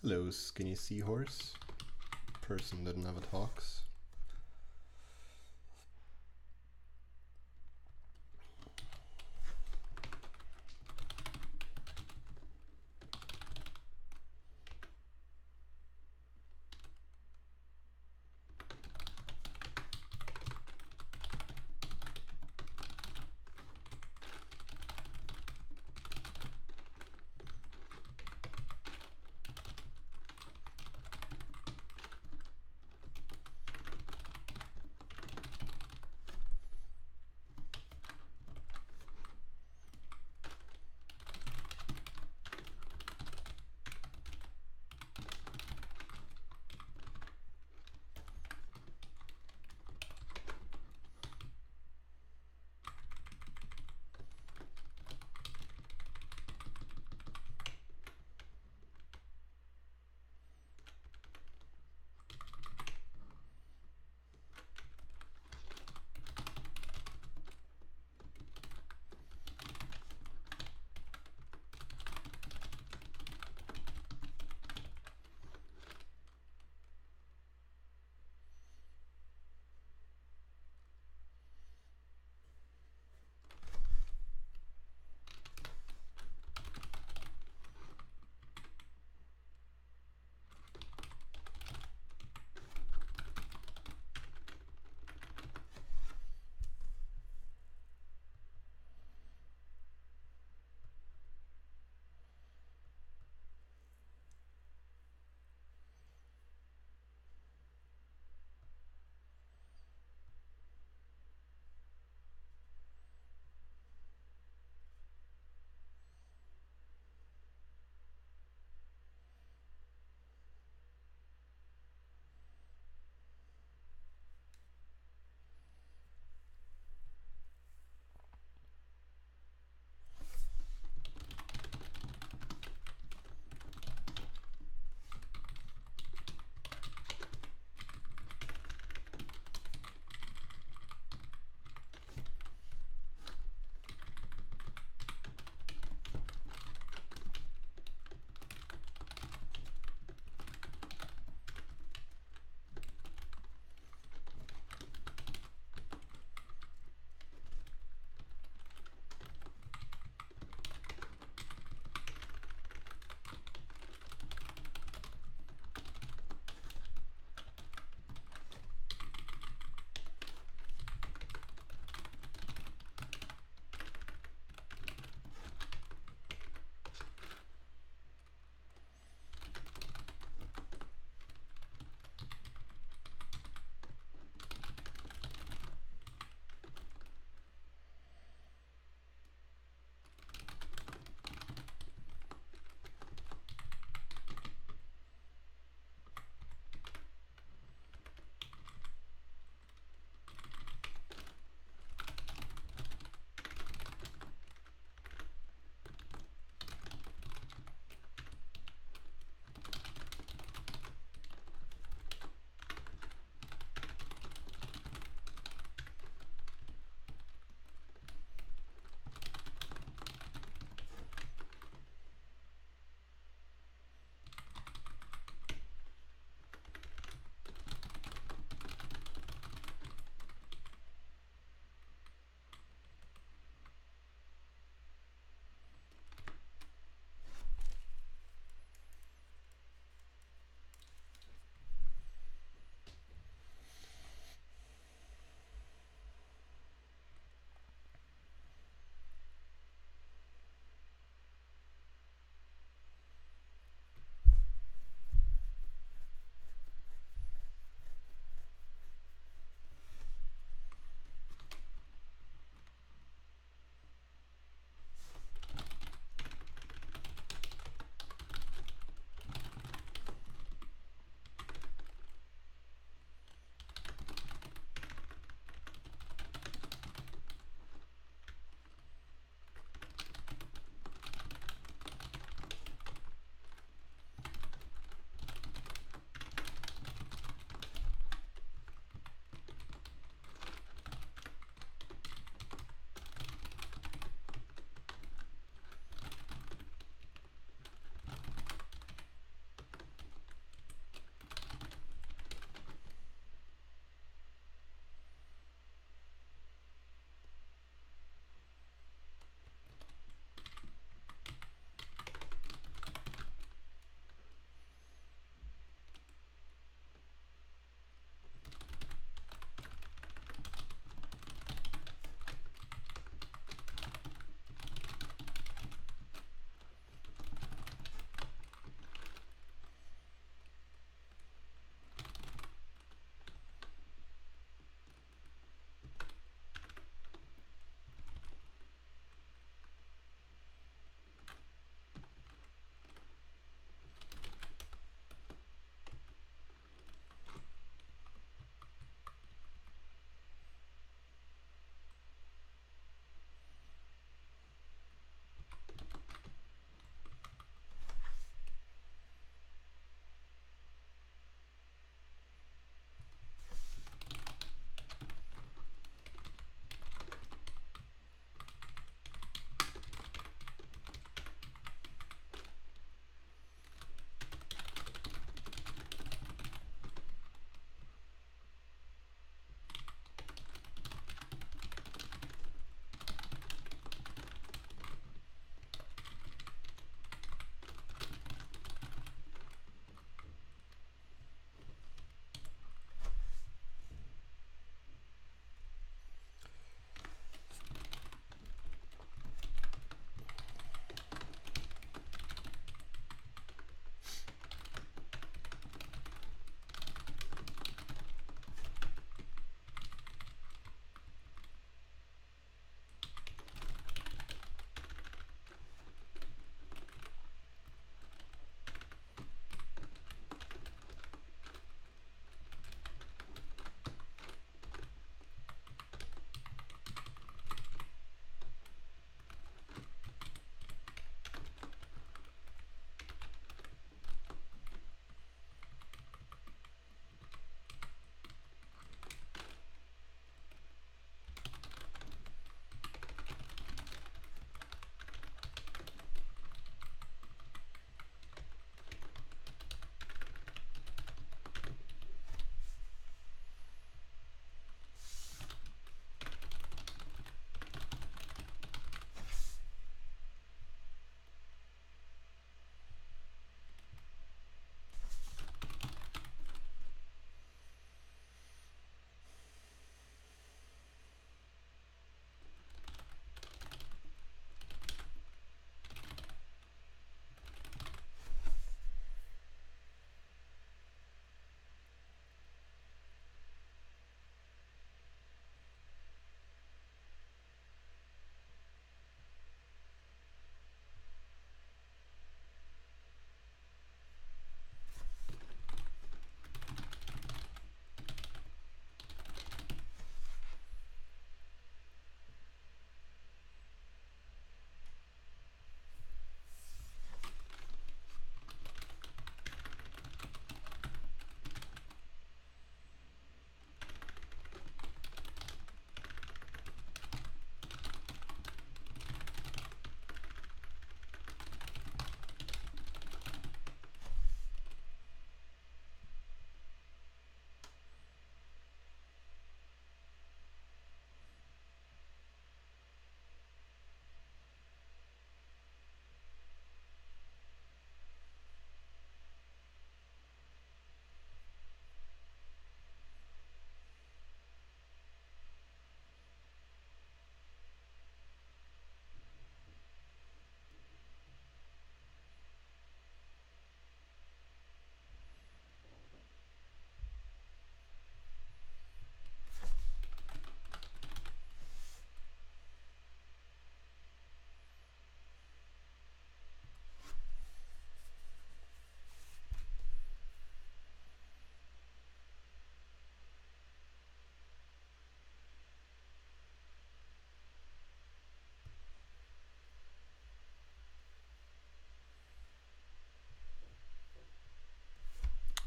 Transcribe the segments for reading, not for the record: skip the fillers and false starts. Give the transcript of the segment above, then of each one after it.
Hello, skinny seahorse. Person that never talks.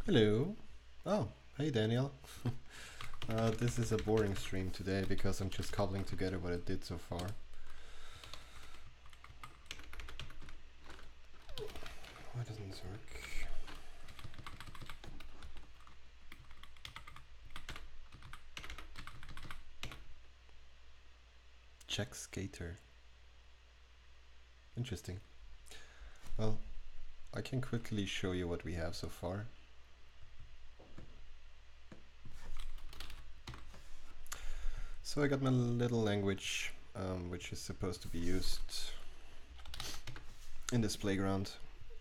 Hello. Oh, hey Daniel. This is a boring stream today because I'm just cobbling together what I did so far. Why doesn't this work? Check skater. Interesting. Well, I can quickly show you what we have so far. So I got my little language, which is supposed to be used in this playground.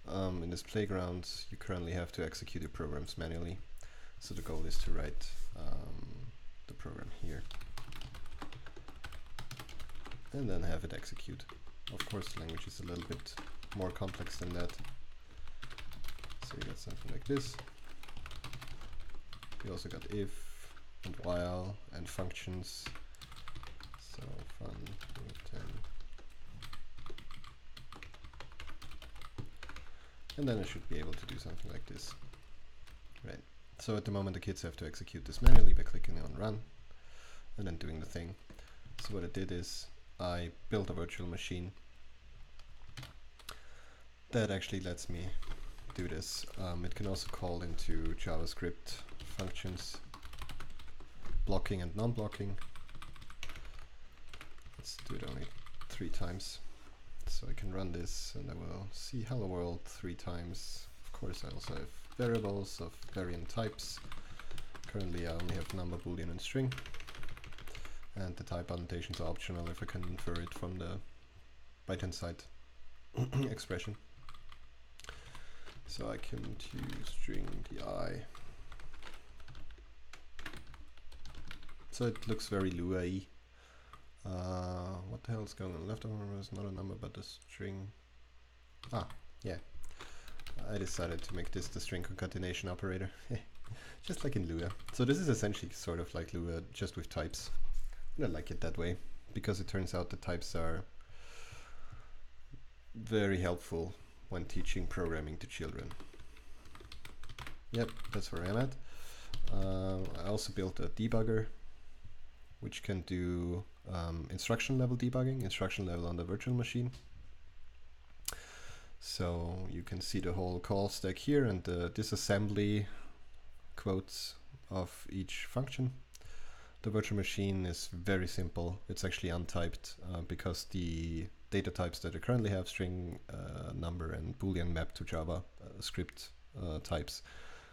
In this playground, you currently have to execute your programs manually. So the goal is to write the program here and then have it execute. Of course, the language is a little bit more complex than that. So you got something like this. We also got if and while and functions. So fun return. And then I should be able to do something like this. Right. So at the moment the kids have to execute this manually by clicking on run and then doing the thing. So what I did is I built a virtual machine that actually lets me do this. It can also call into JavaScript functions, blocking and non-blocking. Let's do it only 3 times. So I can run this and I will see hello world 3 times. Of course I also have variables of varying types. Currently I only have number, boolean and string. And the type annotations are optional if I can infer it from the right hand side expression. So I can to string the I. So it looks very Lua-y. What the hell is going on? Left over is not a number but a string. Ah, yeah. I decided to make this the string concatenation operator. Just like in Lua. So this is essentially sort of like Lua, just with types. And I like it that way, because it turns out the types are very helpful when teaching programming to children. Yep, that's where I'm at. I also built a debugger, which can do instruction level debugging, instruction level on the virtual machine. So you can see the whole call stack here and the disassembly quotes of each function. The virtual machine is very simple. It's actually untyped because the data types that I currently have, string, number and boolean, map to Java script types.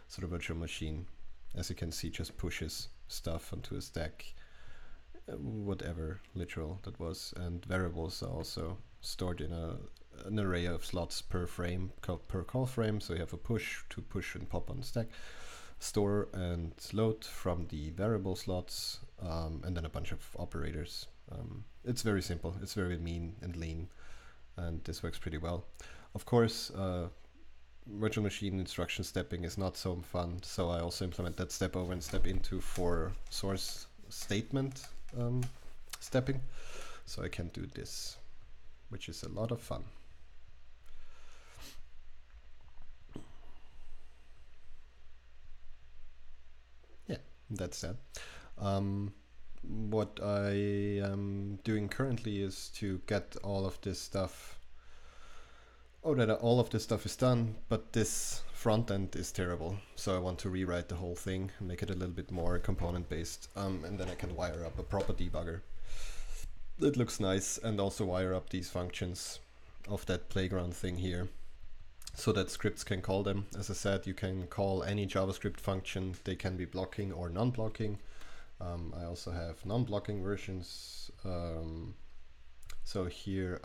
So the virtual machine, as you can see, just pushes stuff onto a stack, whatever literal that was. And variables are also stored in an array of slots per frame, per call frame. So you have a push to push and pop on the stack, store and load from the variable slots, and then a bunch of operators. It's very simple. It's very mean and lean, and this works pretty well. Of course, virtual machine instruction stepping is not so fun, so I also implement that step over and step into for source statement stepping. So I can do this, which is a lot of fun. Yeah, that's that. What I am doing currently is to get all of this stuff. Oh, that all of this stuff is done, but this front end is terrible. So I want to rewrite the whole thing and make it a little bit more component based. And then I can wire up a proper debugger. It looks nice, and also wire up these functions of that playground thing here, so that scripts can call them. As I said, you can call any JavaScript function. They can be blocking or non-blocking. I also have non-blocking versions. So here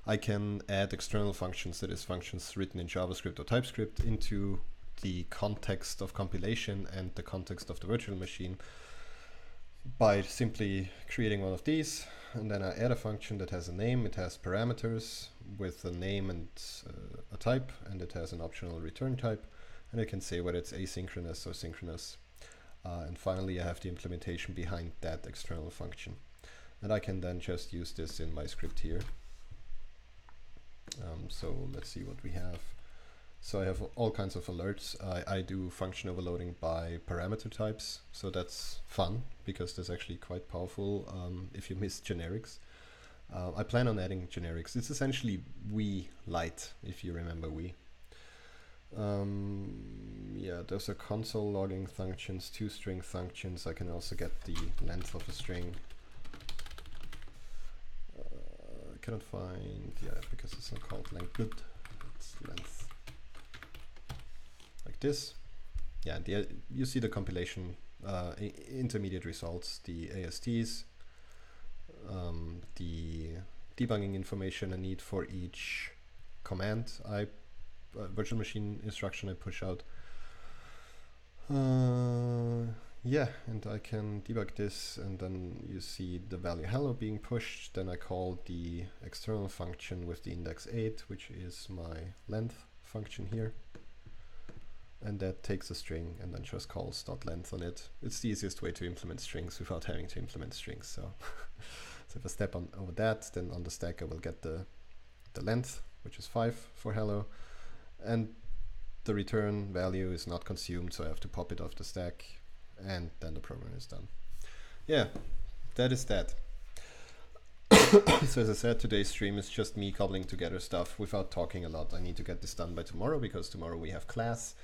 I can add external functions, that is functions written in JavaScript or TypeScript, into the context of compilation and the context of the virtual machine by simply creating one of these. And then I add a function that has a name, it has parameters with a name and a type, and it has an optional return type, and I can say whether it's asynchronous or synchronous. And finally I have the implementation behind that external function, and I can then just use this in my script here. So let's see what we have. So I have all kinds of alerts. I do function overloading by parameter types, so that's fun because that's actually quite powerful if you miss generics. I plan on adding generics. It's essentially we light, if you remember we. Yeah, those are console logging functions, two string functions. I can also get the length of a string. I cannot find, yeah, because it's not called length, it's length. Like this. Yeah, you see the compilation intermediate results, the ASTs, the debugging information I need for each command virtual machine instruction I push out. Yeah, and I can debug this, and then you see the value hello being pushed. Then I call the external function with the index 8, which is my length function here. And that takes a string and then just calls .length on it. It's the easiest way to implement strings without having to implement strings. So, so if I step on over that, then on the stack I will get the length, which is 5 for hello. And the return value is not consumed, so I have to pop it off the stack, and then the program is done. Yeah, that is that. So as I said, today's stream is just me cobbling together stuff without talking a lot. I need to get this done by tomorrow because tomorrow we have class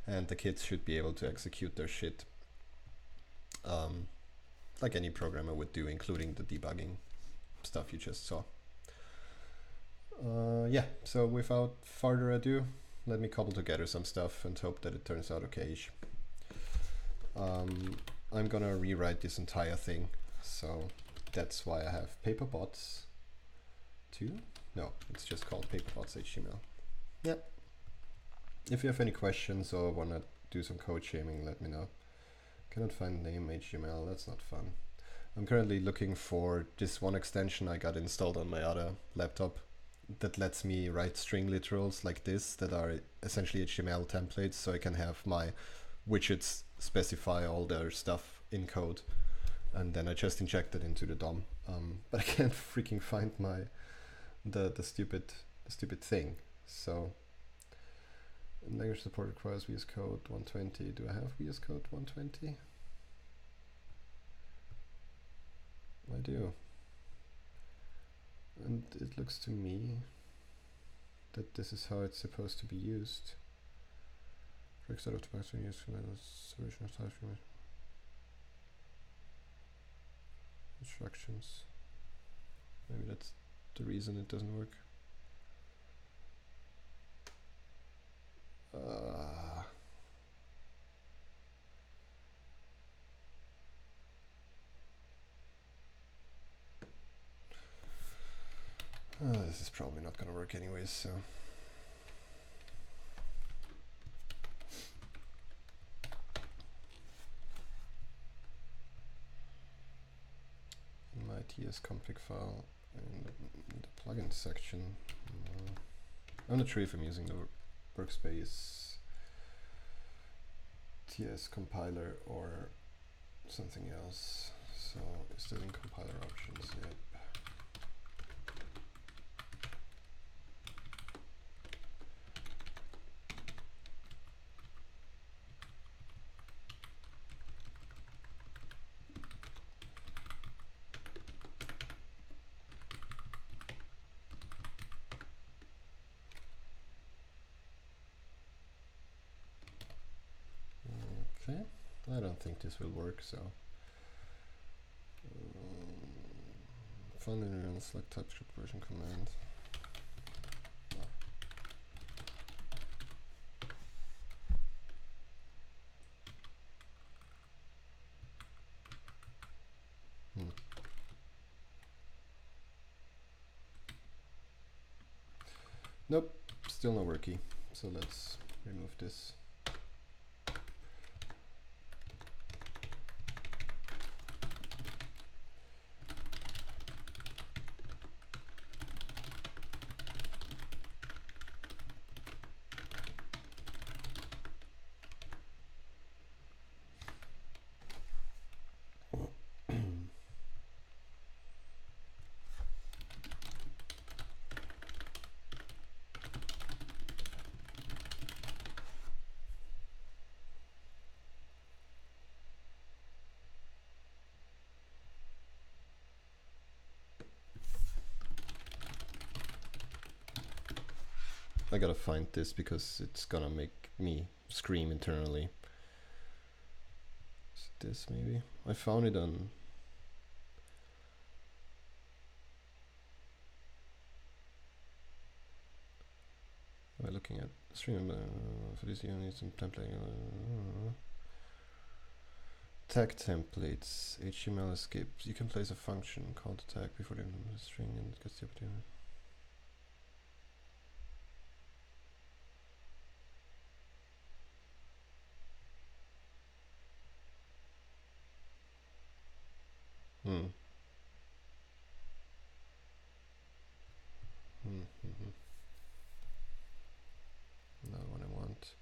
and the kids should be able to execute their shit like any programmer would do, including the debugging stuff you just saw. Yeah, so without further ado, let me cobble together some stuff and hope that it turns out okay-ish. I'm gonna rewrite this entire thing, so that's why I have Paperbots 2. No, it's just called Paperbots HTML. Yeah. If you have any questions or wanna do some code shaming, let me know. Cannot find name HTML, that's not fun. I'm currently looking for this one extension I got installed on my other laptop that lets me write string literals like this that are essentially HTML templates, so I can have my widgets specify all their stuff in code, and then I just inject it into the DOM. But I can't freaking find the stupid thing. So language support requires VS Code 120. Do I have VS Code 120? I do. And it looks to me that this is how it's supposed to be used. For example, of the use solution of type instructions. Maybe that's the reason it doesn't work. This is probably not going to work anyways, so. In my TS config file in the plugin section, I'm not sure if I'm using the workspace TS compiler or something else. So is that in compiler options? Yep. Okay, I don't think this will work, so finally run select TypeScript version command. Nope, still no worky, so let's remove this. I gotta find this because it's gonna make me scream internally. Is it this maybe? I found it on... Am I looking at stream? For this you need some template. Tag templates, HTML escape. You can place a function called tag before the string and it gets the opportunity. Not what I want.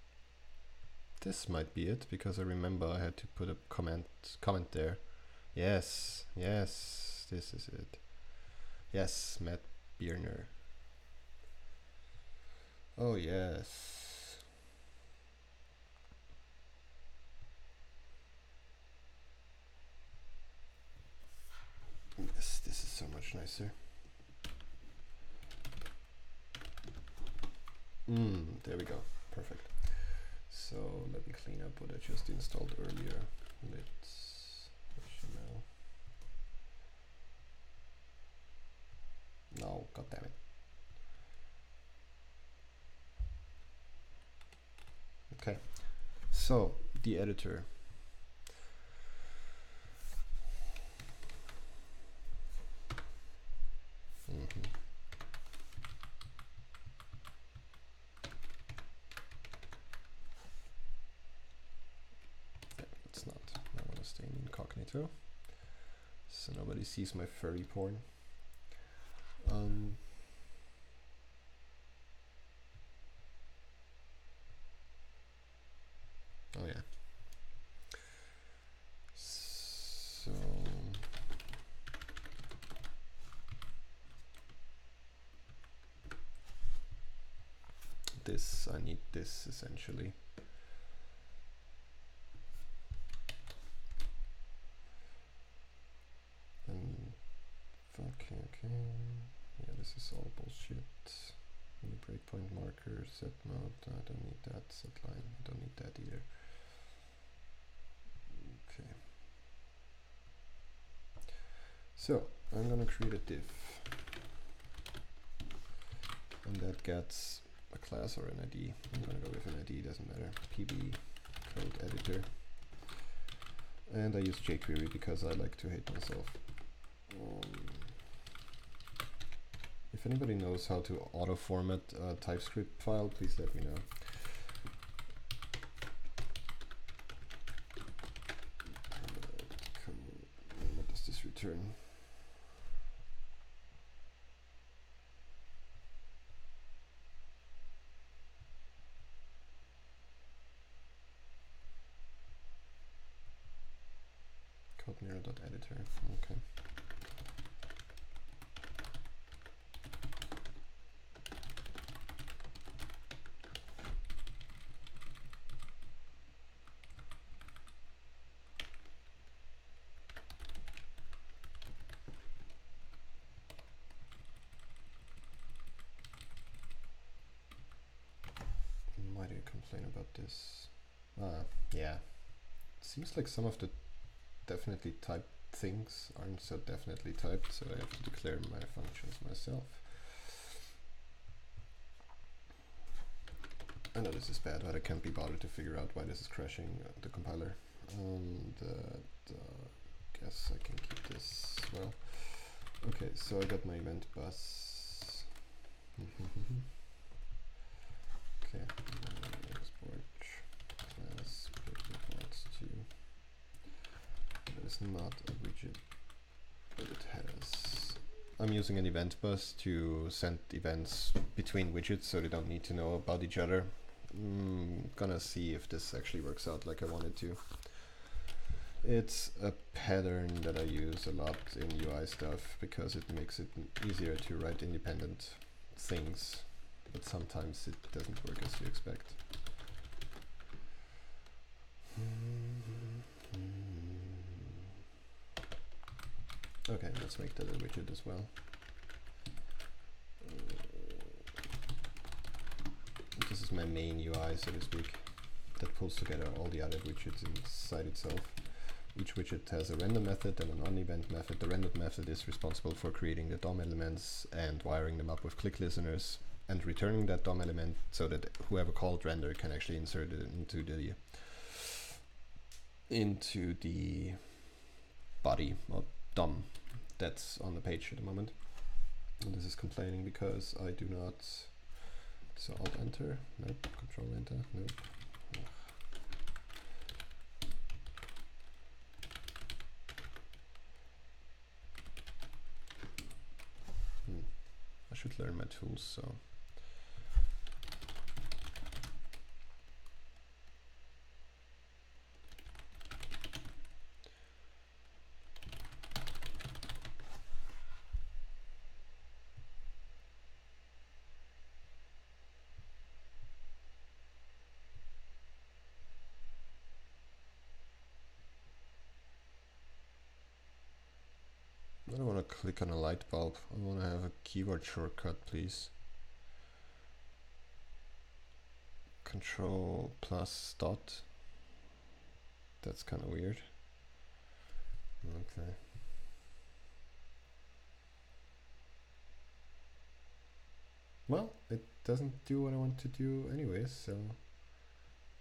This might be it because I remember I had to put a comment there. Yes, yes, this is it. Yes, Matt Bierner. Oh yes. Yes, this is so much nicer. There we go. Perfect. So let me clean up what I just installed earlier. Let's HTML. No, god damn it. Okay. So the editor. Stay in incognito so nobody sees my furry porn. Oh yeah. So this, I need this essentially. Okay. Yeah, this is all bullshit. New breakpoint marker, set mode, I don't need that, set line, I don't need that either. Okay. So, I'm gonna create a div. And that gets a class or an ID. I'm gonna go with an ID, doesn't matter. PB code editor. And I use jQuery because I like to hate myself. If anybody knows how to auto-format a TypeScript file, please let me know. What does this return? Codemirror.editor. Okay. Why do you complain about this? Yeah. It seems like some of the definitely typed things aren't so definitely typed, so I have to declare my functions myself. I know this is bad, but I can't be bothered to figure out why this is crashing the compiler. Guess I can keep this as well. Okay, so I got my event bus. Okay, export class Paperbots 2. That is not a widget, but it has. I'm using an event bus to send events between widgets so they don't need to know about each other. Gonna see if this actually works out like I wanted to. It's a pattern that I use a lot in UI stuff because it makes it easier to write independent things, but sometimes it doesn't work as you expect. Okay, let's make that a widget as well. my main UI, so to speak, that pulls together all the other widgets inside itself. Each widget has a render method and an on-event method. The render method is responsible for creating the DOM elements and wiring them up with click listeners and returning that DOM element so that whoever called render can actually insert it into the body or DOM that's on the page at the moment. And this is complaining because I do not. So Alt Enter, nope. Control Enter, nope. I should learn my tools, so. I don't want to click on a light bulb. I want to have a keyboard shortcut, please. Control plus dot. That's kind of weird. Okay. Well, it doesn't do what I want to do anyways, so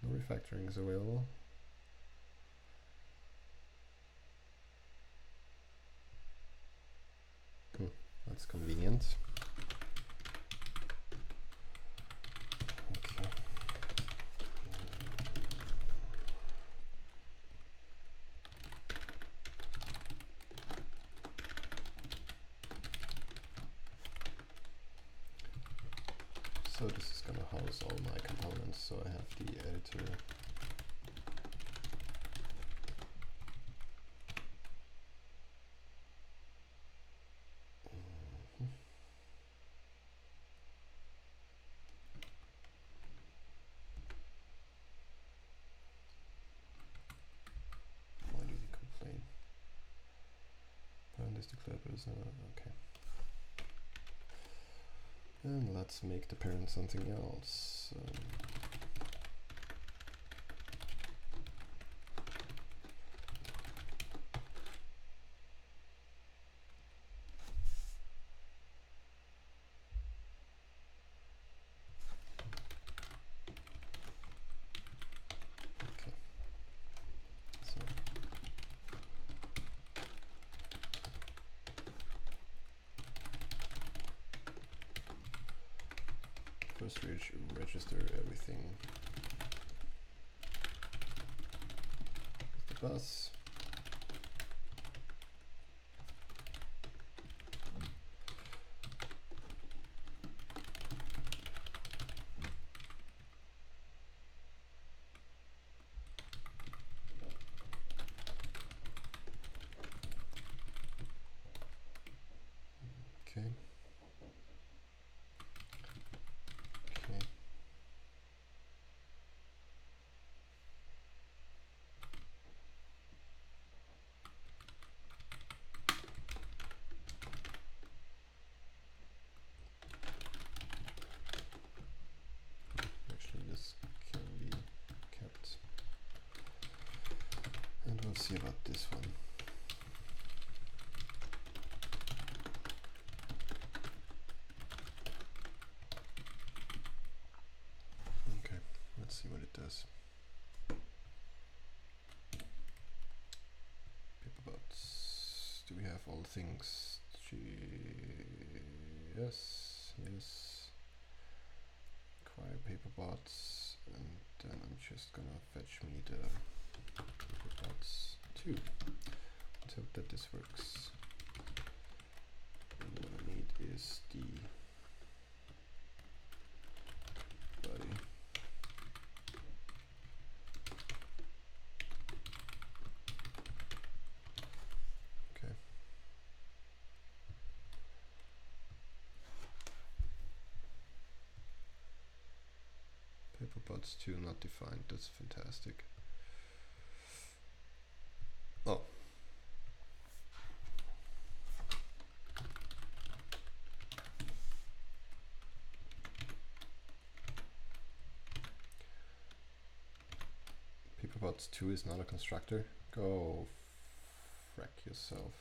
no refactoring is available. That's convenient. Okay. So this is going to house all my components, so I have the editor. Okay. And let's make the parent something else. First register everything with the bus. Okay. Let's see about this one. Okay, let's see what it does. Paperbots. Do we have all things? Yes, yes. Acquire paperbots, and then I'm just gonna fetch me the Paperbots 2. Let's hope that this works. And what I need is the body. Okay. Paperbots 2 not defined. That's fantastic. Oh. Paperbots 2 is not a constructor? Go frack yourself.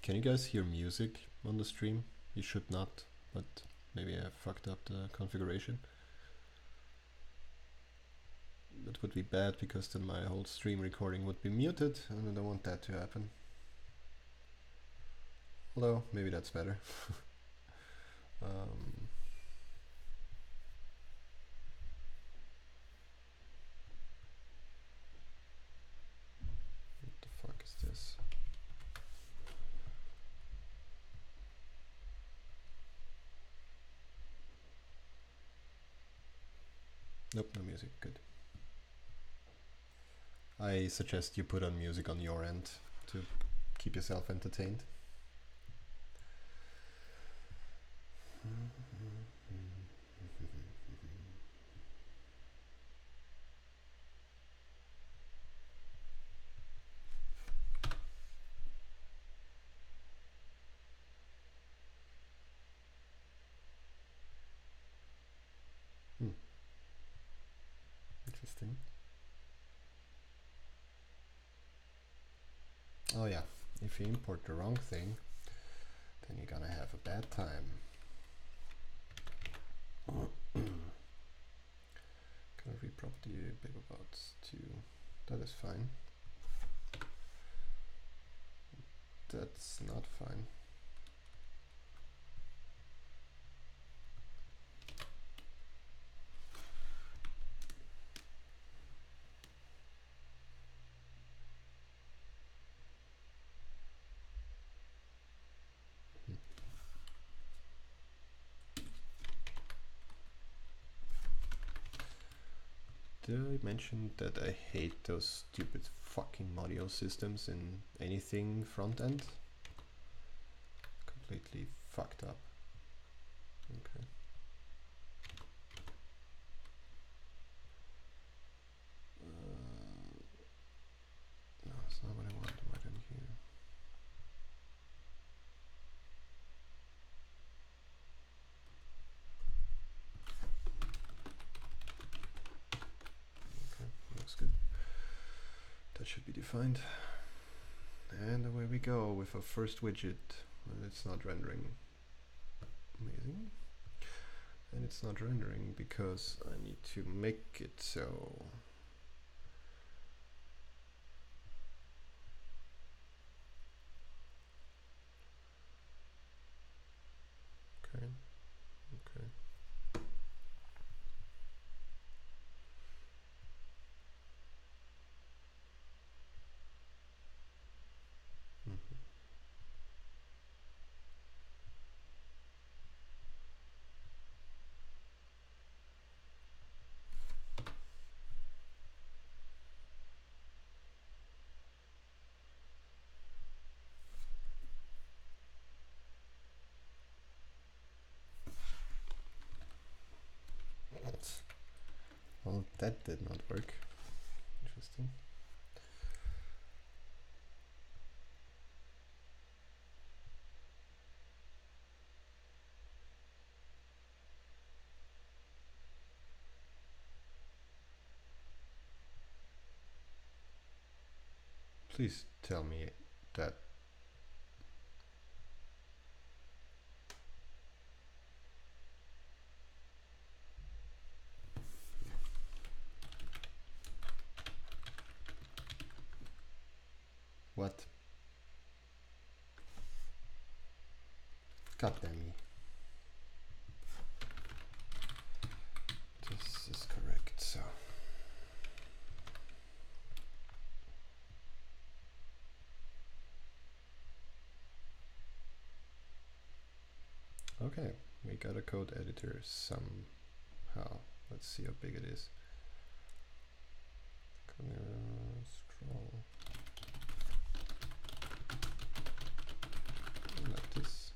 Can you guys hear music on the stream? You should not, but maybe I fucked up the configuration. That would be bad because then my whole stream recording would be muted and I don't want that to happen. Although, maybe that's better. What the fuck is this? Nope, no music, good. I suggest you put on music on your end to keep yourself entertained. Interesting. Oh yeah, if you import the wrong thing, then you're gonna have a bad time. Gonna reprop the Paperbots 2. That is fine. That's not fine. Did I mention that I hate those stupid fucking module systems in anything front end? Completely fucked up. Okay. No, it's not what I want. Why don't you? Okay, looks good. That should be defined. And away we go with our first widget. Well, it's not rendering. Amazing. And it's not rendering because I need to make it so. Okay. Okay. Well, that did not work. Interesting. Please tell me that. What? God damn me. This is correct, so. Okay, we got a code editor somehow. Let's see how big it is. Scroll. Like this.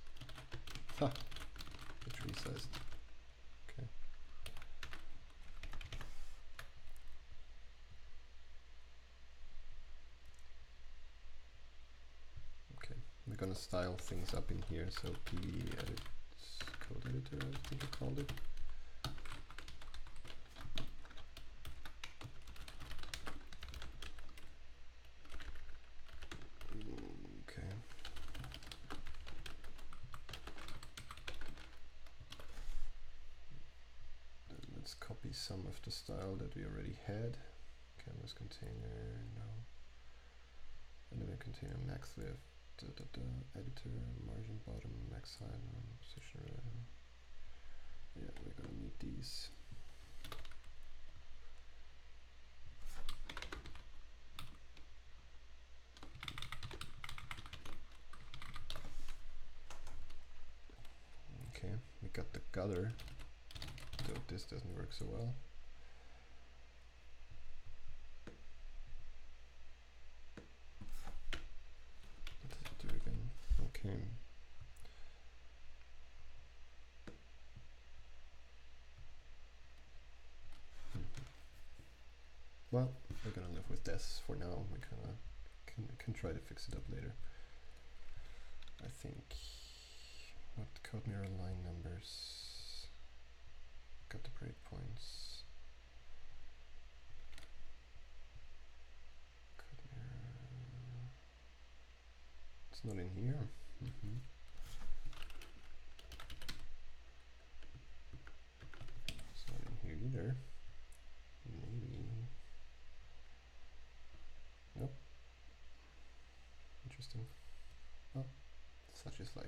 Ha! It's resized. Okay. gonna style things up in here. So pv edit code editor, I think I called it. Okay. Then let's copy some of the style that we already had. Canvas container, no. Element container max width, editor, margin bottom, max height, position. Yeah, we're gonna need these. Okay, we got the gutter, though this doesn't work so well. What does it do again? Okay. Well, we're gonna live with this for now. We can try to fix it up later. I think. What code mirror line numbers? Got the breakpoints. Code mirror. It's not in here. It's not in here either. Maybe. Nope. Interesting. Well, such is life.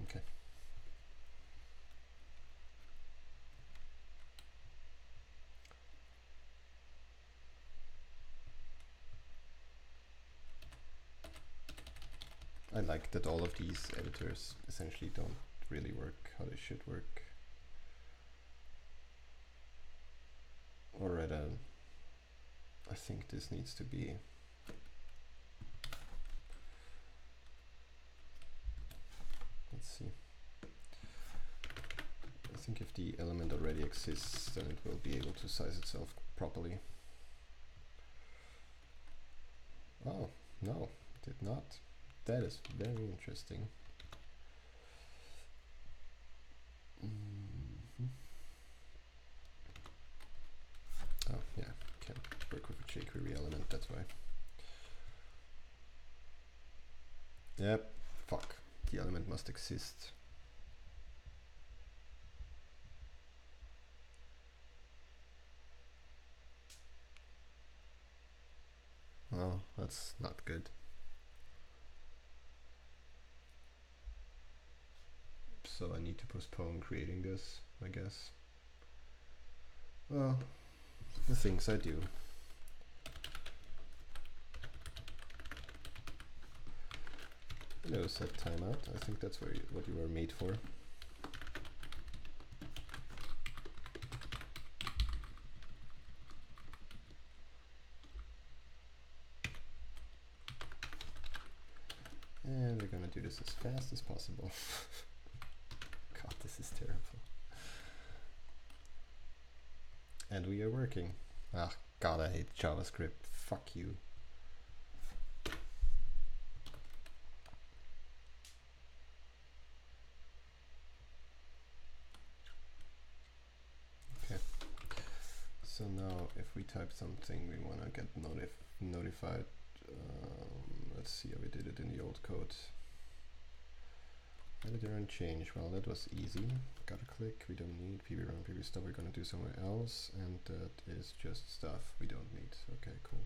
Okay. I like that all of these editors essentially don't really work how they should work. Or rather, I think this needs to be let's see. I think if the element already exists, then it will be able to size itself properly. Oh, no, it did not. That is very interesting. Oh, yeah, can't work with a jQuery element, that's why. Yep, fuck. The element must exist. Oh, that's not good. So I need to postpone creating this, I guess. Well, the things I do. Hello, set timeout. I think that's what you were made for. And we're gonna do this as fast as possible. God, this is terrible. And we are working. Ah, God, I hate JavaScript. Fuck you. Okay. So now if we type something we want to get notified, let's see how we did it in the old code. Editor and change. Well, that was easy. Gotta click. We don't need pb run, pb stop. We're gonna do somewhere else, and that is just stuff we don't need. Okay, cool.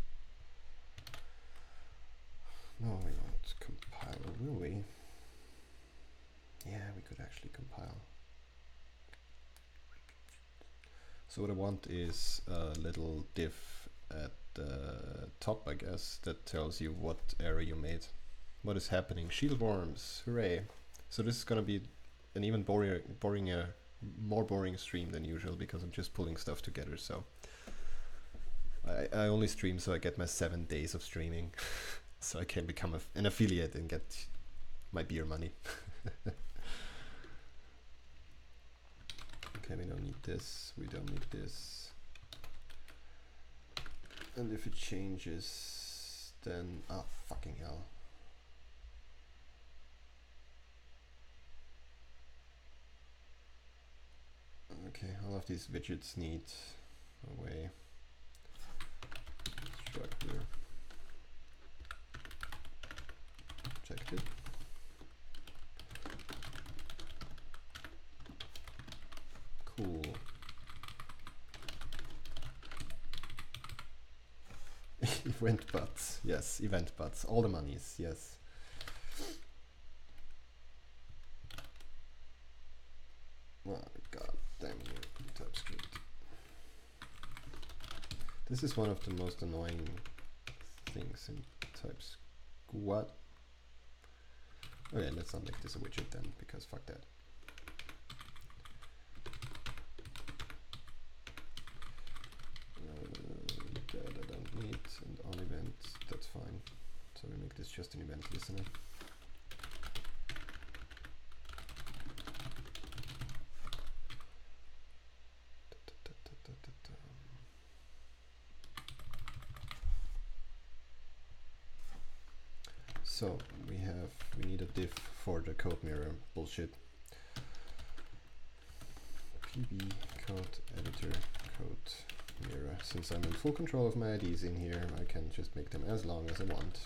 No, we won't compile, will we? Yeah, we could actually compile. So what I want is a little div at the top, I guess, that tells you what error you made. What is happening? Shield worms, hooray! So this is gonna be an even more boring stream than usual because I'm just pulling stuff together. So I only stream so I get my 7 days of streaming. so I can become an affiliate and get my beer money. Okay, we don't need this, we don't need this. And if it changes, then, oh, fucking hell. Okay, all of these widgets need a way. Structure. Checked it. Cool. Event butts, yes, event butts, all the monies, yes. Oh, god damn you, TypeScript. This is one of the most annoying things in TypeScript. What? Okay, let's not make this a widget then, because fuck that. That I don't need, and on event, that's fine. So we make this just an event listener. So we need a diff for the code mirror bullshit. PB code editor code mirror. Since I'm in full control of my IDs in here, I can just make them as long as I want.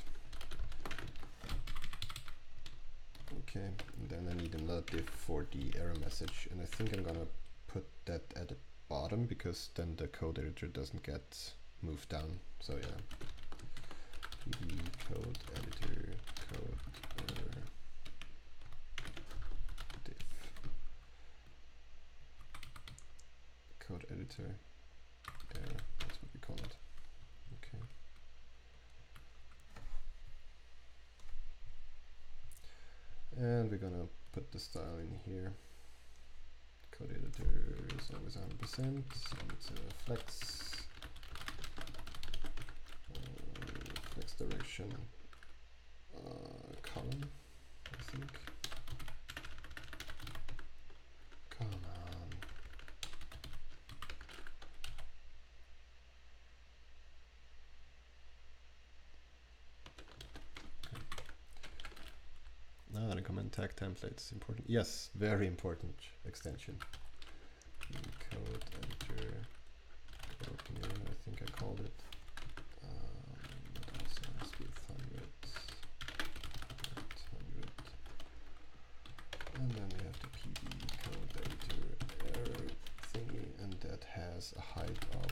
Okay, and then I need another diff for the error message, and I think I'm gonna put that at the bottom because then the code editor doesn't get moved down. So yeah. PB code editor code error diff code editor error, that's what we call it. Okay. And we're gonna put the style in here. Code editor is always 100%, and it's a flex. Flex direction column, I think. Come on. Okay. Now the comment tag templates important. Yes, very important extension. Code editor, code mirror, I think I called it. And then we have the PB code editor error thingy, and that has a height of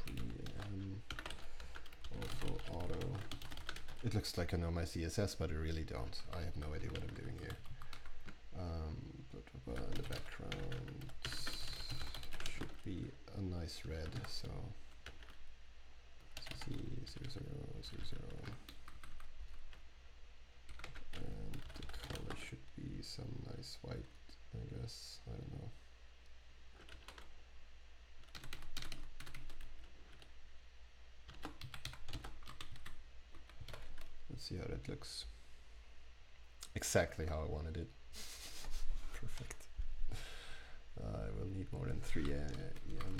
3M. Also auto. It looks like I know my CSS, but I really don't. I have no idea what I'm doing here. The background should be a nice red, so CC0000. And the color should be some nice white, I guess. I don't know. Let's see how that looks. Exactly how I wanted it. Perfect. I will need more than 3 EM.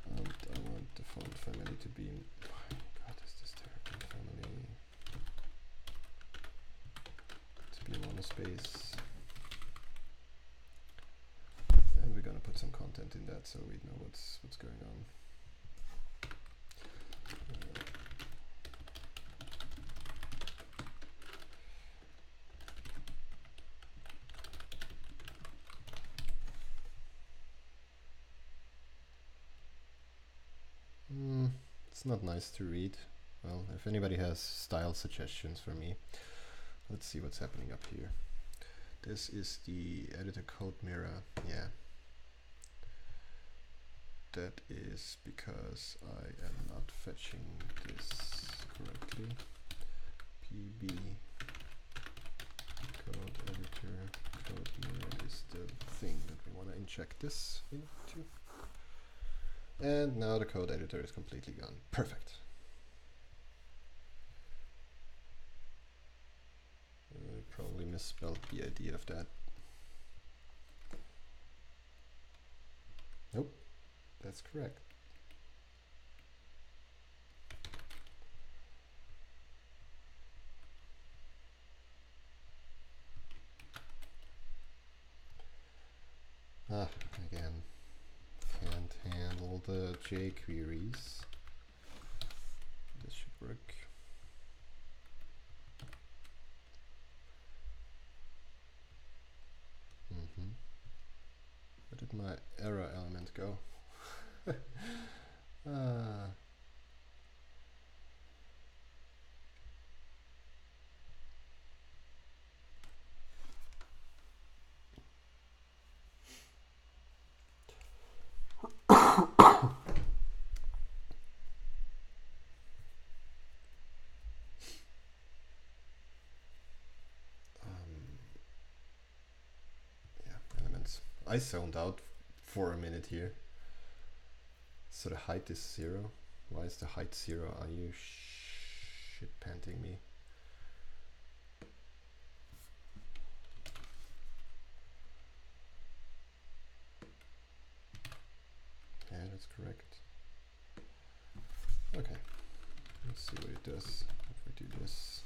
And I want the font family to be. Oh my god, is this terrible family? To be monospace. And we're gonna put some content in that so we know what's going on. It's not nice to read. Well, if anybody has style suggestions for me, let's see what's happening up here. This is the editor code mirror. Yeah. That is because I am not fetching this correctly. PB code editor code mirror is the thing that we want to inject this into. And now the code editor is completely gone. Perfect. I probably misspelled the idea of that. Nope, that's correct. Again, can't handle the jQueries. This should work. Where did my error element go? Yeah, elements. I zoned out for a minute here. So the height is 0. Why is the height 0? Are you shit panting me? Yeah, that's correct. Okay, let's see what it does if we do this.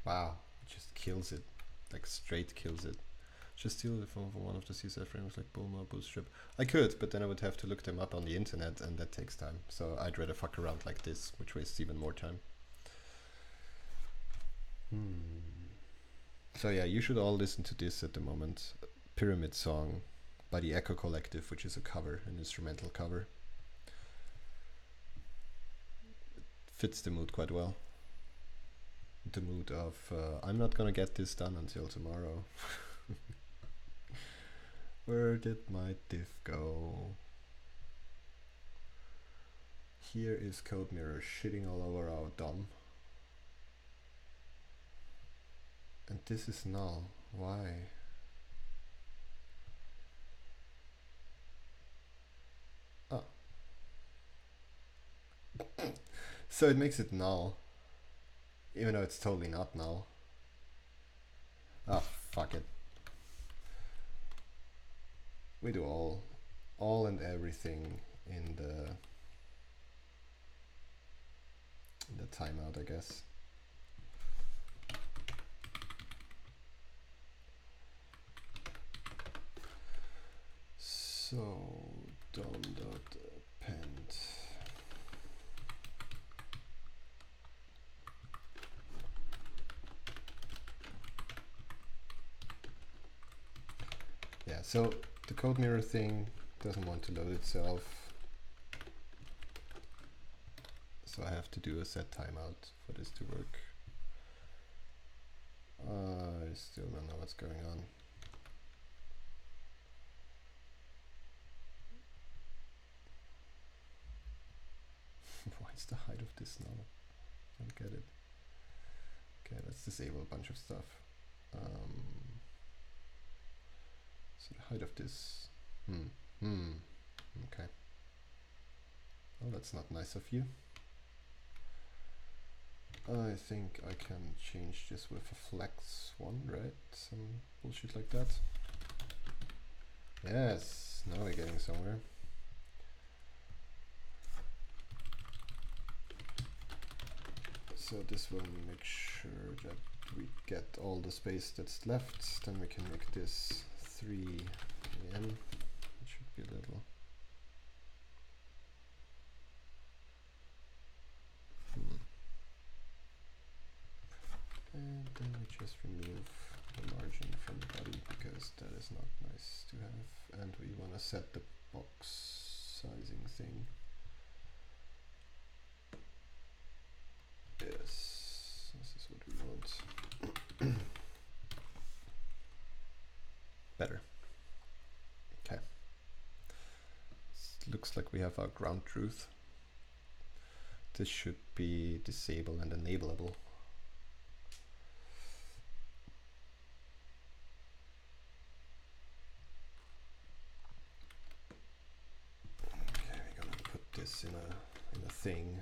Wow, it just kills it, like straight kills it. Just steal it from one of the CSS frameworks like Bulma, Bootstrap. I could, but then I would have to look them up on the internet, and that takes time. So I'd rather fuck around like this, which wastes even more time. So yeah, you should all listen to this at the moment. Pyramid Song by the Echo Collective, which is a cover, an instrumental cover. It fits the mood quite well. The mood of, I'm not gonna get this done until tomorrow. Where did my diff go? Here is Code Mirror shitting all over our DOM. And this is null. Why? Oh. So it makes it null. Even though it's totally not null. Ah, fuck it. We do all and everything in the timeout, I guess. So dom.append. Yeah, so the code mirror thing doesn't want to load itself. So I have to do a set timeout for this to work. I still don't know what's going on. Why is the height of this now? I don't get it. Okay, let's disable a bunch of stuff. So the height of this. Okay. Oh, that's not nice of you. I think I can change this with a flex one, right? Some bullshit like that. Yes, now we're getting somewhere. So this will make sure that we get all the space that's left. Then we can make this 3 AM. It should be a little. And then we just remove the margin from the body because that is not nice to have. And we want to set the box sizing thing. Yes, this is what we want. Better. Okay. Looks like we have our ground truth. This should be disable and enableable. thing.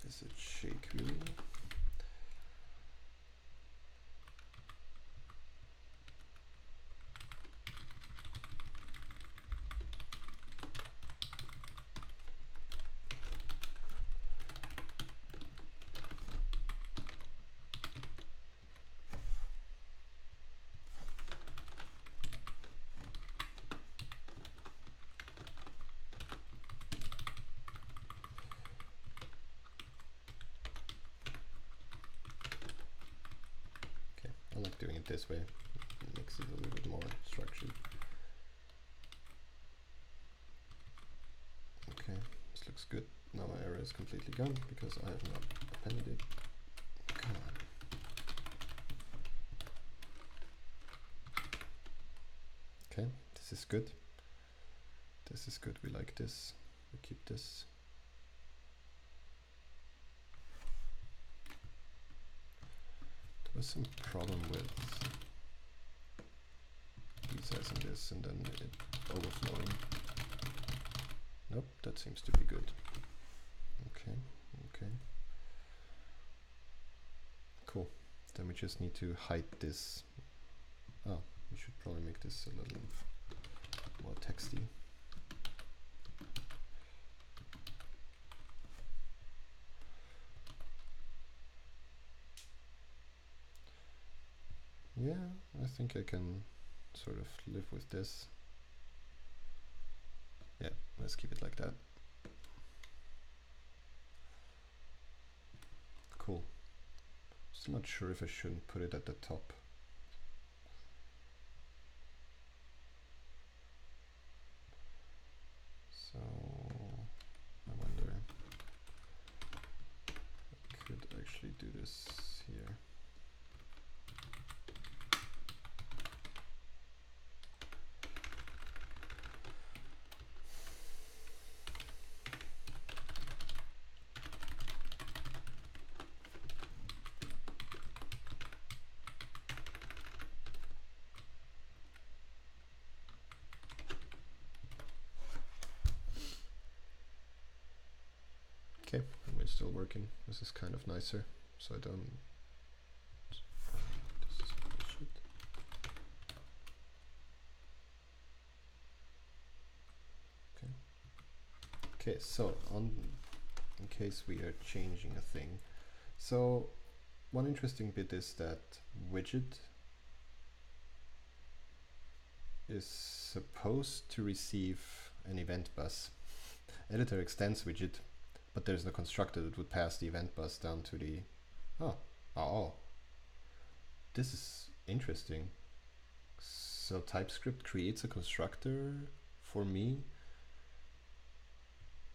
Is it shake really? I like doing it this way. It makes it a little bit more structured. Okay, this looks good. Now my error is completely gone because I have not appended it. Come on. Okay, this is good. This is good. We like this. We keep this. There was some problem with resizing this and then it overflowing. Nope, that seems to be good. Okay, okay. Cool. Then we just need to hide this. Oh, we should probably make this a little more texty. Yeah, I think I can sort of live with this. Yeah, let's keep it like that. Cool. Still not sure if I shouldn't put it at the top. So I wonder, I could actually do this here. Okay, and we're still working. This is kind of nicer, so I don't. This is bullshit. Okay. Okay, so in case we are changing a thing. So one interesting bit is that widget is supposed to receive an event bus. Editor extends widget, but there's no constructor that would pass the event bus down to the... Oh. This is interesting. So TypeScript creates a constructor for me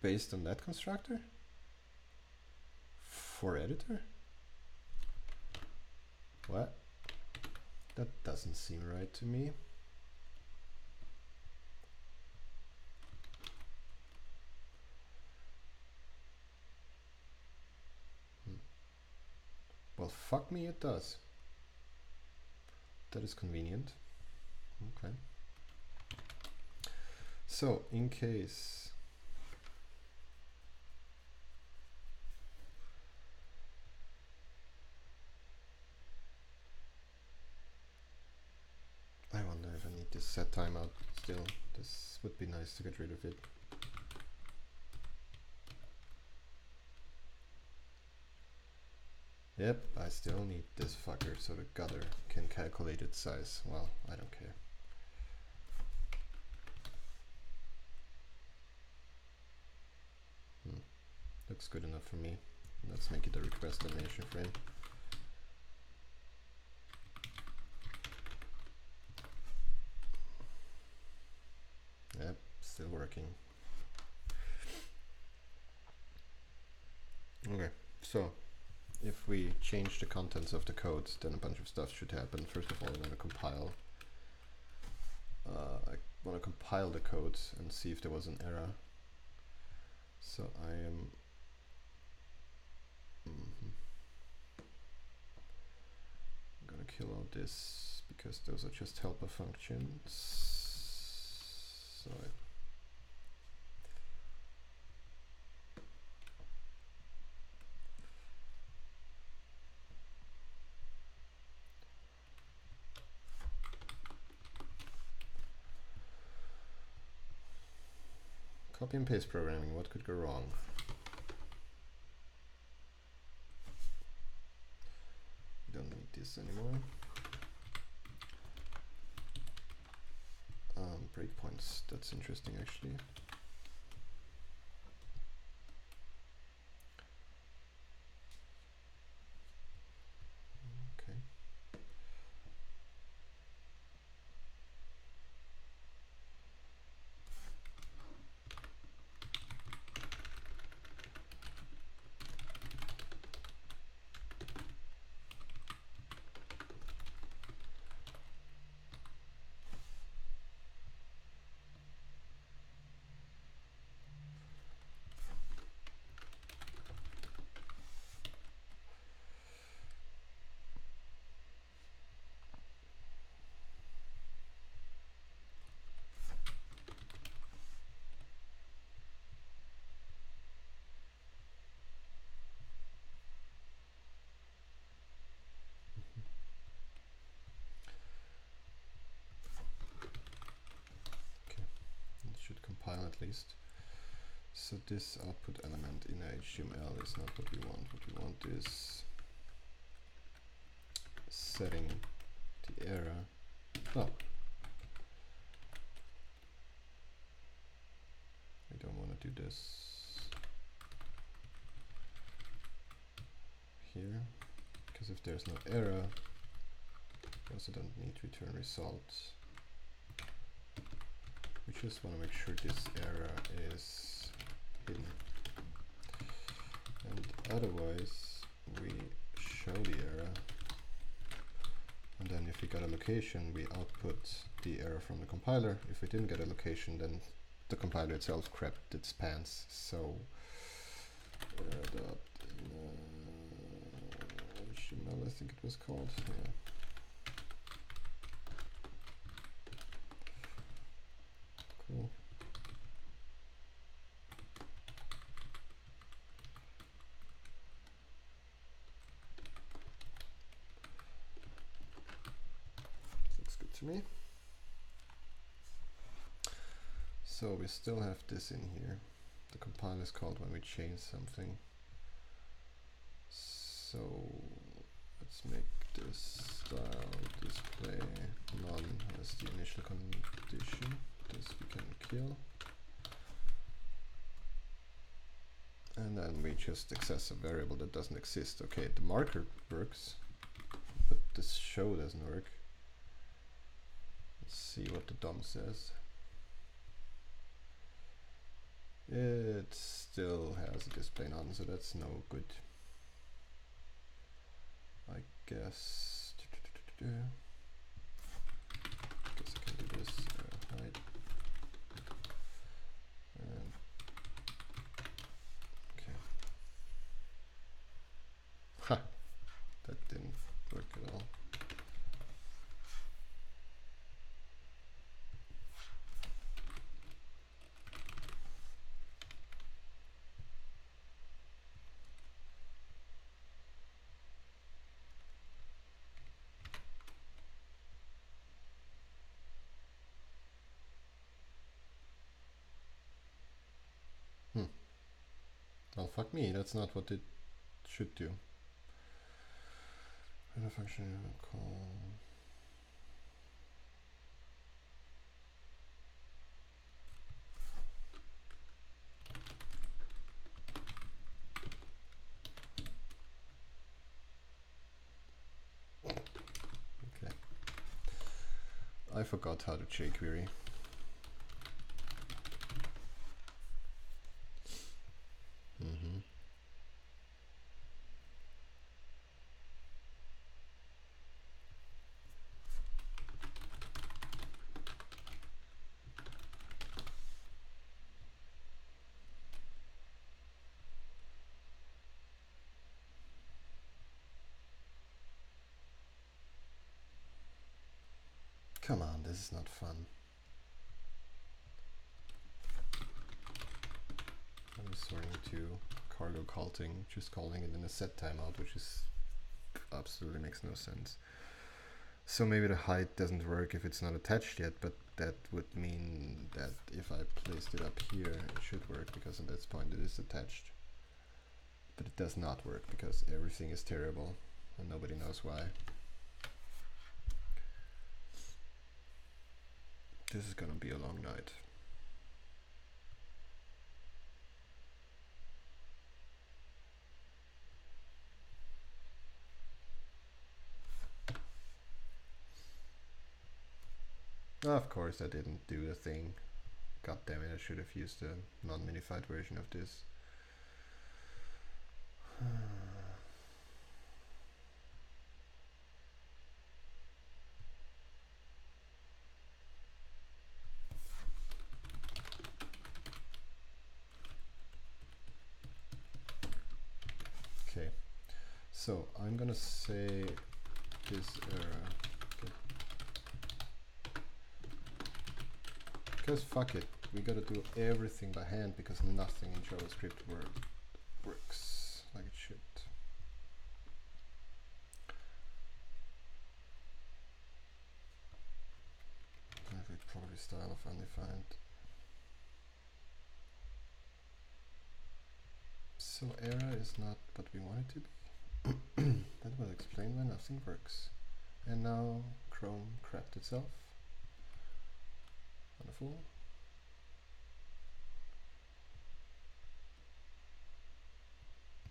based on that constructor? For editor? What? That doesn't seem right to me. Well, fuck me, it does. That is convenient. Okay. So, in case... I wonder if I need this set timeout still. This would be nice to get rid of it. Yep, I still need this fucker so the gutter can calculate its size. Well, I don't care. Looks good enough for me. Let's make it a request animation frame. Yep, still working. Okay, so if we change the contents of the code, then a bunch of stuff should happen. First of all, I want to compile. I want to compile the code and see if there was an error. So I am gonna kill all this because those are just helper functions. So copy and paste programming, what could go wrong? We don't need this anymore. Breakpoints, that's interesting actually. Okay. Should compile at least. So this output element in HTML is not what we want. What we want is setting the error. Oh, we don't want to do this here because if there's no error, we also don't need return results. We just want to make sure this error is hidden, and otherwise we show the error, and then if we got a location we output the error from the compiler. If we didn't get a location, then the compiler itself crapped its pants. So HTML, I think it was called. Yeah. Cool. Looks good to me. So we still have this in here. The compiler is called when we change something. So let's make this style display none as the initial condition. This we can kill. And then we just access a variable that doesn't exist. Okay, the marker works, but this show doesn't work. Let's see what the DOM says. It still has a display none, so that's no good. I guess I can do this, hide. And okay. Ha! That didn't work at all. Well, fuck me, that's not what it should do. And a function call. Okay. I forgot how to jQuery. Come on, this is not fun. I'm resorting to cargo culting, just calling it in a set timeout, which is absolutely makes no sense. So maybe the height doesn't work if it's not attached yet, but that would mean that if I placed it up here, it should work, because at this point it is attached. But it does not work because everything is terrible and nobody knows why. This is gonna be a long night. Of course I didn't do the thing. God damn it, I should have used a non-minified version of this. Okay, so I'm gonna say this error. Okay. Because fuck it, we gotta do everything by hand because nothing in JavaScript works like it should. Probably style of undefined. So error is not what we want it to be. That will explain why nothing works. And now Chrome crapped itself. Wonderful.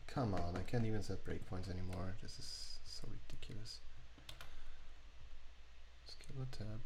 Come on, I can't even set breakpoints anymore. This is so ridiculous. Skill tab.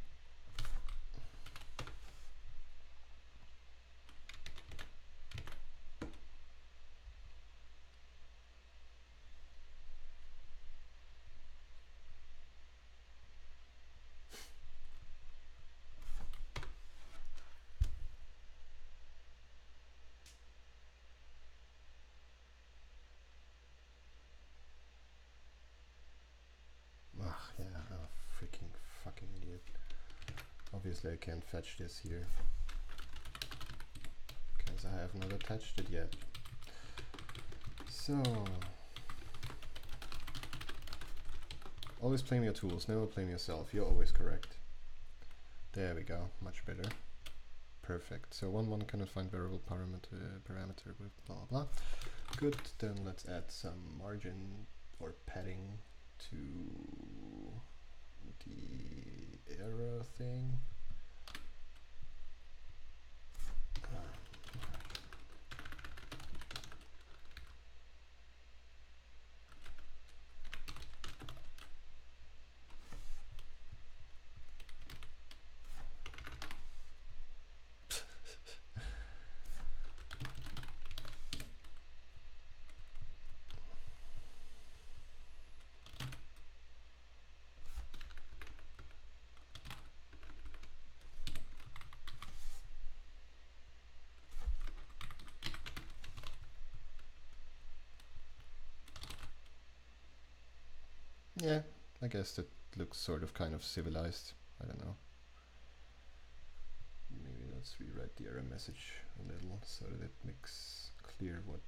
Yeah, oh, freaking fucking idiot. Obviously I can't fetch this here because I have not attached it yet. So always blame your tools, never blame yourself. You're always correct. There we go, much better. Perfect. So 1.1 cannot find variable parameter with blah blah. Good. Then let's add some margin or padding to the error thing. Yeah, I guess that looks sort of kind of civilized. I don't know. Maybe let's rewrite the error message a little so that it makes clear what.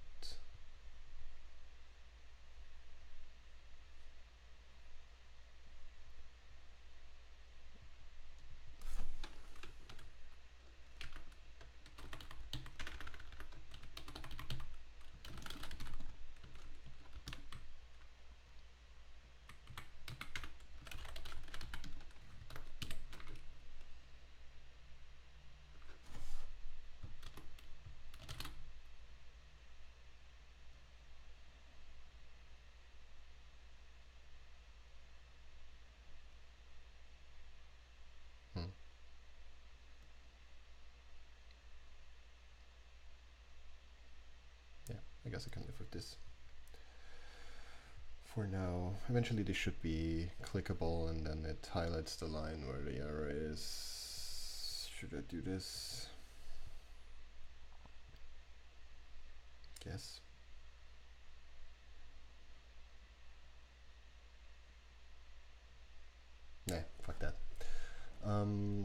Yeah, I guess I can live with this. For now, eventually this should be clickable and then it highlights the line where the error is. Should I do this? Yes. Nah, fuck that.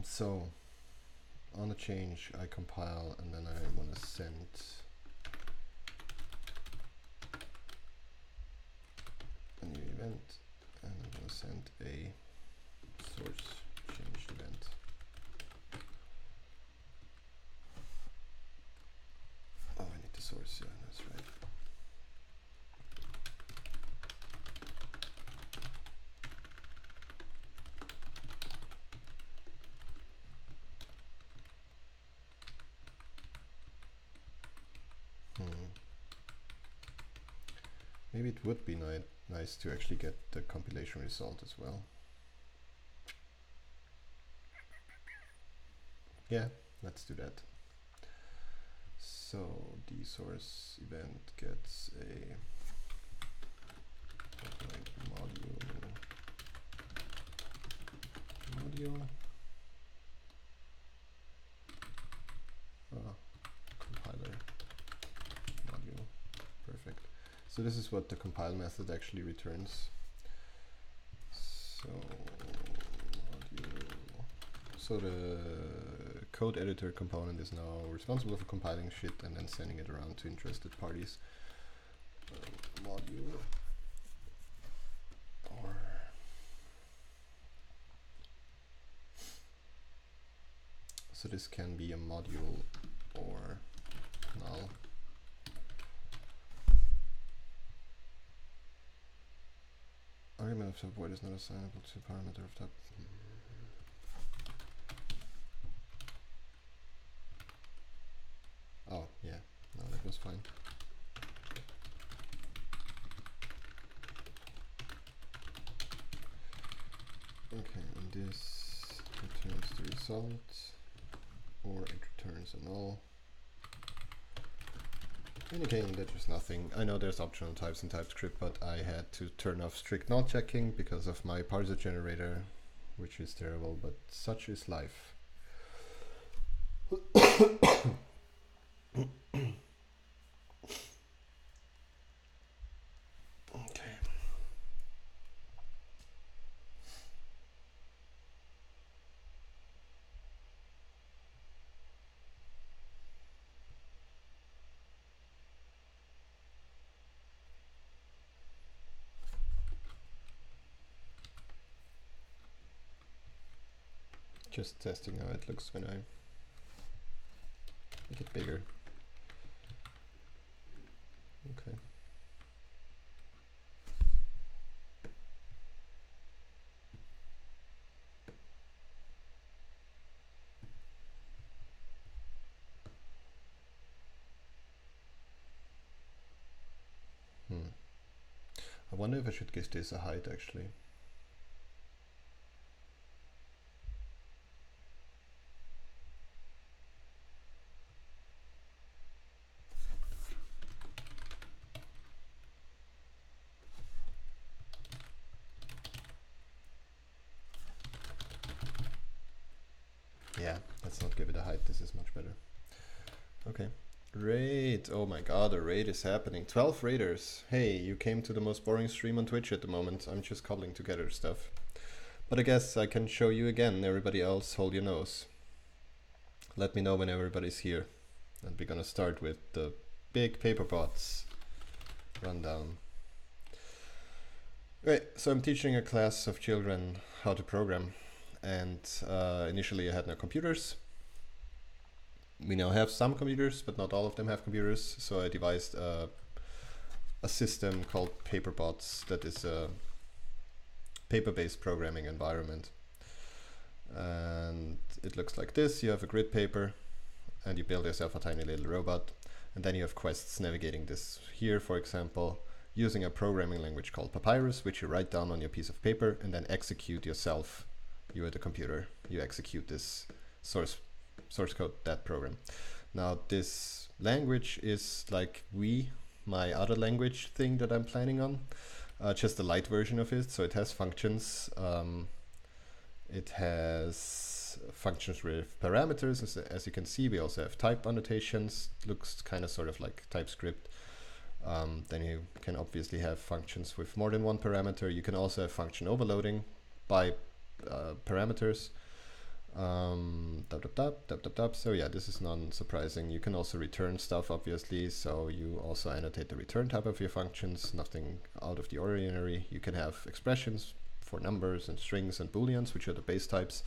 So on the change, I compile, and then I want to send a new event, and I'm going to send a source change event. Oh, I need the source, yeah, that's right. Maybe it would be nice to actually get the compilation result as well. Yeah, let's do that. So the source event gets a module. Compiler module. Perfect. So this is what the compile method actually returns. So module. So the code editor component is now responsible for compiling shit and then sending it around to interested parties. Module or so this can be a module or null. Argument of subvoid is not assignable to a parameter of type. Oh yeah, no, that was fine. Okay, and this returns the result, or it returns a null. Indicating that there's nothing. I know there's optional types in TypeScript, but I had to turn off strict null checking because of my parser generator, which is terrible, but such is life. Okay. Just testing how it looks when I make it bigger. Okay. I wonder if I should give this a height actually. Yeah, let's not give it a height. This is much better. Okay. Raid. Oh my god, a raid is happening. 12 raiders. Hey, you came to the most boring stream on Twitch at the moment. I'm just cobbling together stuff. But I guess I can show you again. Everybody else, hold your nose. Let me know when everybody's here. And we're gonna start with the big Paperbots rundown. Right, so I'm teaching a class of children how to program. And initially I had no computers. We now have some computers, but not all of them have computers. So I devised a system called Paperbots that is a paper-based programming environment. And it looks like this. You have a grid paper and you build yourself a tiny little robot. And then you have quests navigating this here, for example, using a programming language called Papyrus, which you write down on your piece of paper and then execute yourself. You at the computer, you execute this source code, that program. Now this language is like my other language thing that I'm planning on, just a light version of it. So it has functions. It has functions with parameters. As you can see, we also have type annotations. Looks kind of sort of like TypeScript. Then you can obviously have functions with more than one parameter. You can also have function overloading by parameters. So yeah, this is non-surprising. You can also return stuff, obviously. So you also annotate the return type of your functions, nothing out of the ordinary. You can have expressions for numbers and strings and booleans, which are the base types.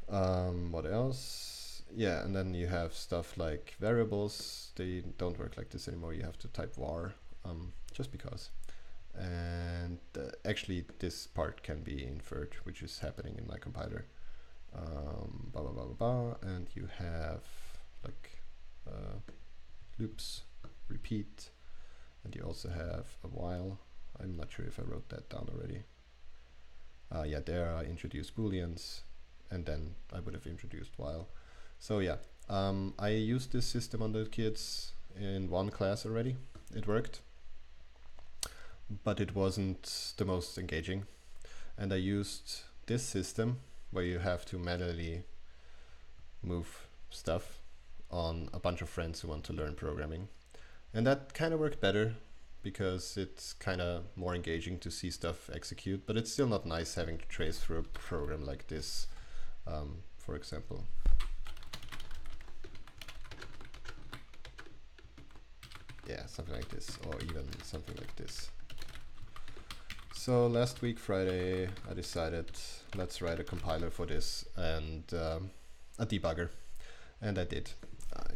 What else? Yeah, and then you have stuff like variables. They don't work like this anymore. You have to type var, just because. And actually, this part can be inferred, which is happening in my compiler. And you have like loops, repeat, and you also have a while. I'm not sure if I wrote that down already. Yeah, there I introduced booleans, and then I would have introduced while. So yeah, I used this system on the kids in one class already. It worked, but it wasn't the most engaging. And I used this system where you have to manually move stuff on a bunch of friends who want to learn programming. And that kind of worked better because it's kind of more engaging to see stuff execute, but it's still not nice having to trace through a program like this, for example. Yeah, something like this, or even something like this. So last week, Friday, I decided let's write a compiler for this and a debugger. And I did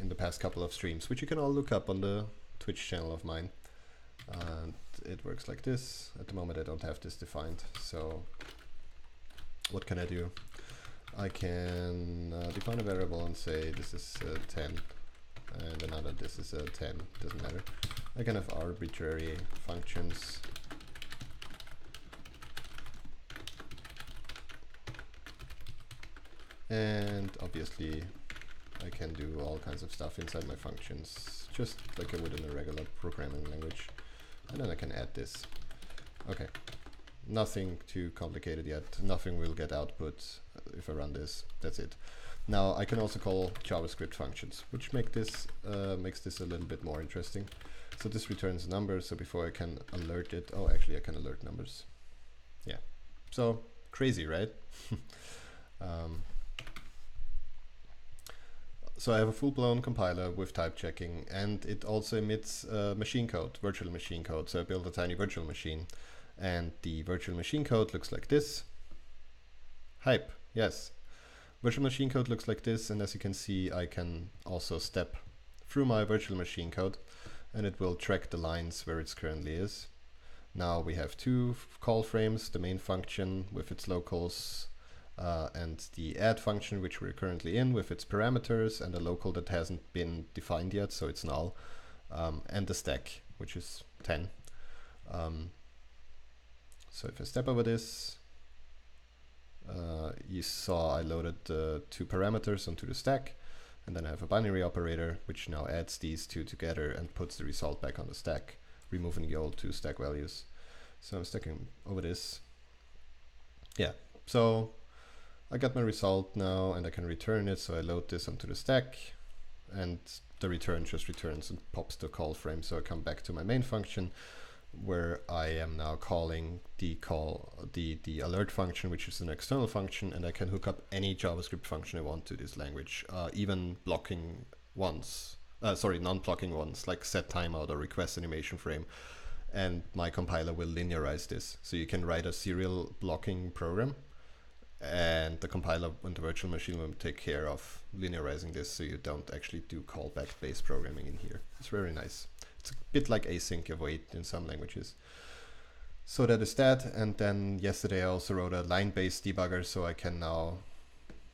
in the past couple of streams, which you can all look up on the Twitch channel of mine. And it works like this. At the moment, I don't have this defined. So what can I do? I can define a variable and say this is 10 and another this is 10. Doesn't matter. I can have arbitrary functions. And obviously I can do all kinds of stuff inside my functions, just like I would in a regular programming language. And then I can add this. Okay, nothing too complicated yet. Nothing will get output if I run this. That's it. Now I can also call JavaScript functions, which makes this a little bit more interesting. So this returns numbers, so before I can alert it, oh actually I can alert numbers. Yeah, so crazy, right? So I have a full-blown compiler with type checking, and it also emits machine code, virtual machine code. So I built a tiny virtual machine, and the virtual machine code looks like this. Hype, yes. Virtual machine code looks like this, and as you can see, I can also step through my virtual machine code, and it will track the lines where it currently is. Now we have two call frames, the main function with its locals, and the add function, which we're currently in with its parameters, and a local that hasn't been defined yet, so it's null, and the stack, which is 10. So if I step over this, you saw I loaded the two parameters onto the stack, and then I have a binary operator, which now adds these two together and puts the result back on the stack, removing the old two stack values. So I'm stacking over this. Yeah, so I got my result now, and I can return it. So I load this onto the stack, and the return just returns and pops the call frame. So I come back to my main function, where I am now calling the alert function, which is an external function, and I can hook up any JavaScript function I want to this language, even blocking ones, non-blocking ones, like set timeout or request animation frame. And my compiler will linearize this. So you can write a serial blocking program, and the compiler and the virtual machine will take care of linearizing this, so you don't actually do callback-based programming in here. It's very nice. It's a bit like async await in some languages. So that is that. And then yesterday I also wrote a line-based debugger, so I can now,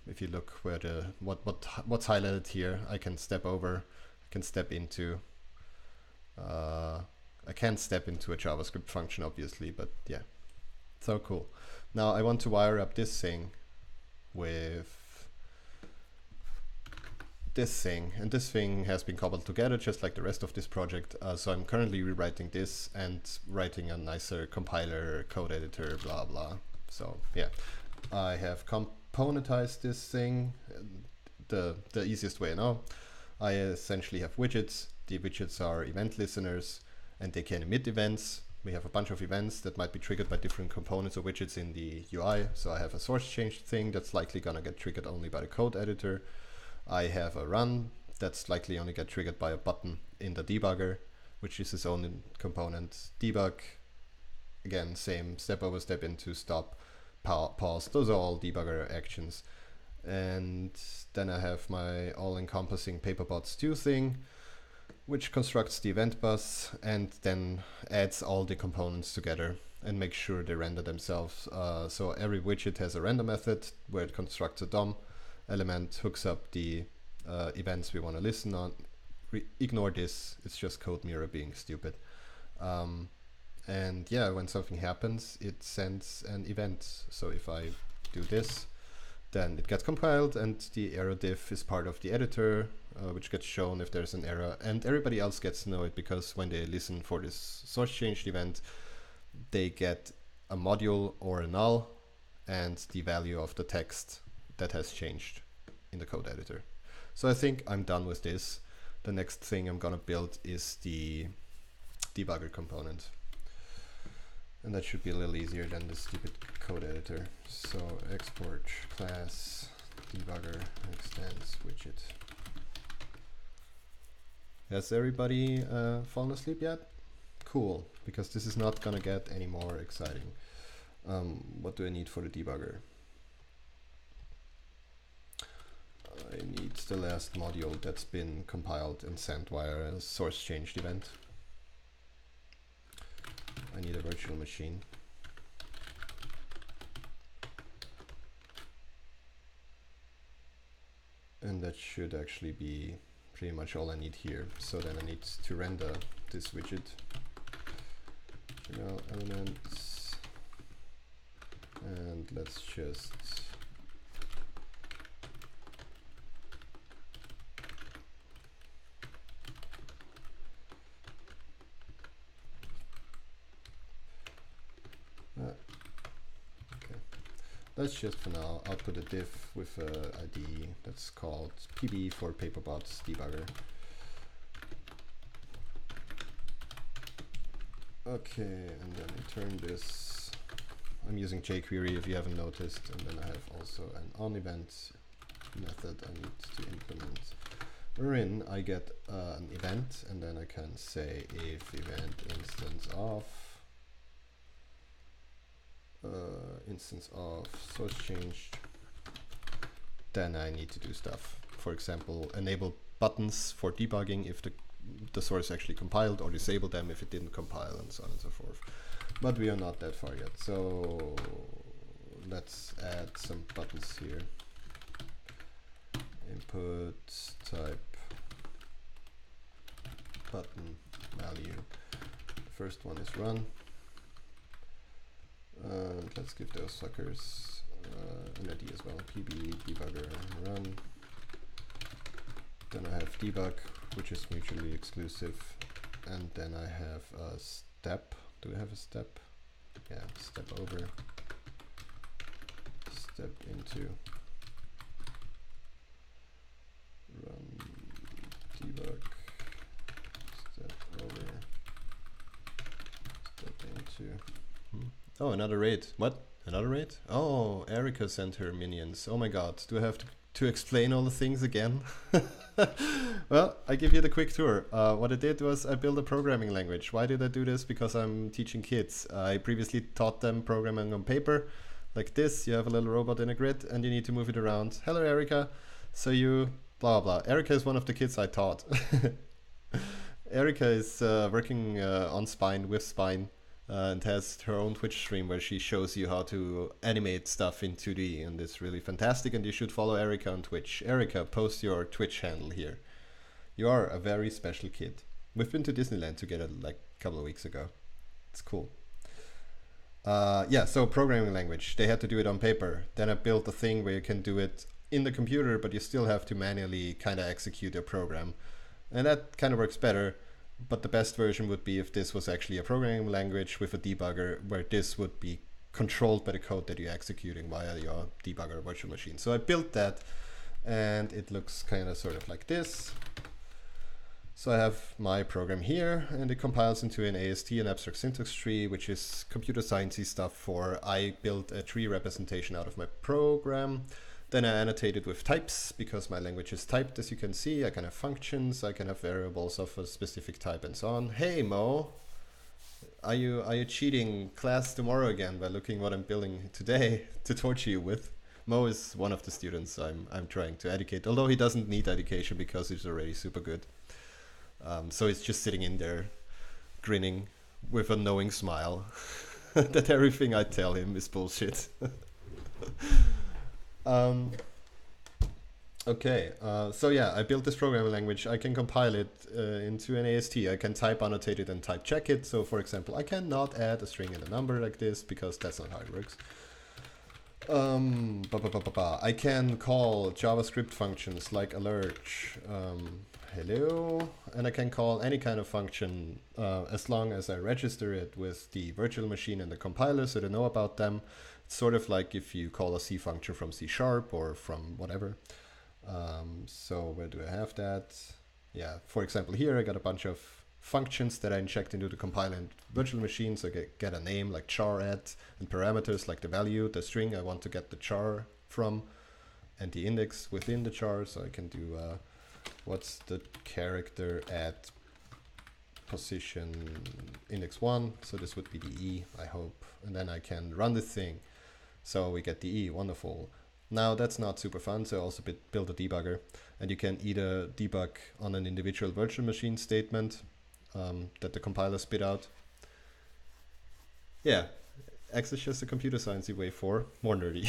if you look where what's highlighted here, I can step over, I can step into. I can't step into a JavaScript function, obviously, but yeah, so cool. Now I want to wire up this thing with this thing, and this thing has been cobbled together just like the rest of this project. So I'm currently rewriting this and writing a nicer compiler, code editor, blah blah. So yeah, I have componentized this thing the easiest way I know. I essentially have widgets. The widgets are event listeners, and they can emit events. we have a bunch of events that might be triggered by different components or widgets in the UI. So I have a source change thing that's likely gonna get triggered only by the code editor. I have a run that's likely only get triggered by a button in the debugger, which is its own component. Debug, again, same step over, step into, stop, pause. Those are all debugger actions. And then I have my all-encompassing Paperbots 2 thing, which constructs the event bus and then adds all the components together and makes sure they render themselves. So every widget has a render method where it constructs a DOM element, hooks up the events we want to listen on. Ignore this, it's just code mirror being stupid. And yeah, when something happens, it sends an event. So if I do this, then it gets compiled and the error diff is part of the editor, which gets shown if there's an error, and everybody else gets to know it because when they listen for this source changed event, they get a module or a null and the value of the text that has changed in the code editor. So I think I'm done with this. The next thing I'm gonna build is the debugger component. And that should be a little easier than the stupid code editor. So export class debugger extends widget. Has everybody fallen asleep yet? Cool, because this is not gonna get any more exciting. What do I need for the debugger? I need the last module that's been compiled and sent via a source changed event. I need a virtual machine. And that should actually be pretty much all I need here. So then I need to render this widget. Elements. And let's just let's just for now output a diff with a ID that's called PB for Paperbots debugger. Okay, and then return this. I'm using jQuery if you haven't noticed, and then I have also an onEvent method I need to implement, wherein I get an event, and then I can say if event instance of source changed, then I need to do stuff. For example, enable buttons for debugging if the source actually compiled, or disable them if it didn't compile, and so on and so forth. But we are not that far yet, so let's add some buttons here. Input type button value. The first one is run. Let's give those suckers an ID as well. PB debugger run. Then I have debug, which is mutually exclusive, and then I have a step. Do we have a step? Yeah, step over, step into, run debug, step over, step into. Oh, another raid. What? Another raid? Oh, Erica sent her minions. Oh my god, do I have to explain all the things again? Well, I give you the quick tour. What I did was I built a programming language. Why did I do this? Because I'm teaching kids. I previously taught them programming on paper. Like this, you have a little robot in a grid and you need to move it around. Hello, Erica. So you blah, blah, blah. Erica is one of the kids I taught. Erica is working on Spine, with Spine. And has her own Twitch stream where she shows you how to animate stuff in 2D, and it's really fantastic, and you should follow Erica on Twitch. Erica, post your Twitch handle here. You are a very special kid. We've been to Disneyland together like a couple of weeks ago. It's cool. Yeah, so programming language. They had to do it on paper. Then I built a thing where you can do it in the computer, but you still have to manually kind of execute your program. And that kind of works better. But the best version would be if this was actually a programming language with a debugger, where this would be controlled by the code that you're executing via your debugger virtual machine. So I built that, and it looks kind of sort of like this. So I have my program here, and it compiles into an AST, an abstract syntax tree, which is computer sciencey stuff for I built a tree representation out of my program. Then I annotate it with types, because my language is typed, as you can see. I can have functions, I can have variables of a specific type, and so on. Hey, Mo, are you cheating class tomorrow again by looking what I'm building today to torture you with? Mo is one of the students I'm trying to educate, although he doesn't need education because he's already super good. So he's just sitting in there, grinning with a knowing smile that everything I tell him is bullshit. Okay, so yeah, I built this programming language. I can compile it into an AST. I can type annotate it and type check it. So for example, I cannot add a string and a number like this because that's not how it works. I can call JavaScript functions like alert, hello, and I can call any kind of function as long as I register it with the virtual machine and the compiler so they know about them. It's sort of like if you call a C function from C# or from whatever. So where do I have that? Yeah, for example, here I got a bunch of functions that I inject into the compiler and virtual machine. So I get a name like char at, and parameters like the value, the string I want to get the char from, and the index within the char. So I can do what's the character at position index 1. So this would be the E, I hope. And then I can run the thing. So we get the E, wonderful. Now that's not super fun, so I also build a debugger. And you can either debug on an individual virtual machine statement that the compiler spit out. Yeah, X is just a computer sciencey way for more nerdy.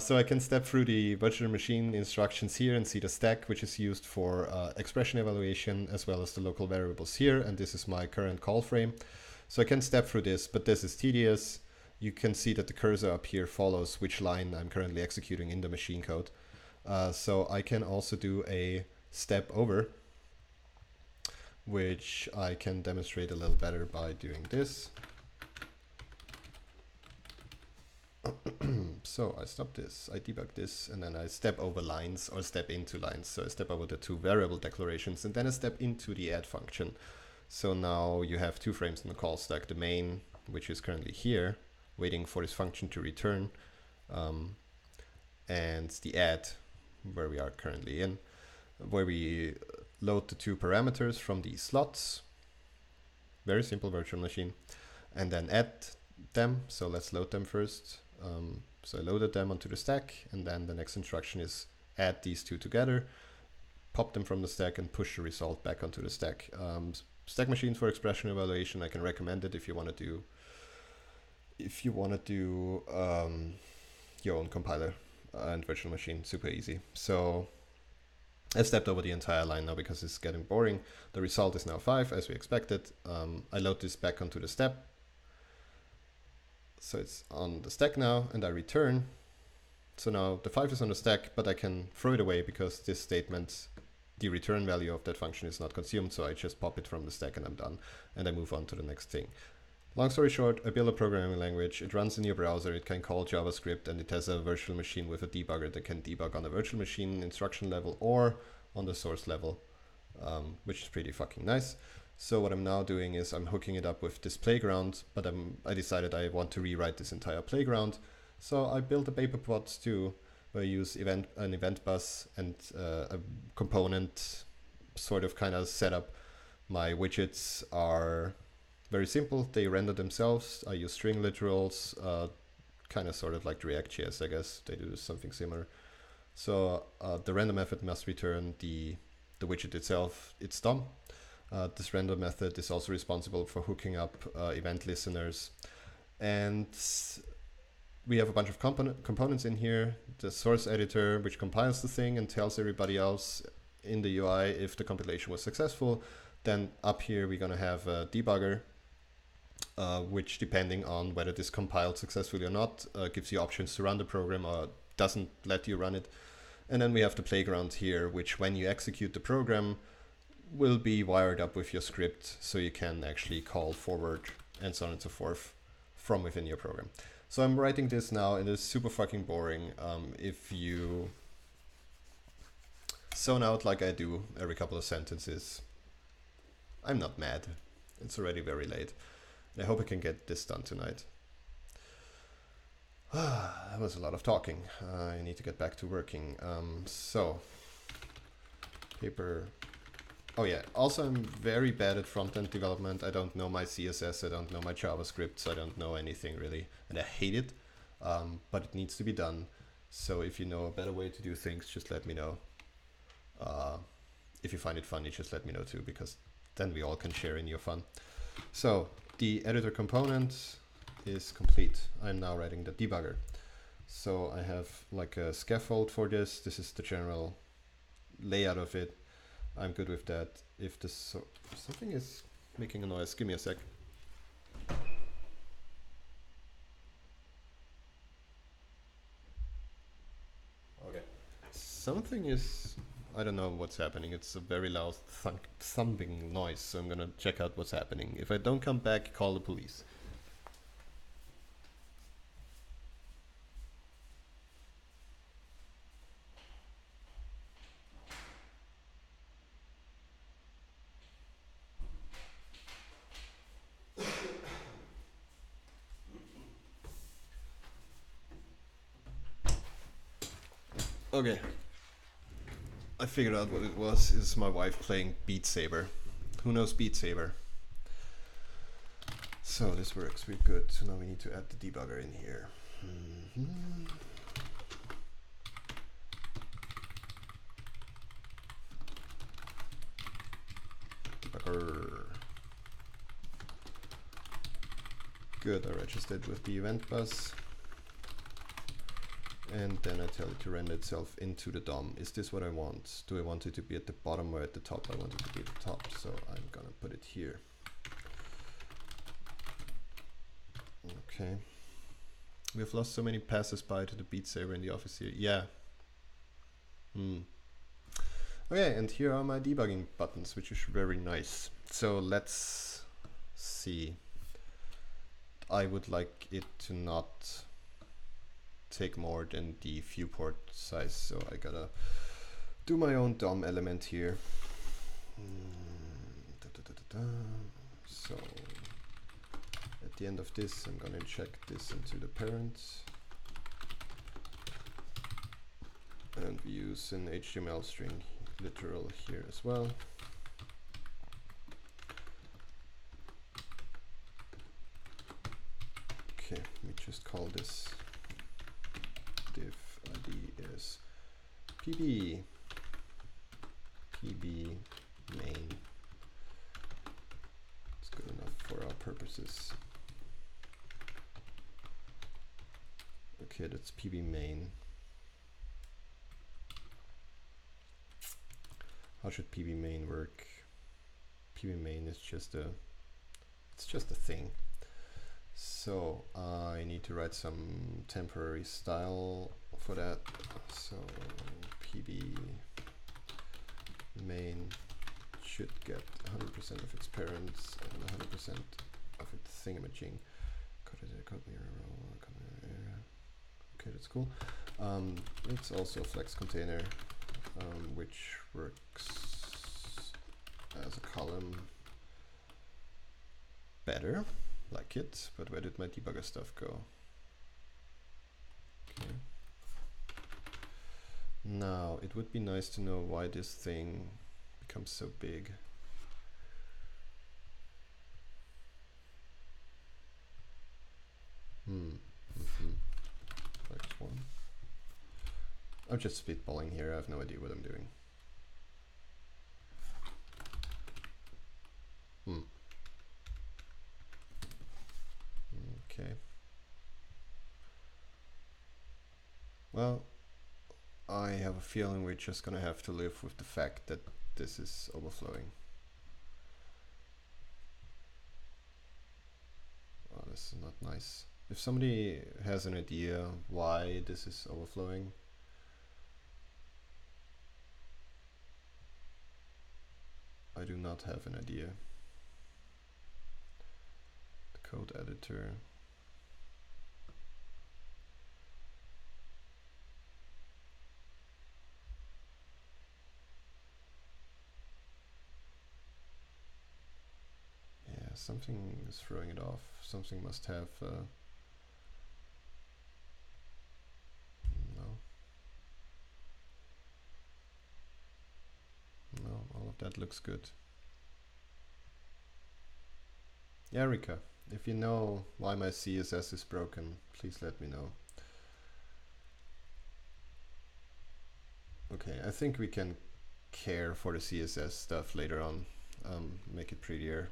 So I can step through the virtual machine instructions here and see the stack, which is used for expression evaluation, as well as the local variables here. And this is my current call frame. So I can step through this, but this is tedious. You can see that the cursor up here follows which line I'm currently executing in the machine code. So I can also do a step over, which I can demonstrate a little better by doing this. So I stop this, I debug this, and then I step over lines or step into lines. So I step over the two variable declarations and then I step into the add function. So now you have two frames in the call stack, the main, which is currently here, waiting for this function to return, and the add, where we are currently in, where we load the two parameters from these slots. Very simple virtual machine. And then add them. So let's load them first. So I loaded them onto the stack, and then the next instruction is add these two together, pop them from the stack, and push the result back onto the stack. Stack machines for expression evaluation, I can recommend it if you want to do your own compiler and virtual machine, super easy. So I stepped over the entire line now because it's getting boring. The result is now 5 as we expected. I load this back onto the step. So it's on the stack now, and I return. So now the 5 is on the stack, but I can throw it away because this statement, the return value of that function is not consumed. So I just pop it from the stack and I'm done. And I move on to the next thing. Long story short, I build a programming language. It runs in your browser. It can call JavaScript, and it has a virtual machine with a debugger that can debug on the virtual machine instruction level or on the source level, which is pretty fucking nice. So what I'm now doing is I'm hooking it up with this playground, but I decided I want to rewrite this entire playground. So I built a Paperbots too, where I use an event bus and a component sort of kind of setup. My widgets are very simple. They render themselves. I use string literals, kind of sort of like React.js, I guess. They do something similar. So the render method must return the widget itself, its DOM. This render method is also responsible for hooking up event listeners. And we have a bunch of components in here. The source editor, which compiles the thing and tells everybody else in the UI if the compilation was successful. Then up here, we're going to have a debugger, which, depending on whether this compiled successfully or not, gives you options to run the program or doesn't let you run it. And then we have the playground here, which when you execute the program will be wired up with your script, so you can actually call forward and so on and so forth from within your program. So I'm writing this now, and it's super fucking boring. If you zone out like I do every couple of sentences. I'm not mad. It's already very late. I hope I can get this done tonight. That was a lot of talking. I need to get back to working. So, paper. Oh yeah, also I'm very bad at front-end development. I don't know my CSS, I don't know my JavaScript, so I don't know anything really. And I hate it, but it needs to be done. So if you know a better way to do things, just let me know. If you find it funny, just let me know too, because then we all can share in your fun. So the editor component is complete. I'm now writing the debugger. So I have like a scaffold for this. This is the general layout of it. I'm good with that. If this something is making a noise, give me a sec. Okay. Something is, I don't know what's happening. It's a very loud thumping noise, so I'm gonna check out what's happening. If I don't come back, call the police. Okay. I figured out what it was. It's my wife playing Beat Saber. Who knows Beat Saber? So this works pretty good. So now we need to add the debugger in here. Debugger. Good, I registered with the event bus. And then I tell it to render itself into the DOM. Is this what I want? Do I want it to be at the bottom or at the top? I want it to be at the top, so I'm gonna put it here. Okay. We've lost so many passers-by to the Beat Saber in the office here. Yeah. Okay, and here are my debugging buttons, which is very nice. So let's see. I would like it to not take more than the viewport size, so I gotta do my own DOM element here. So at the end of this, I'm gonna inject this into the parent, and we use an HTML string literal here as well. Okay, we just call this div id is pb main. It's good enough for our purposes. Okay, that's pb main. How should pb main work? pb main is just a thing. So I need to write some temporary style for that. So pb main should get 100% of its parents and 100% of its thingamajig. Okay, that's cool. It's also a flex container, which works as a column better. Like it, but where did my debugger stuff go? Okay. Now, it would be nice to know why this thing becomes so big. Flex one. I'm just spitballing here, I have no idea what I'm doing. Okay. Well, I have a feeling we're just gonna have to live with the fact that this is overflowing. Oh, this is not nice. If somebody has an idea why this is overflowing, I do not have an idea. The code editor. something is throwing it off. Something must have no, all of that looks good. Erika, if you know why my CSS is broken, please let me know. Okay, I think we can care for the CSS stuff later on, make it prettier.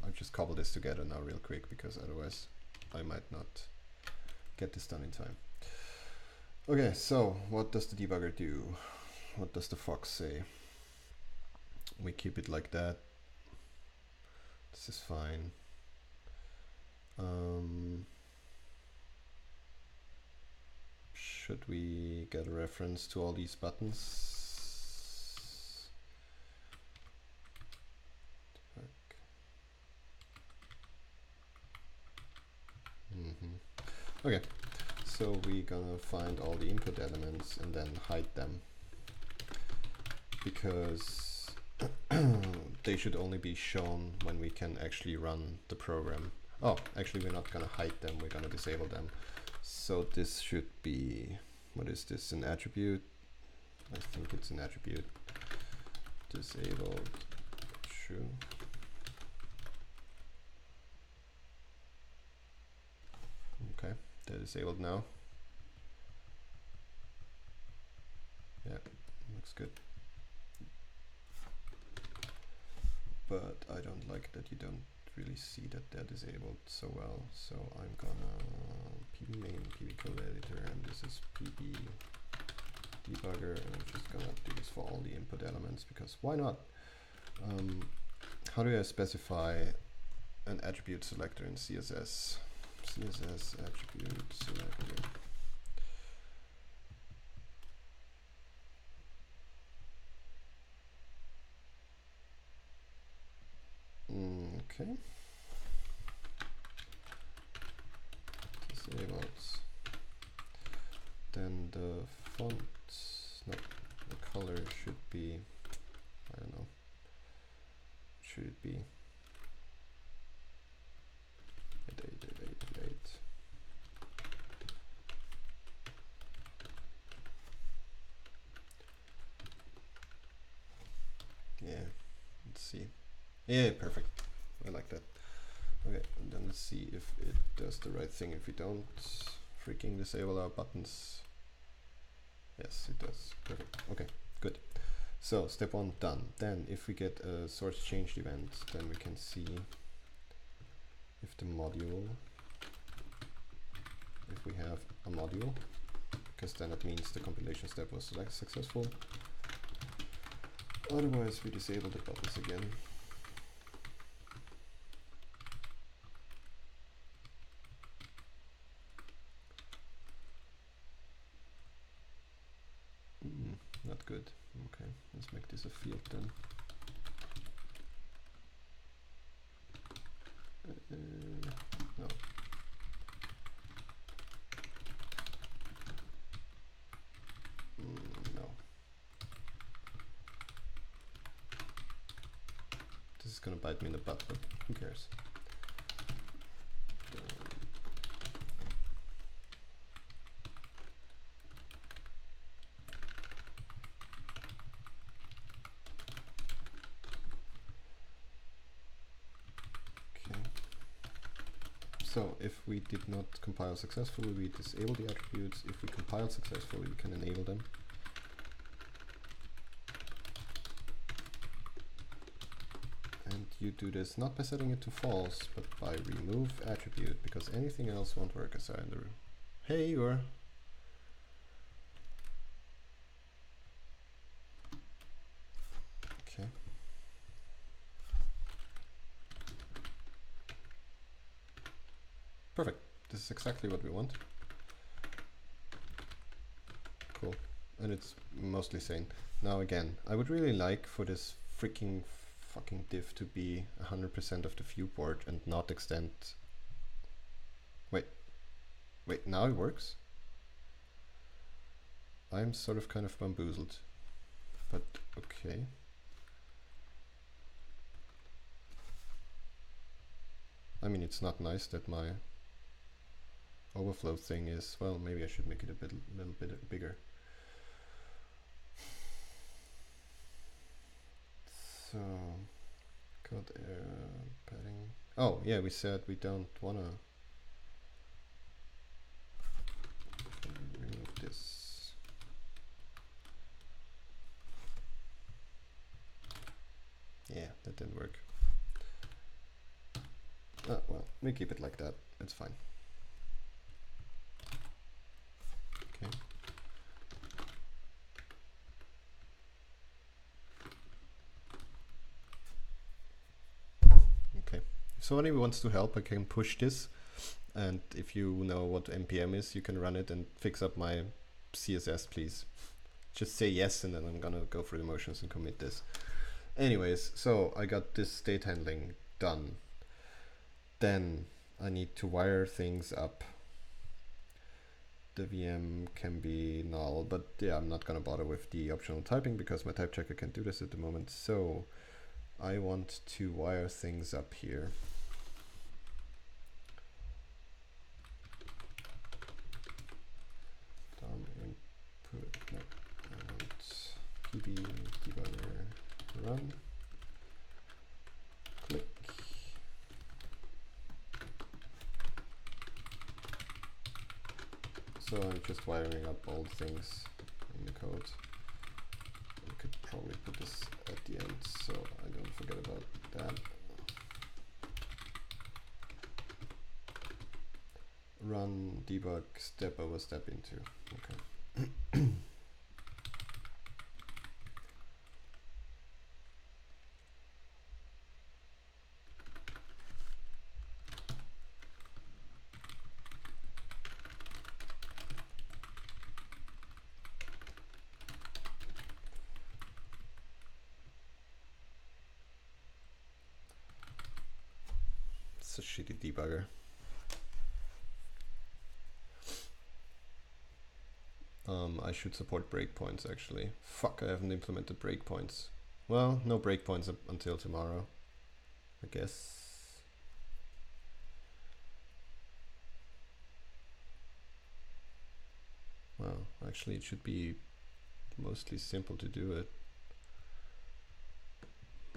I'll just cobble this together now real quick, because otherwise I might not get this done in time. Okay, so what does the debugger do? What does the fox say? We keep it like that. This is fine. Should we get a reference to all these buttons? Okay, so we're gonna find all the input elements and then hide them, because they should only be shown when we can actually run the program. Oh, actually we're not gonna hide them, we're gonna disable them. So this should be, what is this, an attribute? I think it's an attribute. Disabled, true. Okay, they're disabled now. Yeah, looks good. But I don't like that you don't really see that they're disabled so well. So I'm gonna pb main, pb code editor, and this is pb debugger, and I'm just gonna do this for all the input elements, because why not? How do I specify an attribute selector in CSS? CSS attribute selector. Okay. Disabled. Then the font, no, the color should be, I don't know, should it be 8. Yeah, let's see. Yeah, perfect. I like that. Okay, and then let's see if it does the right thing. If we don't freaking disable our buttons. Yes, it does. Perfect. Okay, good. So step 1 done. Then if we get a source changed event, then we can see if the module, if we have a module, because then it means the compilation step was successful. Otherwise we disable the buttons again. Not good. Okay, let's make this a field then. No. No. This is gonna bite me in the butt, but who cares? So if we did not compile successfully, we disable the attributes. If we compile successfully, we can enable them. And you do this not by setting it to false, but by remove attribute, because anything else won't work as either. Hey, you're... Okay. Perfect. This is exactly what we want. Cool. And it's mostly sane. Now again, I would really like for this freaking fucking div to be 100% of the viewport and not extend... Wait, now it works? I'm sort of kind of bamboozled. But okay. I mean, it's not nice that my overflow thing is, well, maybe I should make it a little bit bigger. So, code padding. Oh, yeah, we said we don't wanna remove this. Yeah, that didn't work. Well, we keep it like that. It's fine. Okay. Okay. If somebody wants to help, I can push this. And if you know what npm is, you can run it and fix up my CSS, please. Just say yes, and then I'm gonna go through the motions and commit this. Anyways, so I got this state handling done. Then I need to wire things up. The VM can be null, but yeah, I'm not gonna bother with the optional typing because my type checker can't do this at the moment. So I want to wire things up here. Input and pb debugger run. Click. So I'm just wiring up all things in the code. I could probably put this at the end so I don't forget about that. Run debug step over step into. Okay. It's a shitty debugger. I should support breakpoints actually. Fuck, I haven't implemented breakpoints. Well, no breakpoints up until tomorrow, I guess. Well, actually it should be mostly simple to do it.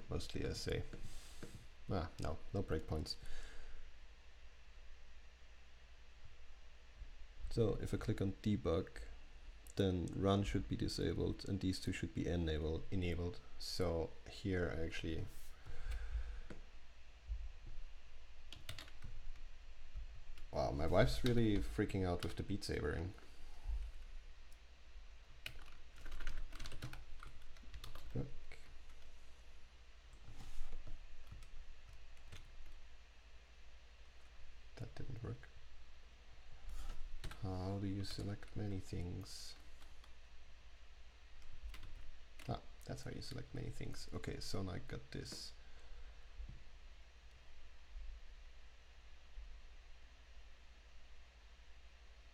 Mostly essay. No, no breakpoints. So if I click on debug, then run should be disabled and these two should be enabled. So here I actually wow, my wife's really freaking out with the Beat Sabering. That didn't work. How do you select many things? Ah, that's how you select many things. Okay, so now I got this.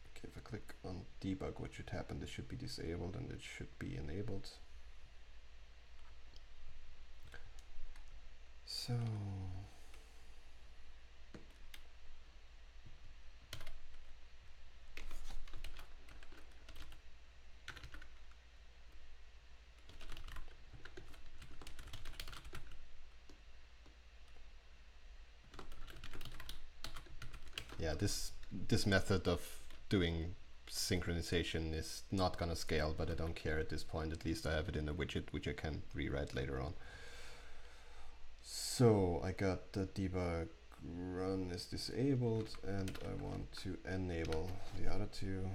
Okay, if I click on debug, what should happen? This should be disabled and it should be enabled. So yeah, this method of doing synchronization is not gonna scale, but I don't care at this point. At least I have it in a widget which I can rewrite later on. So I got the debug run is disabled and I want to enable the other two.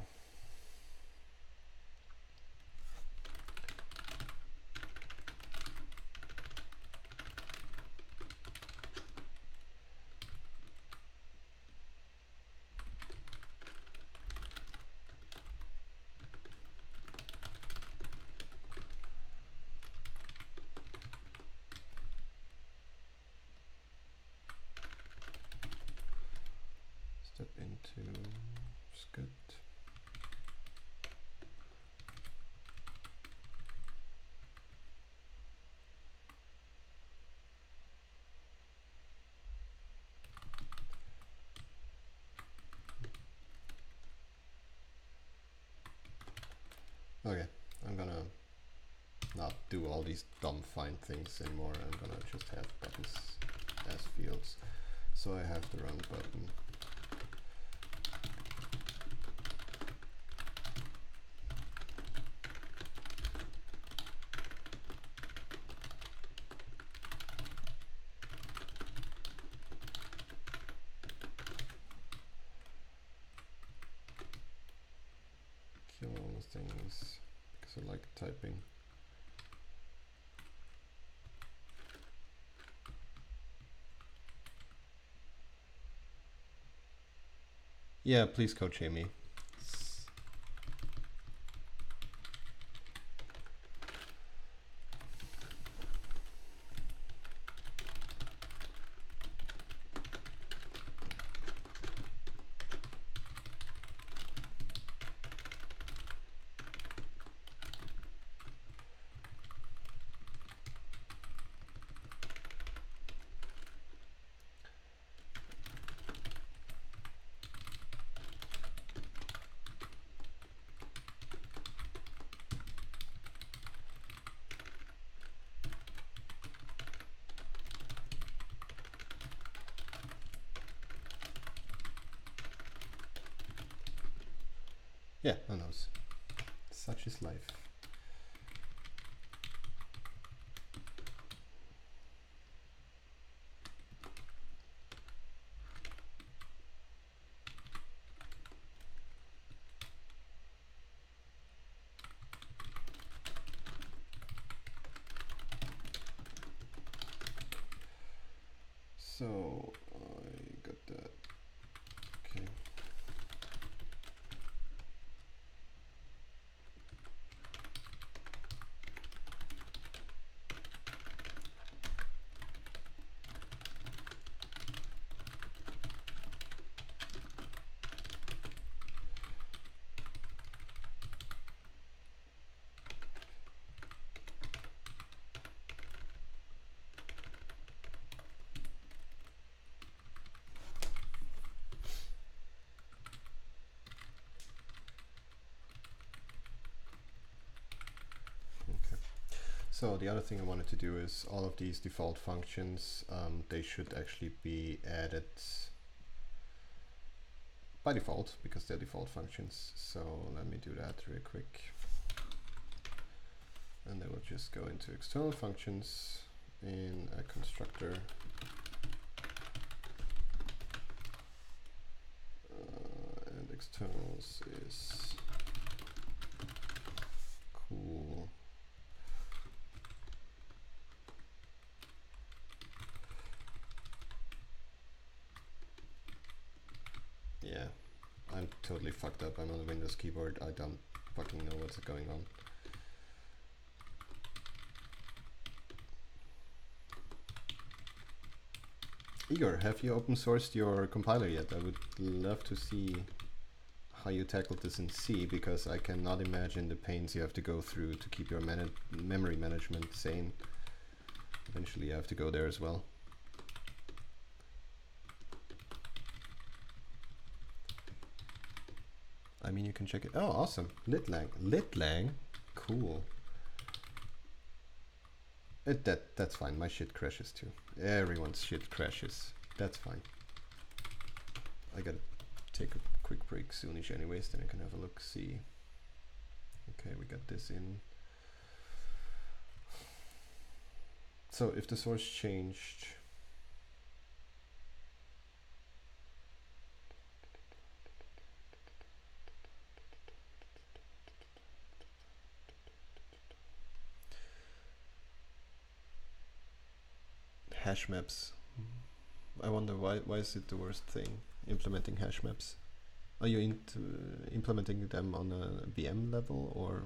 Step into script. do all these dumb find things anymore. I'm gonna just have buttons as fields. So I have the run button. Kill all the things because I like typing. Yeah, please coach Amy. Yeah, who knows? Such is life. So I got that. Okay. So the other thing I wanted to do is all of these default functions, they should actually be added by default because they're default functions. So let me do that real quick. And they will just go into external functions in a constructor. And externals is cool. Yeah, I'm totally fucked up. I'm on a Windows keyboard. I don't fucking know what's going on. Igor, have you open sourced your compiler yet? I would love to see how you tackled this in C, because I cannot imagine the pains you have to go through to keep your memory management sane. Eventually you have to go there as well. I mean, you can check it. Oh, awesome. Litlang. Litlang? Cool. That's fine. My shit crashes too. Everyone's shit crashes. That's fine. I gotta take a quick break soonish anyways, then I can have a look, see. Okay, we got this in. So if the source changed, hash maps. I wonder why is it the worst thing, implementing hash maps? Are you implementing them on a VM level or?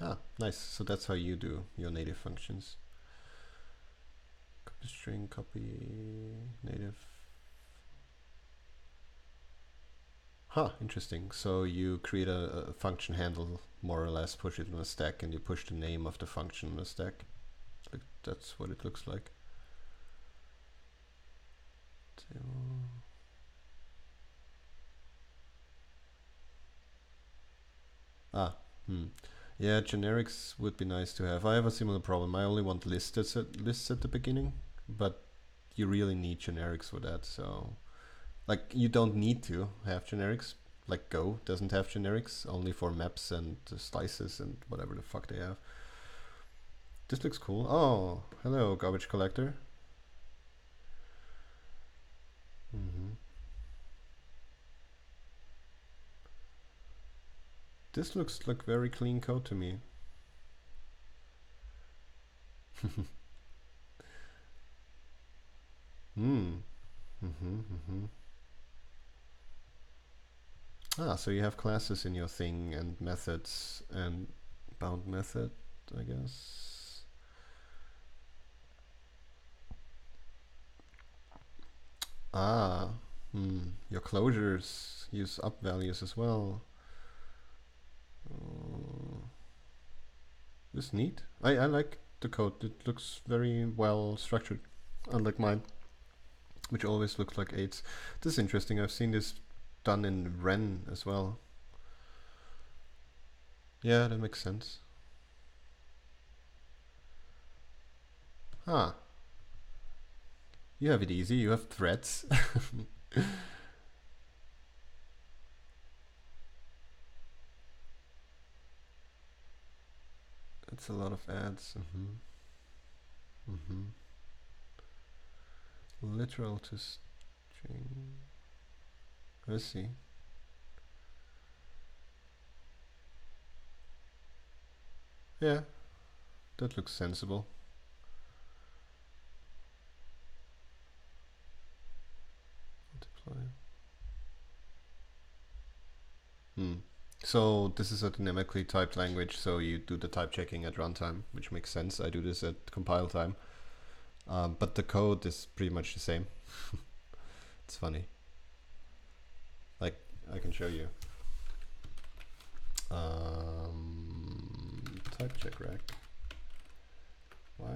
Ah, nice. So that's how you do your native functions. Copy string, copy native. Huh, interesting. So you create a function handle, more or less, push it in a stack, and you push the name of the function in a stack. Like, that's what it looks like. Ah, yeah, generics would be nice to have. I have a similar problem. I only want lists at the beginning, but you really need generics for that. So, like, you don't need to have generics. Like Go doesn't have generics, only for maps and slices and whatever the fuck they have. This looks cool. Oh, hello, garbage collector. This looks like very clean code to me. Ah, so you have classes in your thing and methods and bound method, I guess. Ah, your closures use up values as well. This is neat. I like the code. It looks very well structured, unlike mine, which always looks like 8s. This is interesting. I've seen this done in Ren as well. Yeah, that makes sense. Huh. You have it easy. You have threads. It's a lot of ads. Literal to string. Let's see. Yeah, that looks sensible. Multiply. So this is a dynamically typed language, so you do the type checking at runtime, which makes sense. I do this at compile time. But the code is pretty much the same. It's funny. Like, I can show you. Type check rec. Why?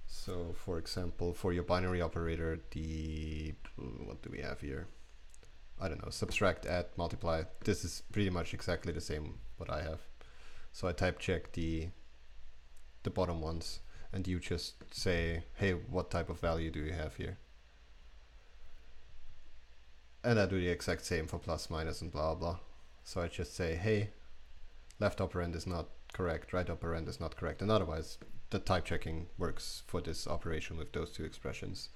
So, for example, for your binary operator, what do we have here? I don't know, subtract, add, multiply. This is pretty much exactly the same what I have. So I type check the bottom ones, and you just say, hey, what type of value do you have here? And I do the exact same for plus, minus, and blah, blah. So I just say, hey, left operand is not correct, right operand is not correct. And otherwise, the type checking works for this operation with those two expressions.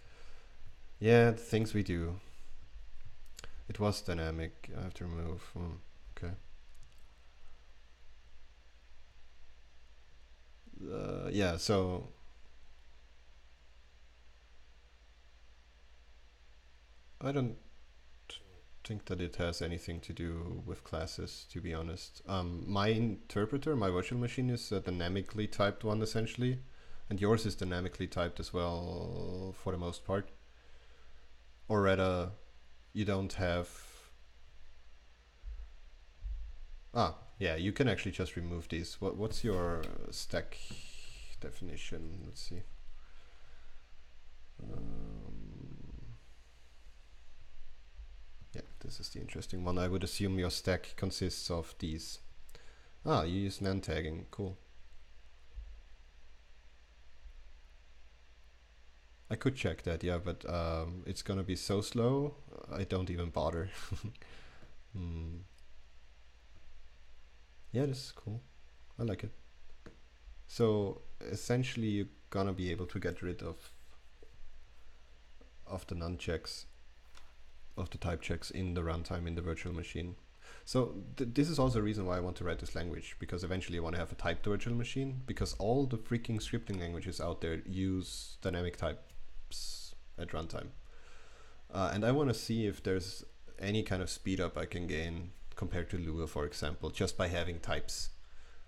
Yeah, the things we do. It was dynamic. I have to remove. Okay. Yeah, so I don't think that it has anything to do with classes, to be honest. My interpreter, my virtual machine, is a dynamically typed one essentially, and yours is dynamically typed as well for the most part. Or rather, you don't have... yeah, you can actually just remove these. What's your stack definition? Let's see. Yeah, this is the interesting one. I would assume your stack consists of these. You use NaN tagging. Cool. I could check that, yeah, but it's gonna be so slow, I don't even bother. Yeah, this is cool. I like it. So essentially you're gonna be able to get rid of the none checks, of the type checks in the runtime in the virtual machine. So this is also a reason why I want to write this language, because eventually I want to have a typed virtual machine, because all the freaking scripting languages out there use dynamic types at runtime. And I want to see if there's any kind of speed up I can gain compared to Lua, for example, just by having types.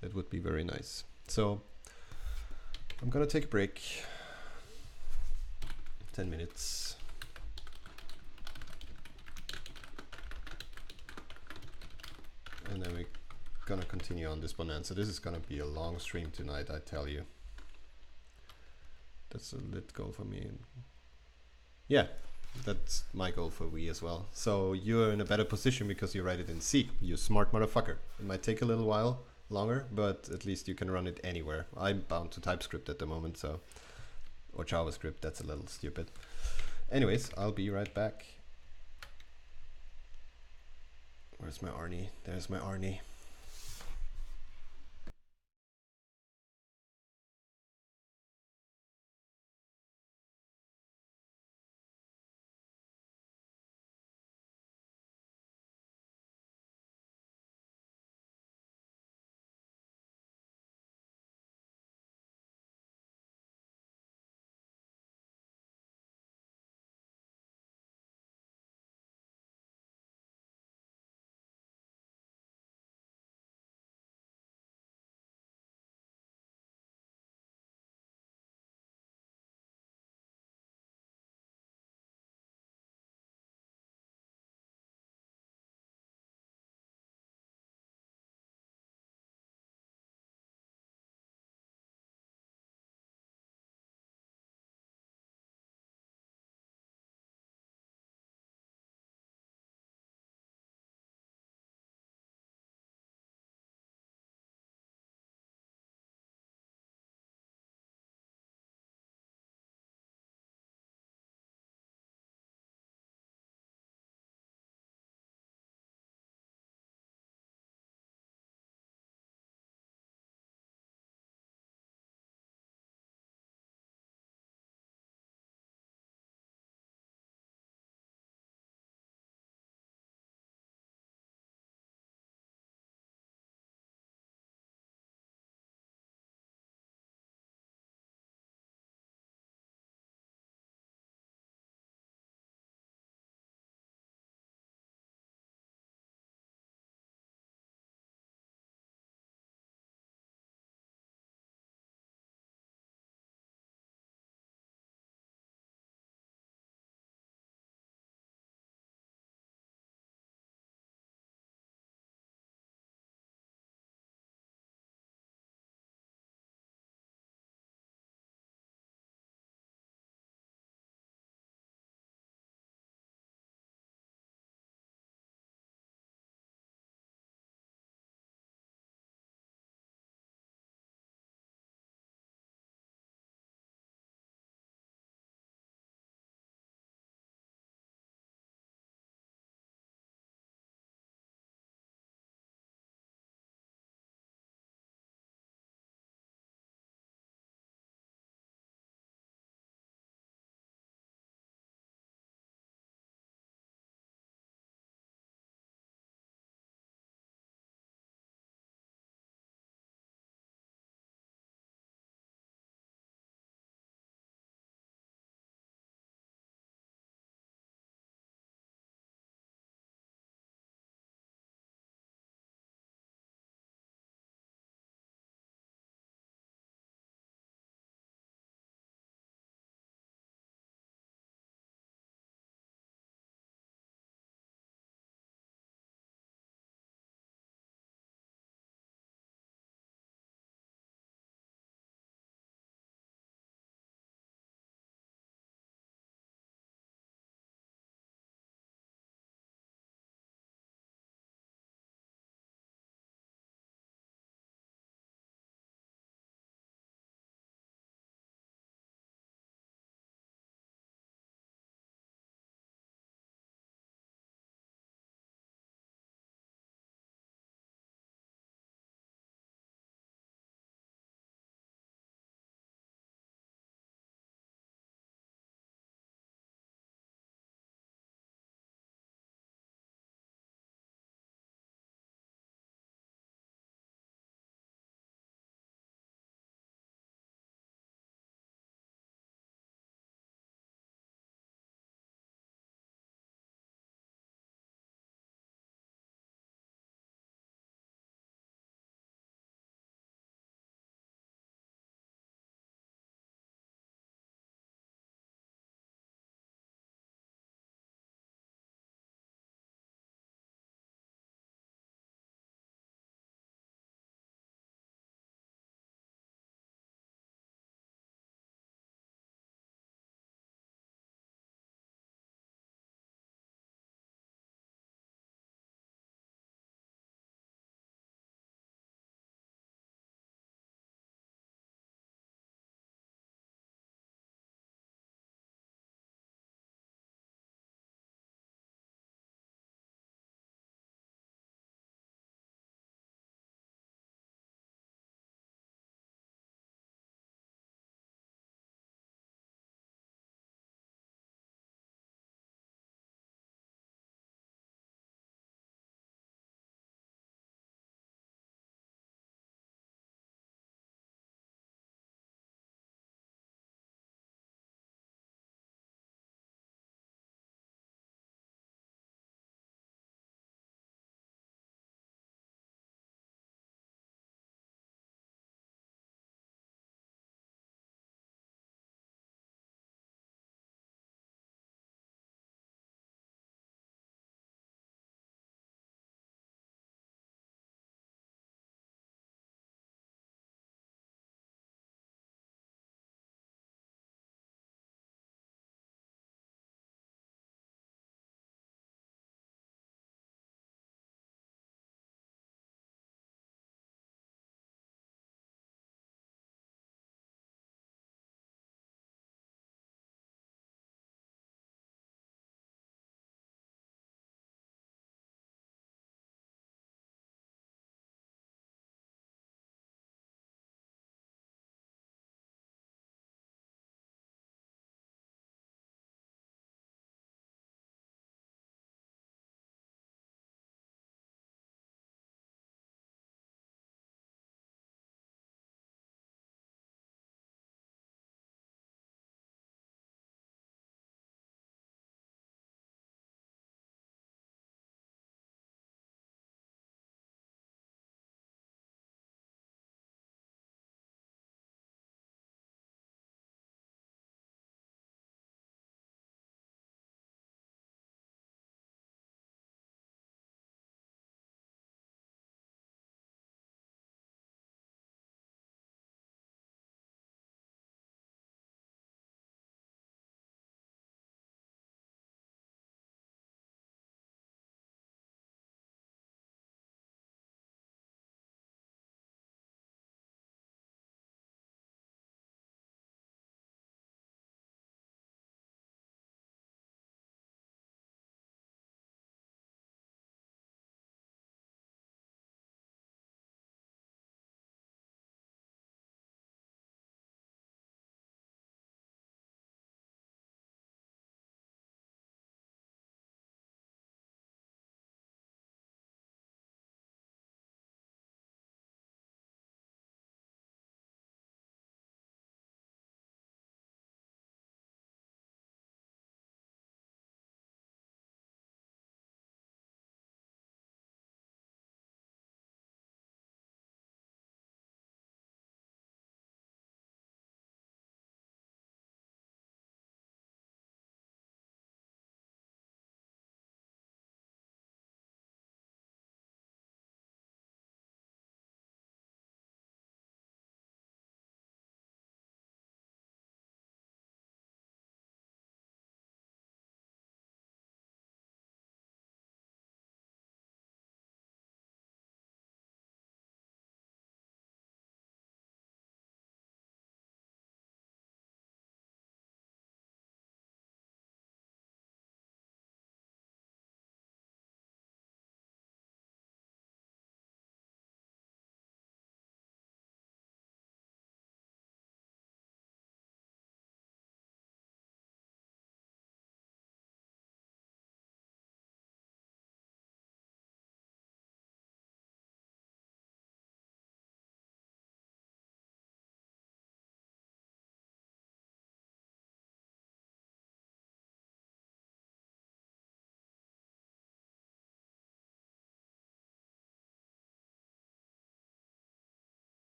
That would be very nice. So I'm gonna take a break. 10 minutes. And then we gonna continue on this bonanza. This is gonna be a long stream tonight, I tell you. That's a lit goal for me. Yeah, that's my goal for Wii as well. So you're in a better position because you write it in C, you smart motherfucker. It might take a little while longer, but at least you can run it anywhere. I'm bound to TypeScript at the moment, so, or JavaScript, that's a little stupid. Anyways, I'll be right back. Where's my Arnie? There's my Arnie.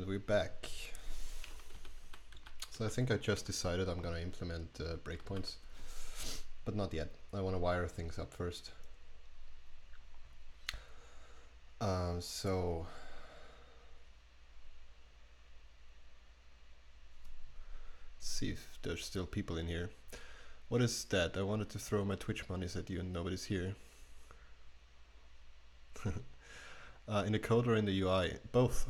And we're back. So I think I just decided I'm gonna implement breakpoints, but not yet. I want to wire things up first. So see if there's still people in here. What is that? I wanted to throw my Twitch monies at you and nobody's here. In the code or in the UI? Both.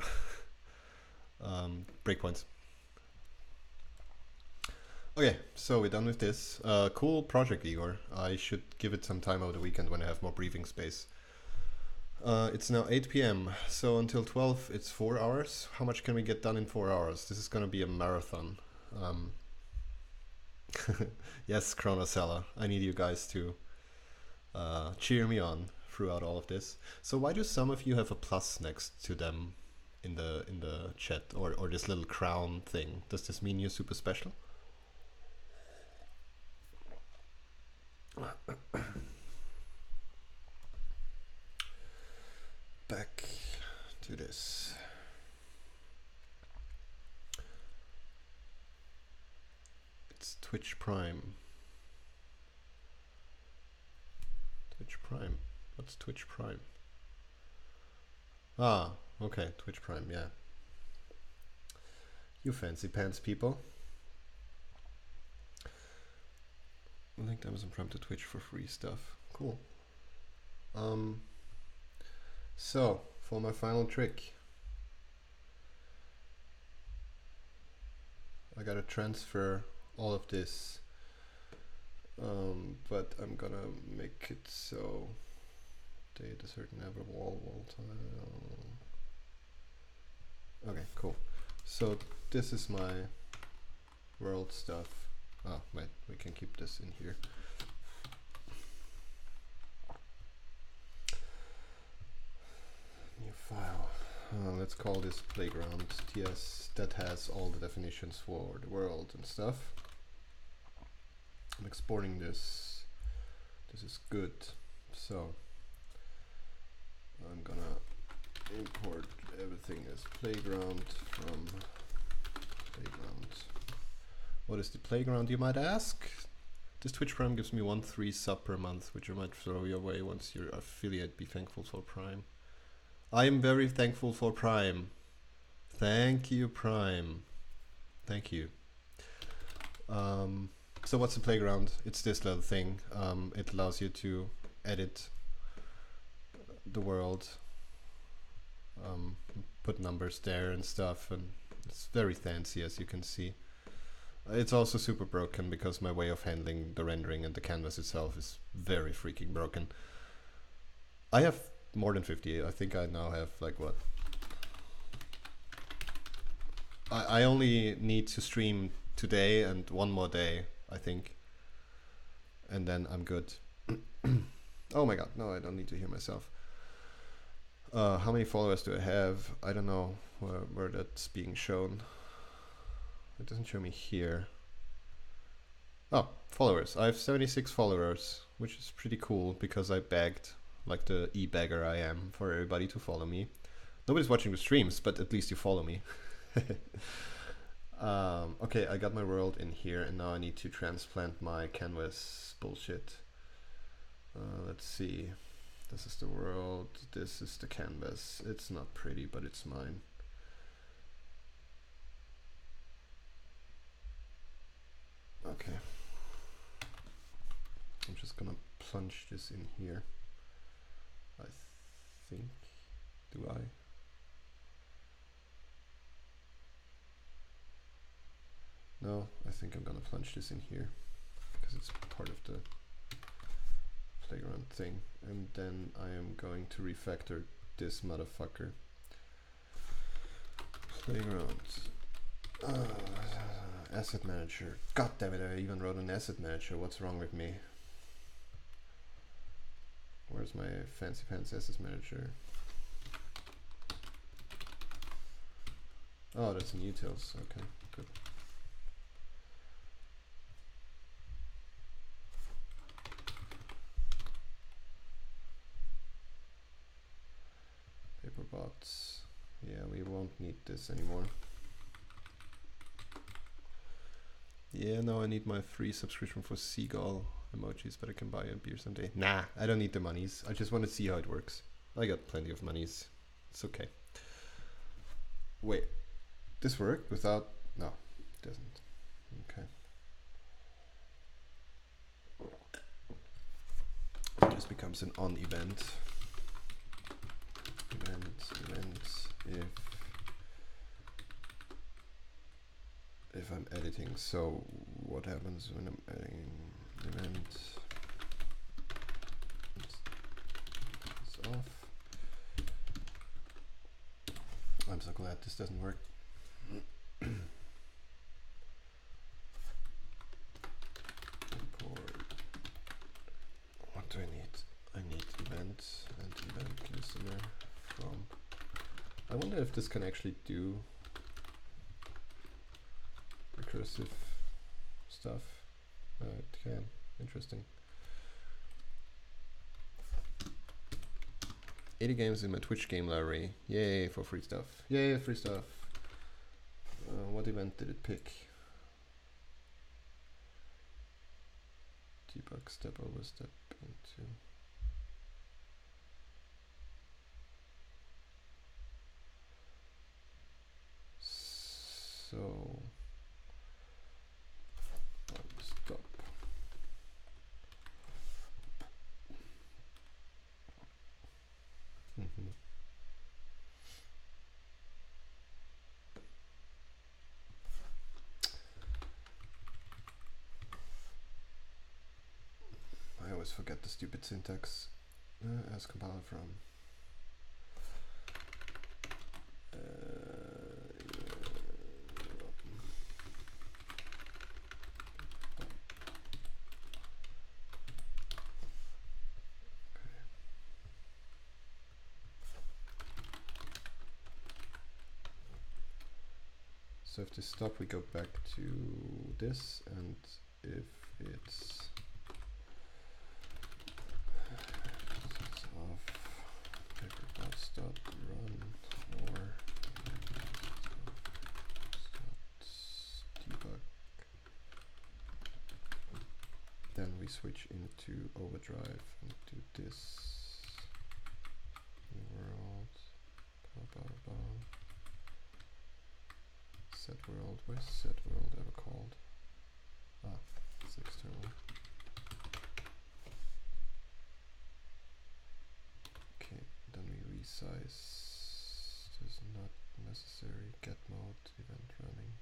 Breakpoints. Okay, so we're done with this. Cool project, Igor. I should give it some time over the weekend when I have more breathing space. It's now 8 p.m. so until 12 it's 4 hours. How much can we get done in 4 hours? This is gonna be a marathon. Yes, Chronocella, I need you guys to cheer me on throughout all of this. So why do some of you have a plus next to them in the chat, or this little crown thing? Does this mean you're super special? Back to this. It's Twitch Prime. Twitch Prime. What's Twitch Prime? Ah, okay, Twitch Prime, yeah. You fancy pants people. Linked Amazon Prime to Twitch for free stuff. Cool. So, for my final trick, I gotta transfer all of this, but I'm gonna make it so date a certain ever wall tile. Okay, cool. So this is my world stuff. Oh, wait, we can keep this in here. New file. Let's call this playground TS. That has all the definitions for the world and stuff. I'm exporting this. This is good. So I'm gonna import everything as playground from playground. What is the playground, you might ask? This Twitch Prime gives me 1 free sub per month, which I might throw your way once you're affiliate. Be thankful for Prime. I am very thankful for Prime. Thank you, Prime. Thank you. So what's the playground? It's this little thing. It allows you to edit the world, put numbers there and stuff, and it's very fancy, as you can see. It's also super broken because my way of handling the rendering and the canvas itself is very freaking broken. I have more than 50. I think I now have like what? I only need to stream today and one more day, I think. And then I'm good. Oh my god, no, I don't need to hear myself. How many followers do I have? I don't know where that's being shown. It doesn't show me here. Oh, followers. I have 76 followers, which is pretty cool because I begged, like the e-beggar I am, for everybody to follow me. Nobody's watching the streams, but at least you follow me. Okay, I got my world in here, and now I need to transplant my canvas bullshit. Let's see. This is the world, this is the canvas. It's not pretty, but it's mine. Okay. I'm just gonna plunge this in here. I think. Do I? No, I think I'm gonna plunge this in here because it's part of the playground thing. And then I am going to refactor this motherfucker. Playground. Asset manager. God damn it, I even wrote an asset manager. What's wrong with me? Where's my fancy pants asset manager? Oh, that's in utils. Okay, good. Paperbots. Yeah, we won't don't need this anymore. Yeah, no, I need my free subscription for seagull emojis, but I can buy a beer someday. Nah, I don't need the monies. I just want to see how it works. I got plenty of monies. It's okay. Wait, this worked without... No, it doesn't. Okay. It just becomes an on event. Events, if I'm editing. So what happens when I'm editing event? It's off. I'm so glad this doesn't work. Import. What do I need? I need event and event listener from. I wonder if this can actually do recursive stuff. It can. Interesting. 80 games in my Twitch game library. Yay for free stuff. Yay, free stuff. What event did it pick? Debug, step over, step into. So stop. I always forget the stupid syntax. As compiler from. So if this stop, we go back to this, and if it's off, paperbots dot run or debug, then we switch into overdrive and do this. New world, set world, where's set world ever called? Ah, it's external. Okay, then we resize. This is not necessary. Get mode, event running.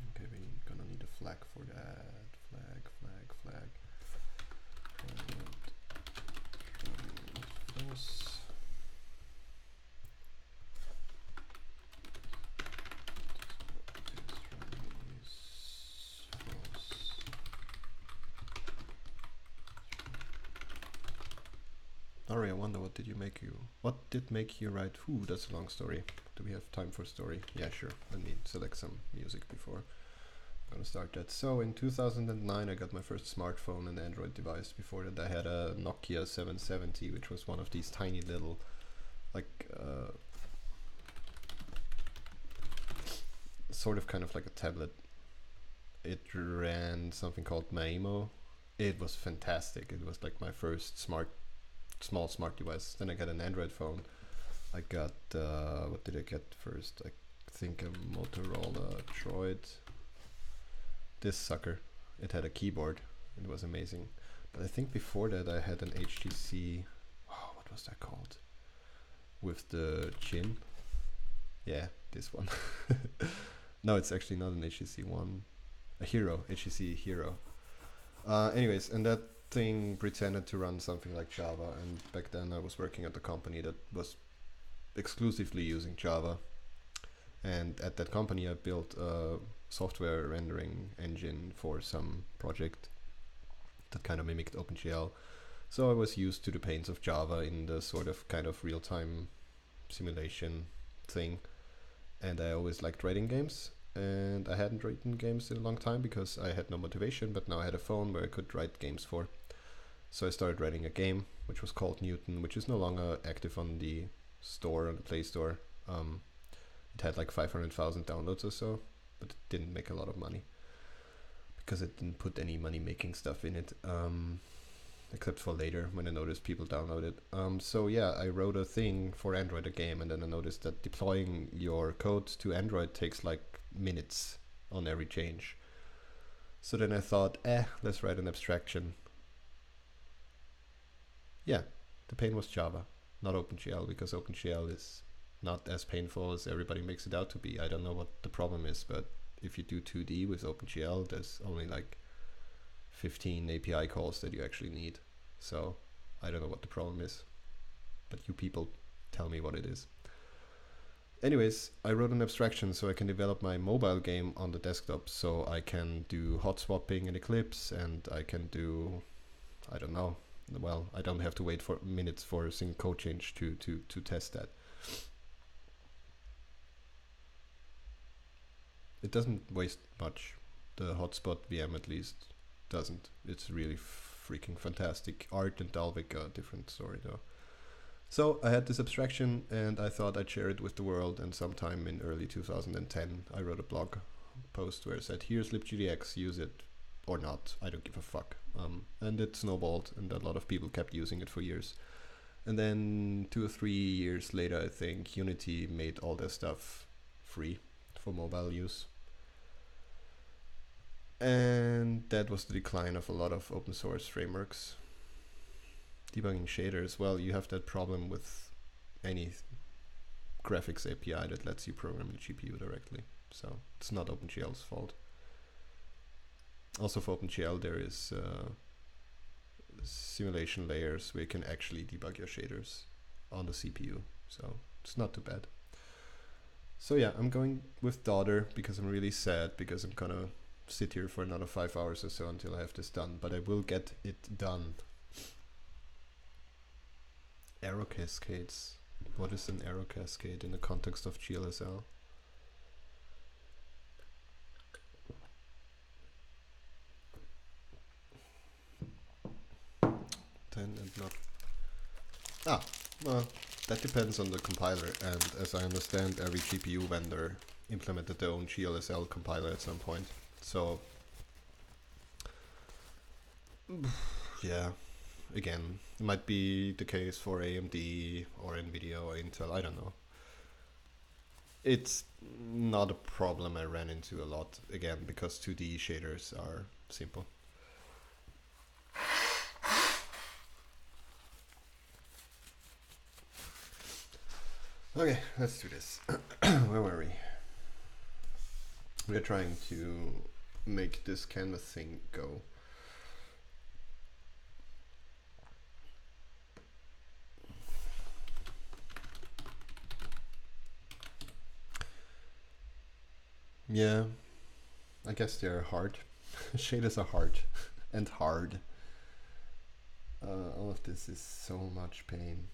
Okay, we're gonna need a flag for that. Flag. False. Sorry, I wonder what did make you write? Ooh, that's a long story. Do we have time for story? Yeah, sure. Let me select some music before I'm gonna start that. So in 2009 I got my first smartphone and Android device. Before that I had a Nokia 770, which was one of these tiny little like sort of kind of like a tablet. It ran something called Maimo. It was fantastic. It was like my first small smart device. Then I got an Android phone. I got what did I get first? I think a Motorola Droid. This sucker. It had a keyboard. It was amazing. But I think before that I had an HTC. Oh, what was that called? With the chin. Yeah, this one. No, it's actually not an HTC one. A Hero. HTC Hero. Anyways, and that thing pretended to run something like Java, and back then I was working at a company that was exclusively using Java, and at that company I built a software rendering engine for some project that kind of mimicked OpenGL, so I was used to the pains of Java in the sort of kind of real-time simulation thing, and I always liked writing games. And I hadn't written games in a long time because I had no motivation, but now I had a phone where I could write games for. So I started writing a game, which was called Newton, which is no longer active on the store, on the Play Store. It had like 500,000 downloads or so, but it didn't make a lot of money because it didn't put any money-making stuff in it, except for later when I noticed people download it. So yeah, I wrote a thing for Android, a game, and then I noticed that deploying your code to Android takes like minutes on every change. So then I thought, let's write an abstraction. Yeah, the pain was Java, not OpenGL, because OpenGL is not as painful as everybody makes it out to be. I don't know what the problem is, but if you do 2D with OpenGL, there's only like 15 API calls that you actually need. So I don't know what the problem is, but you people tell me what it is. Anyways, I wrote an abstraction so I can develop my mobile game on the desktop, so I can do hot swapping in Eclipse, and I can do, I don't know, well, I don't have to wait for minutes for a single code change to test that. It doesn't waste much. The hotspot VM at least doesn't. It's really freaking fantastic. Art and Dalvik are a different story though. So I had this abstraction and I thought I'd share it with the world, and sometime in early 2010 I wrote a blog post where I said, here's libgdx, use it or not, I don't give a fuck. And it snowballed, and a lot of people kept using it for years. And then 2 or 3 years later, I think, Unity made all their stuff free for mobile use. And that was the decline of a lot of open source frameworks. Debugging shaders, well, you have that problem with any graphics API that lets you program the GPU directly. So it's not OpenGL's fault. Also for OpenGL there is simulation layers where you can actually debug your shaders on the CPU. So it's not too bad. So yeah, I'm going with daughter because I'm really sad, because I'm gonna sit here for another 5 hours or so until I have this done, but I will get it done. Arrow cascades. What is an arrow cascade in the context of GLSL? And not. Well, that depends on the compiler, and as I understand, every GPU vendor implemented their own GLSL compiler at some point. So yeah, again, it might be the case for AMD or Nvidia or Intel, I don't know. It's not a problem I ran into a lot, again, because 2D shaders are simple. Okay, let's do this. Where were we? We're trying to make this canvas thing go. Yeah, I guess they're hard. Shaders are hard and hard. All of this is so much pain.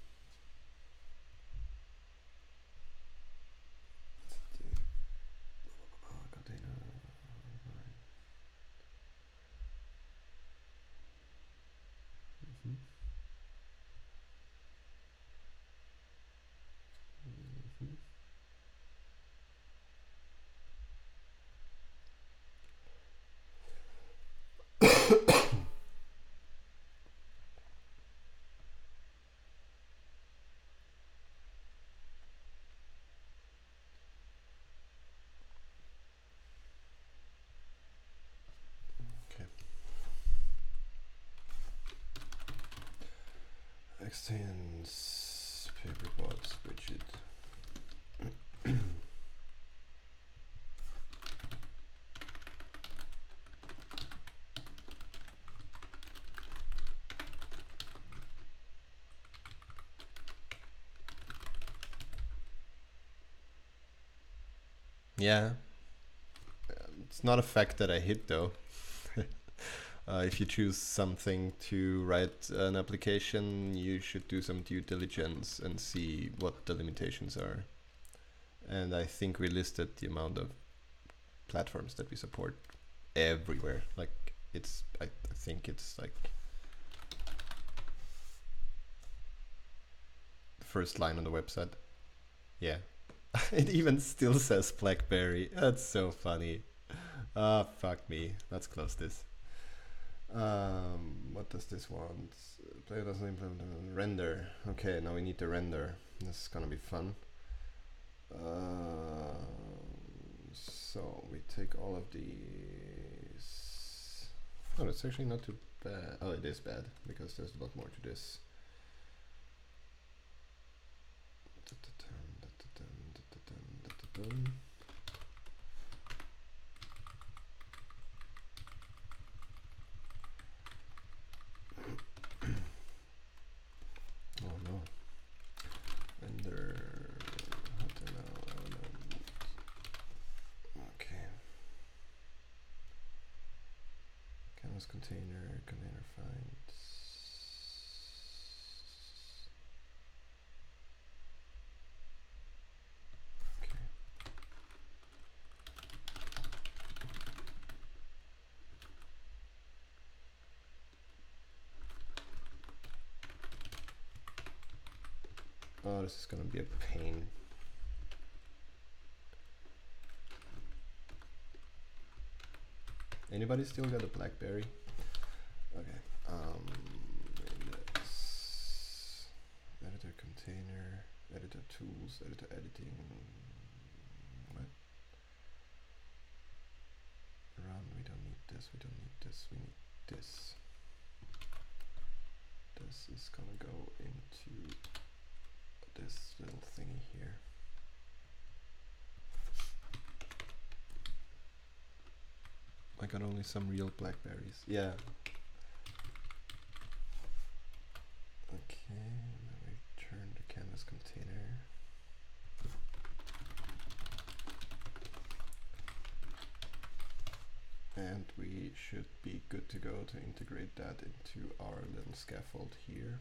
Extends Paperbots widget. Yeah, it's not a fact that I hit though. If you choose something to write an application, you should do some due diligence and see what the limitations are. And I think we listed the amount of platforms that we support everywhere. Like it's, I think it's like first line on the website. Yeah. It even still says BlackBerry. That's so funny. Ah, fuck me. Let's close this. What does this want? Player doesn't implement render. Okay, now we need to render. This is gonna be fun. So we take all of these. Oh, it's actually not too bad. Oh, it is bad because there's a lot more to this. Oh no. Render. Okay. Canvas container finds. Okay. Oh, this is gonna be a pain. Anybody still got a BlackBerry? Okay. Index, editor container, editor tools, editor editing. What? Run. We don't need this. We don't need this. We need this. This is gonna go into this little thingy here. I got only some real BlackBerries. Yeah. Okay, now we turn the canvas container. And we should be good to go to integrate that into our little scaffold here.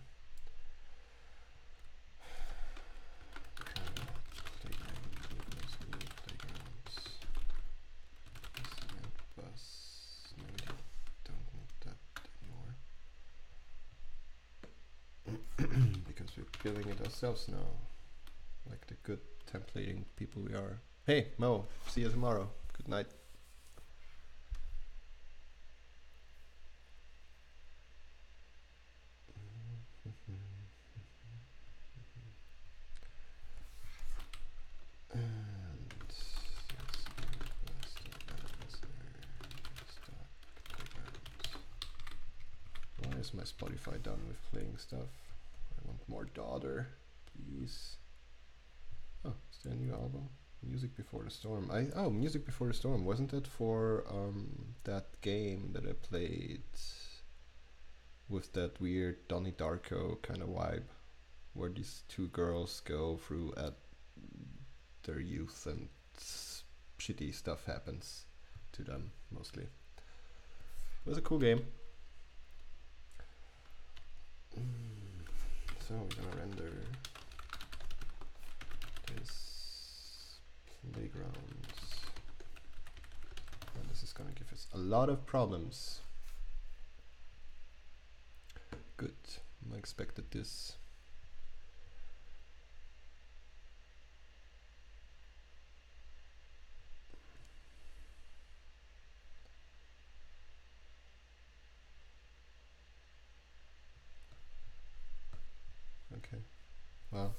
Building it ourselves now, like the good templating people we are. Hey Mo, see you tomorrow. Good night. Why is my Spotify done with playing stuff? I want more daughter, please. Oh, is there a new album? Music Before the Storm. Oh, Music Before the Storm. Wasn't it for that game that I played with that weird Donnie Darko kind of vibe, where these two girls go through at their youth and shitty stuff happens to them mostly. It was a cool game. So we're gonna render this playgrounds, and this is gonna give us a lot of problems. Good, I expected this. Okay, well,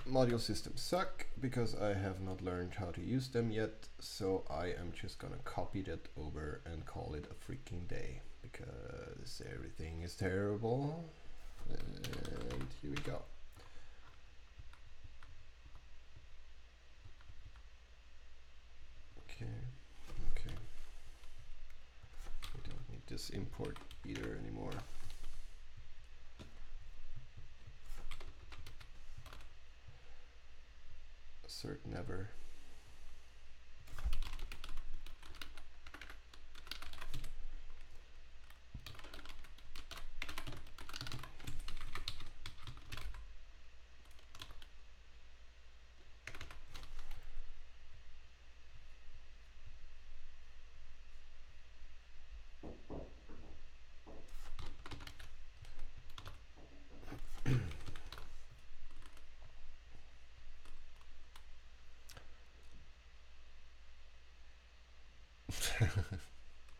module systems suck because I have not learned how to use them yet, so I am just gonna copy that over and call it a freaking day because everything is terrible. And here we go. Okay, we don't need this import either anymore. Assert never.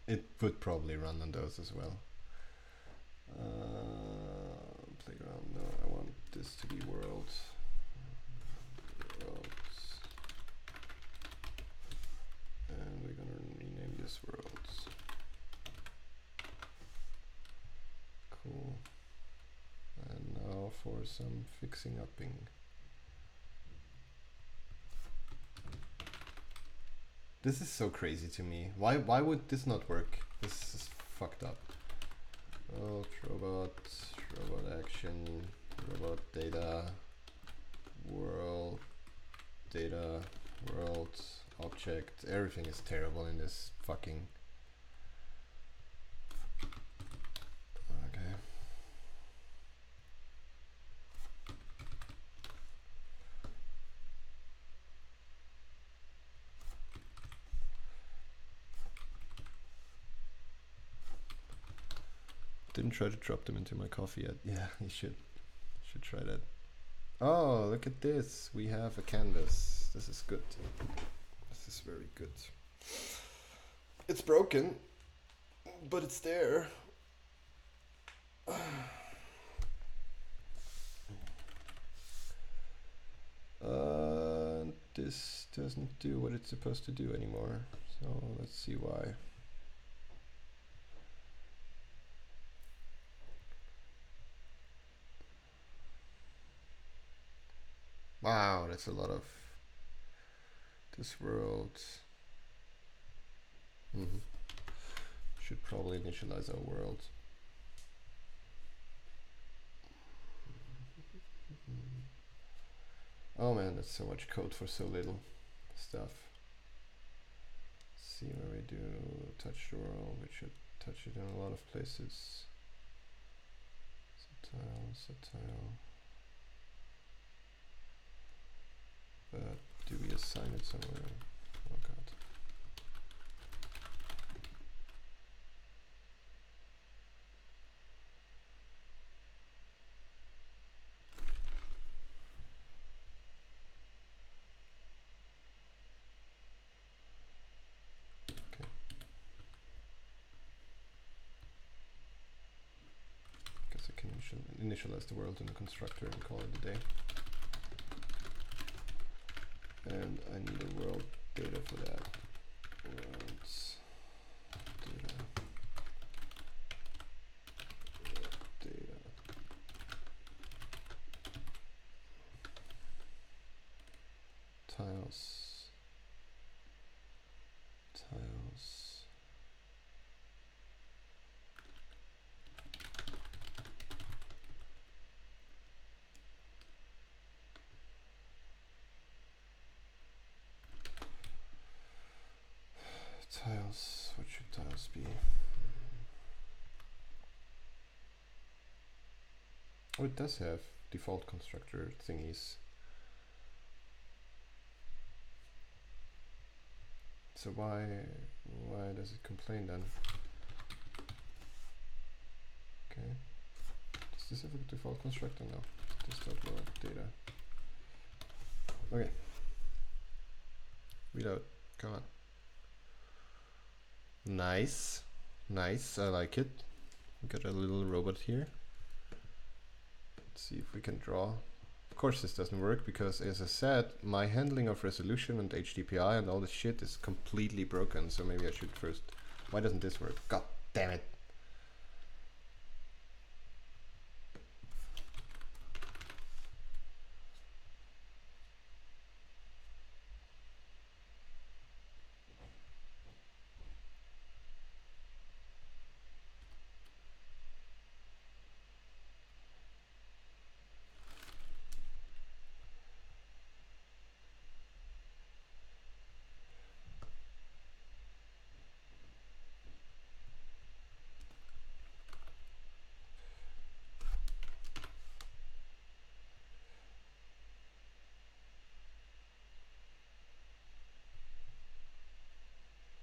It would probably run on those as well. Playground, no, I want this to be world. Worlds. And we're gonna rename this worlds. Cool. And now for some fixing upping. This is so crazy to me. Why would this not work? This is fucked up. World, robot action, robot data, world, data, world, object. Everything is terrible in this fucking. Okay. Didn't try to drop them into my coffee yet. Yeah, you should try that. Oh, look at this. We have a canvas. This is good. This is very good. It's broken, but it's there. This doesn't do what it's supposed to do anymore. So let's see why. Wow, that's a lot of this world. Should probably initialize our world. Oh man, that's so much code for so little stuff. Let's see where we do touch the world. We should touch it in a lot of places. Subtile. But do we assign it somewhere? Oh god. Okay. Guess I can initialize the world in the constructor and call it a day. And I need a world data for that. Worlds data. World data. Tiles. Tiles, what should tiles be? Oh, it does have default constructor thingies. So why does it complain then? Okay. Does this have a default constructor? No. This dot world data. Okay. Reload. Come on. Nice. Nice. I like it. We got a little robot here. Let's see if we can draw. Of course this doesn't work because, as I said, my handling of resolution and HDPI and all this shit is completely broken. So maybe I should first. Why doesn't this work? God damn it.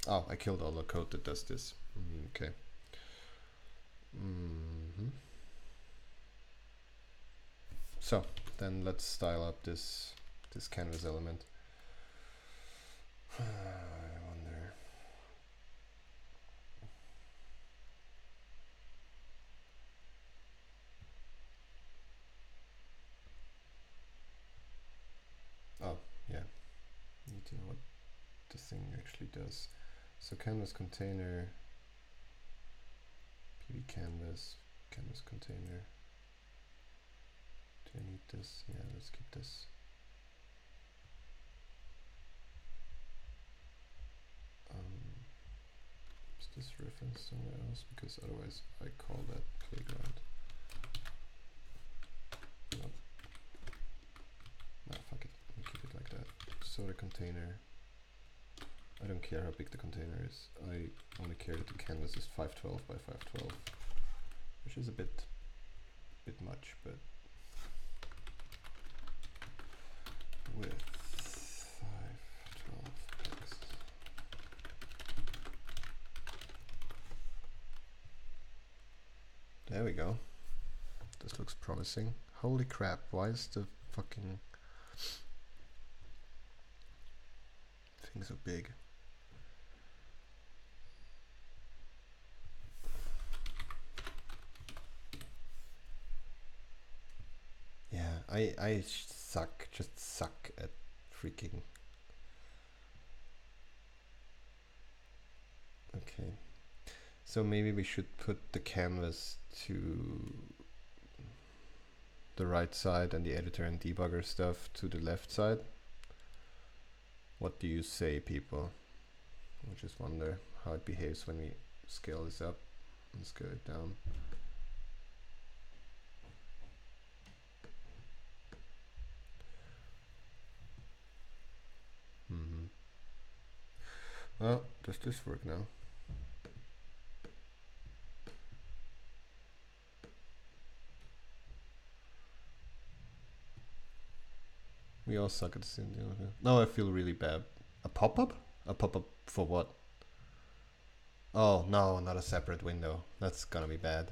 Oh, I killed all the code that does this. Okay. So then let's style up this canvas element. I wonder. the thing actually does. So canvas container, pb canvas, canvas container. Do I need this? Yeah, let's keep this. Is this reference somewhere else? Because otherwise I call that playground. No. Nah, fuck it. I'll keep it like that. So the container. I don't care how big the container is. I only care that the canvas is 512 by 512, which is a bit much, but with 512 pixels. There we go. This looks promising. Holy crap, why is the fucking thing so big? Yeah, I suck, just suck at freaking. Okay. So maybe we should put the canvas to the right side and the editor and debugger stuff to the left side. What do you say, people? I just wonder how it behaves when we scale this up and scale it down. Well, does this work now? We all suck at the same thing. Now I feel really bad. A pop-up? A pop-up for what? Oh, no, not a separate window. That's gonna be bad.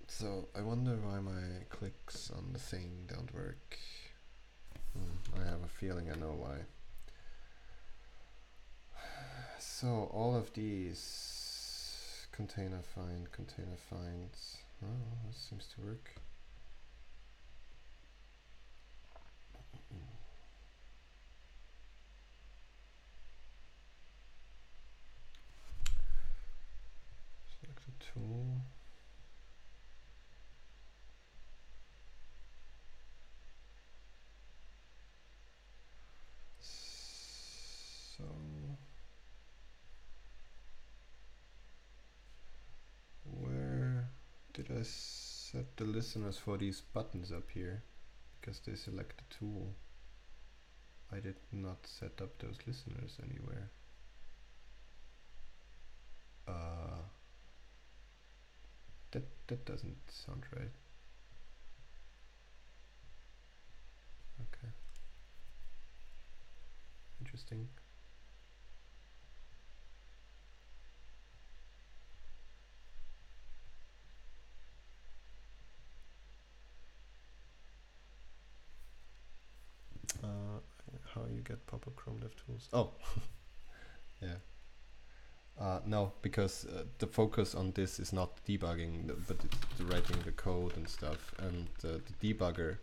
So, I wonder why my clicks on the thing don't work. I have a feeling I know why. So, all of these container finds. Oh, this seems to work. Select the tool. So where did I set the listeners for these buttons up here? Because they select the tool. I did not set up those listeners anywhere. That doesn't sound right. Okay. Interesting. How you get pop-up Chrome Dev Tools? Oh, yeah. No, because the focus on this is not debugging, but it's the writing the code and stuff. And the debugger,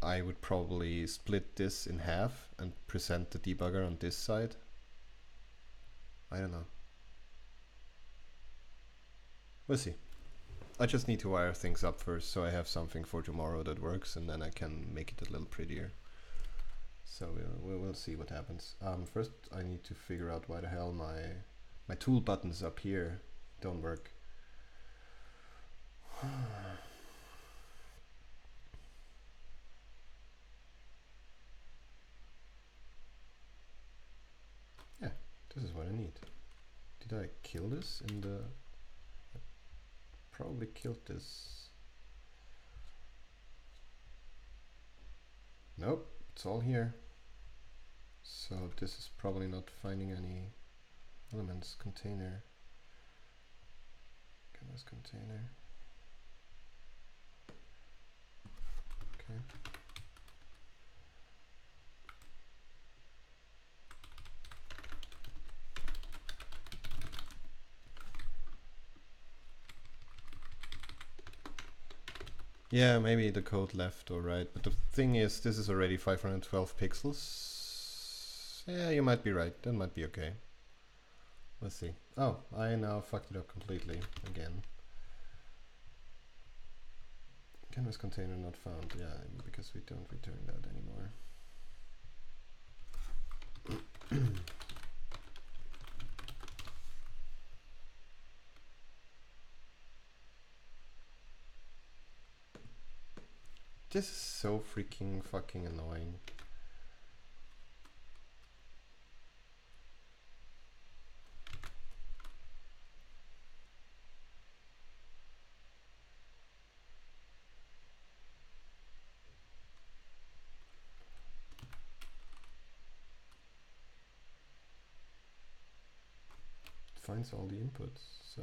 I would probably split this in half and present the debugger on this side. I don't know. We'll see. I just need to wire things up first, so I have something for tomorrow that works, and then I can make it a little prettier. So we'll see what happens. First, I need to figure out why the hell my tool buttons up here don't work. Yeah, this is what I need. Did I kill this in the... I probably killed this. Nope, it's all here. So this is probably not finding any elements. Container. Canvas container. Okay. Yeah, maybe the code left or right, but the thing is, this is already 512 pixels. Yeah, you might be right. That might be okay. Let's see. Oh, I now fucked it up completely again. Canvas container not found. Yeah, because we don't return that anymore. This is so freaking fucking annoying. It finds all the inputs, so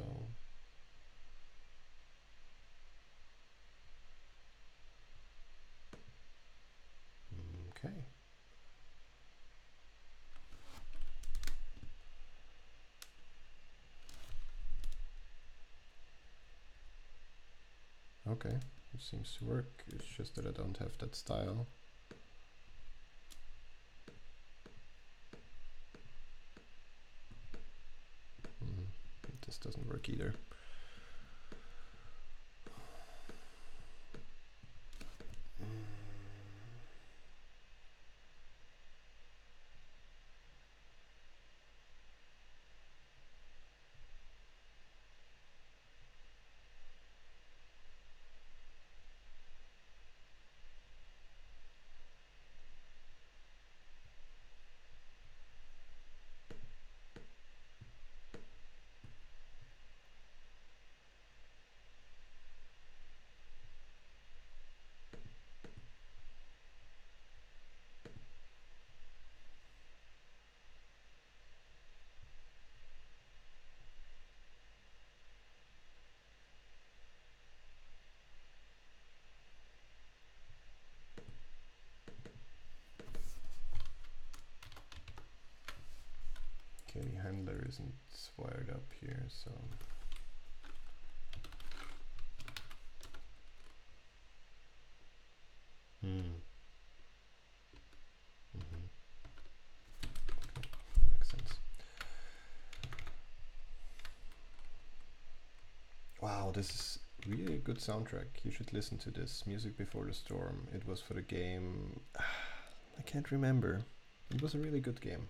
okay. Okay, it seems to work. It's just that I don't have that style. This doesn't work either. Okay, handler isn't wired up here, so that makes sense. Wow, this is really a good soundtrack. You should listen to this. Music Before the Storm. It was for the game. I can't remember. It was a really good game.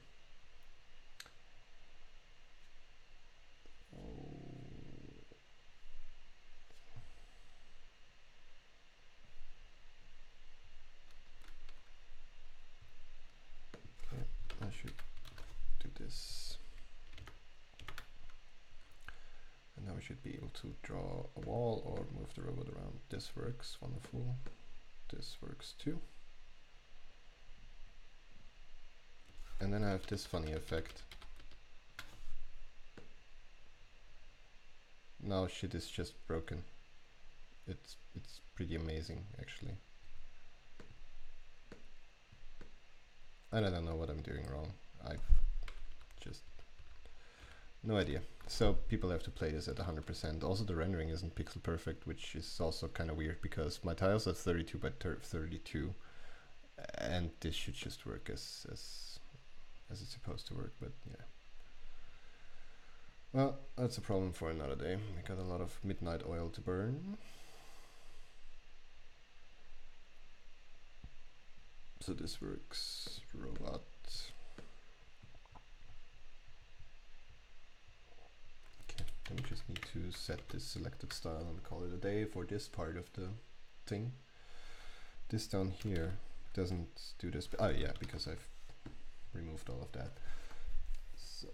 Okay, I should do this. And now we should be able to draw a wall or move the robot around. This works, wonderful. This works too. And then I have this funny effect. Now shit is just broken. It's pretty amazing actually. And I don't know what I'm doing wrong. I just no idea. So people have to play this at 100%. Also the rendering isn't pixel perfect, which is also kind of weird because my tiles are 32 by 32 and this should just work as it's supposed to work, but yeah. Well, that's a problem for another day. We got a lot of midnight oil to burn. So this works. Robot. Okay, then we just need to set this selected style and call it a day for this part of the thing. This down here doesn't do this. Oh yeah, because I've removed all of that. So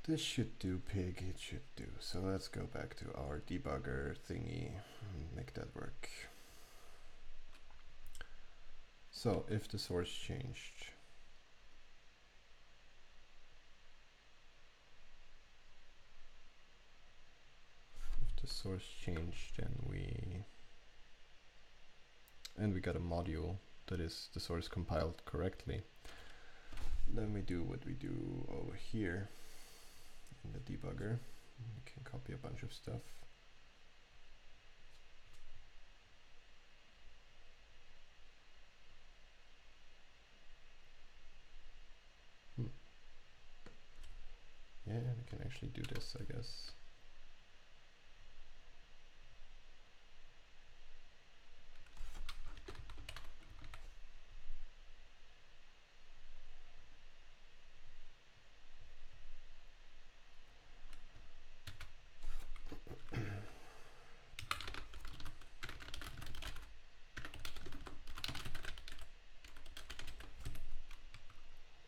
This should do, pig, it should do. So let's go back to our debugger thingy and make that work. So if the source changed, then we got a module that is the source compiled correctly. Then we do what we do over here in the debugger. We can copy a bunch of stuff. Yeah, we can actually do this, I guess.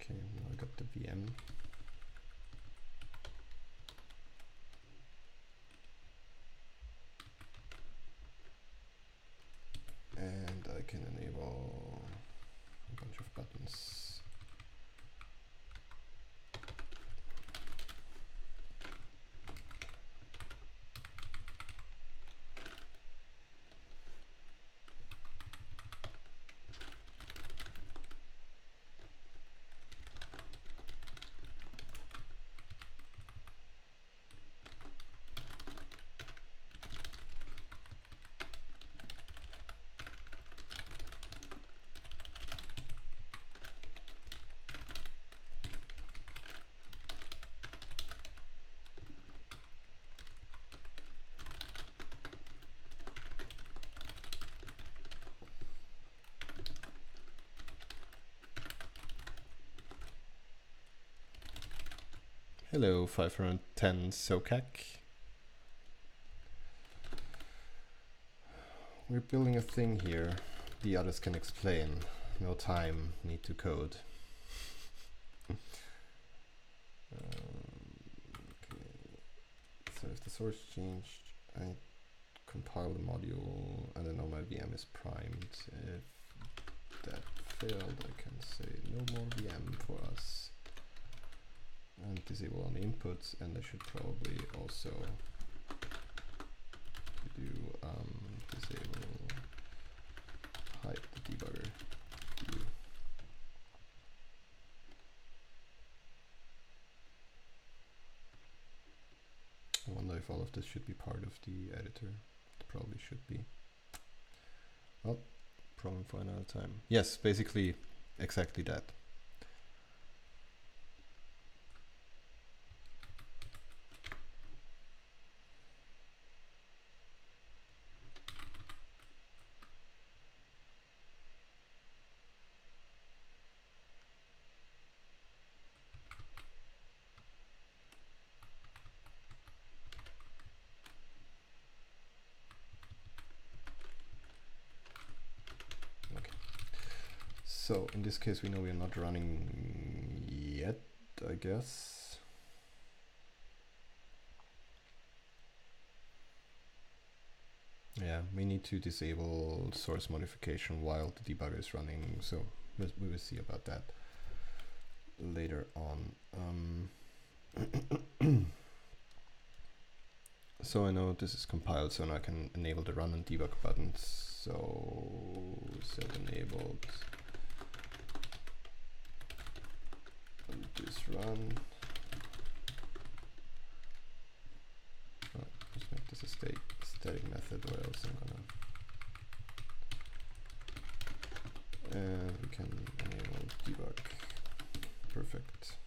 Okay, now I got the VM. And I can enable a bunch of buttons. Hello, 510 SOCAC. We're building a thing here. The others can explain. No time, need to code. Okay. So if the source changed, I compile the module. I don't know, my VM is primed. If that failed, I can say no more VM for us. And disable on the inputs, and I should probably also do disable hide the debugger view. I wonder if all of this should be part of the editor. It probably should be. Well, problem for another time. Yes, basically exactly that. So in this case, we know we are not running yet, I guess. Yeah, we need to disable source modification while the debugger is running, so we will see about that later on. So I know this is compiled, so now I can enable the run and debug buttons. So set enabled. And this run. Oh, just make this a static method, or else I'm gonna. And we can enable debug. Perfect.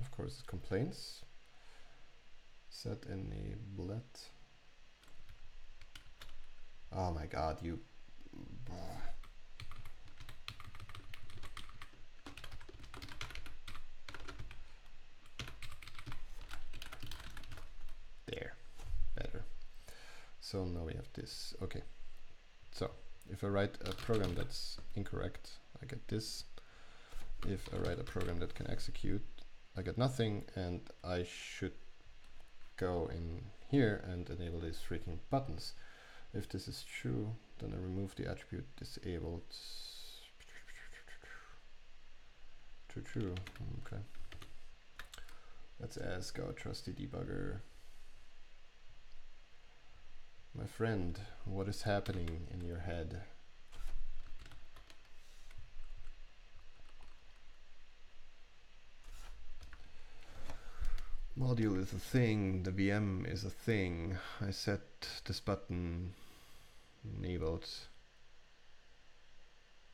Of course, complaints. Set enable. Oh my god, you. There, better. So now we have this. Okay. So if I write a program that's incorrect, I get this. if I write a program that can execute, I get nothing, and I should go in here and enable these freaking buttons. If this is true, then I remove the attribute disabled. True. Okay. Let's ask our trusty debugger. My friend, what is happening in your head? Module is a thing, the VM is a thing. I set this button enabled.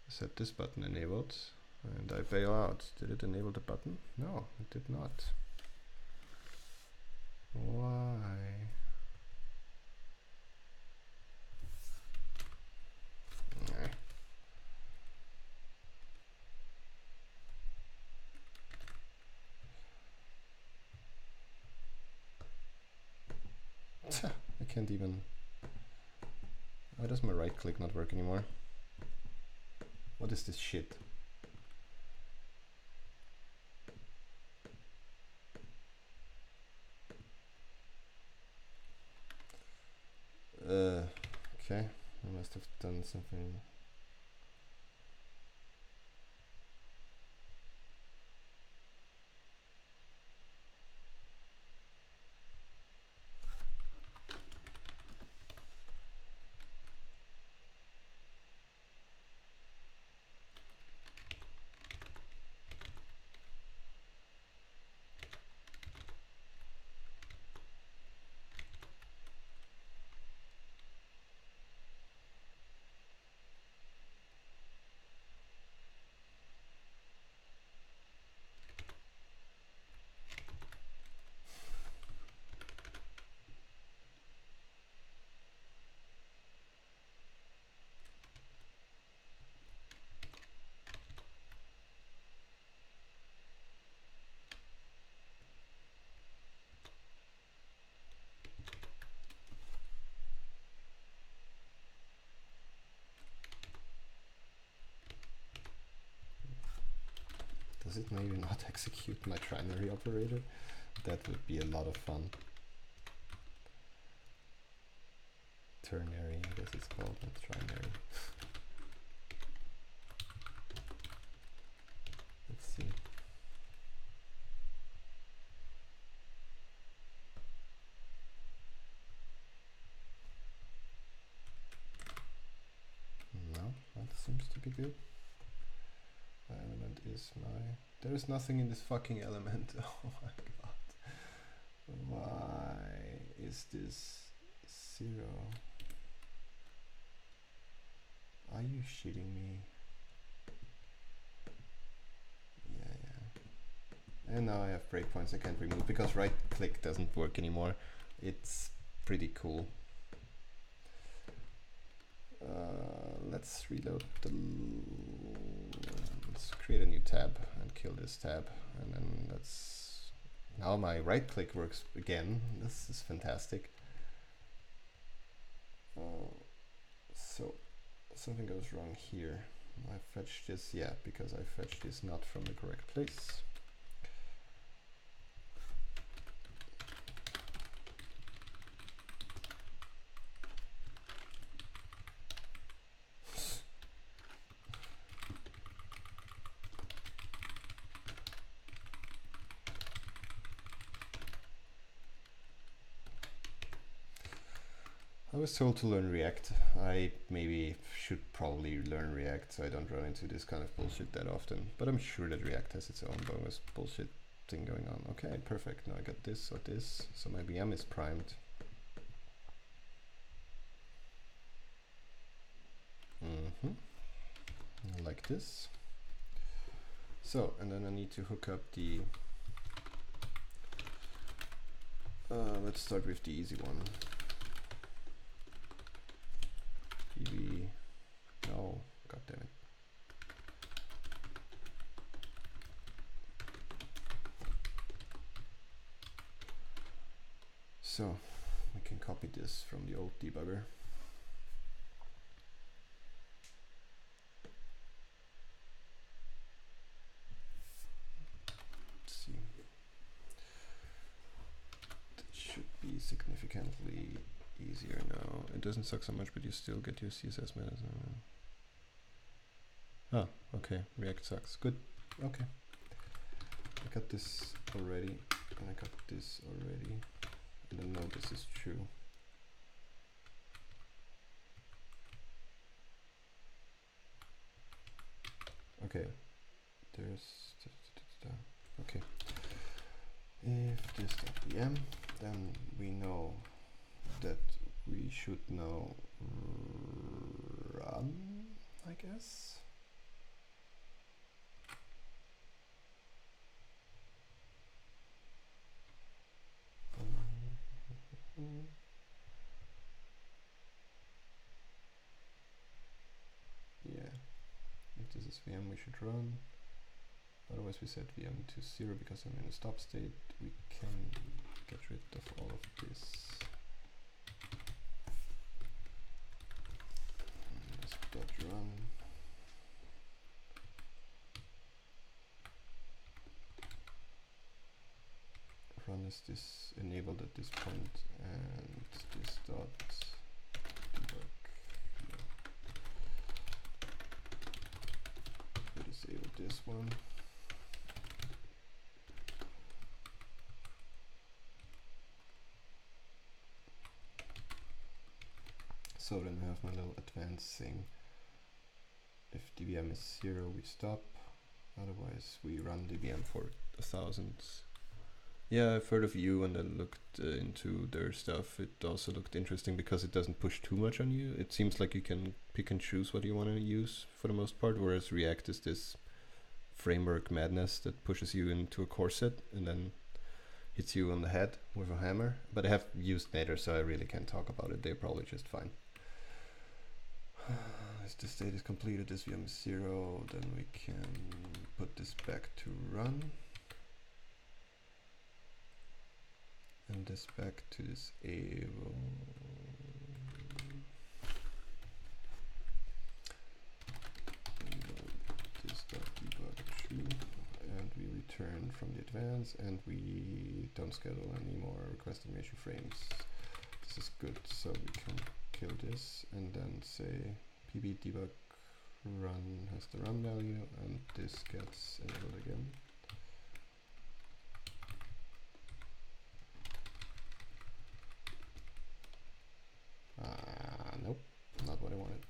I set this button enabled and I bail out. Did it enable the button? No, it did not. Why? I can't even. Why does my right click not work anymore? What is this shit? Okay, I must have done something. Does it maybe not execute my trinary operator? That would be a lot of fun. Ternary, I guess it's called, not trinary. Let's see. No, that seems to be good. My element is my... There is nothing in this fucking element. Oh my god. Why is this 0? Are you shitting me? Yeah. And now I have breakpoints I can't remove because right click doesn't work anymore. It's pretty cool. Let's reload the... Let's create a new tab and kill this tab, and then let's... Now my right click works again. This is fantastic. So something goes wrong here. I fetched this, yeah, because I fetched this not from the correct place. I was told to learn React. I maybe should probably learn React so I don't run into this kind of bullshit that often. But I'm sure that React has its own bonus bullshit thing going on. Okay, perfect. Now I got this or this. So my VM is primed. Like this. So, and then I need to hook up the... let's start with the easy one. No, god damn it. So we can copy this from the old debugger. significantly easier now. It doesn't suck so much, but you still get your CSS metas. Oh, okay. React sucks. Good. Okay. I got this already, and I got this already, and I know this is true. Okay. There's okay. If this.vm, then we know that we should now run, I guess. Yeah, if this is VM, we should run. Otherwise we set VM to 0 because I'm in a stop state. We can get rid of all of this. Run. Run is this enabled at this point, and this dot debug. We disable this one. So then I have my little advanced thing. If dvm is 0, we stop. Otherwise, we run dvm for 1,000. Yeah, I've heard of you and then looked into their stuff. It also looked interesting because it doesn't push too much on you. It seems like you can pick and choose what you want to use for the most part, whereas React is this framework madness that pushes you into a corset and then hits you on the head with a hammer. But I have used Nader, so I really can't talk about it. They're probably just fine. As the state is completed, this VM is 0, then we can put this back to run. And this back to disable. This.debug true, and we return from the advance, and we don't schedule any more request animation frames. This is good, so we can kill this and then say pb debug run has the run value, and this gets enabled again. Nope, not what I wanted.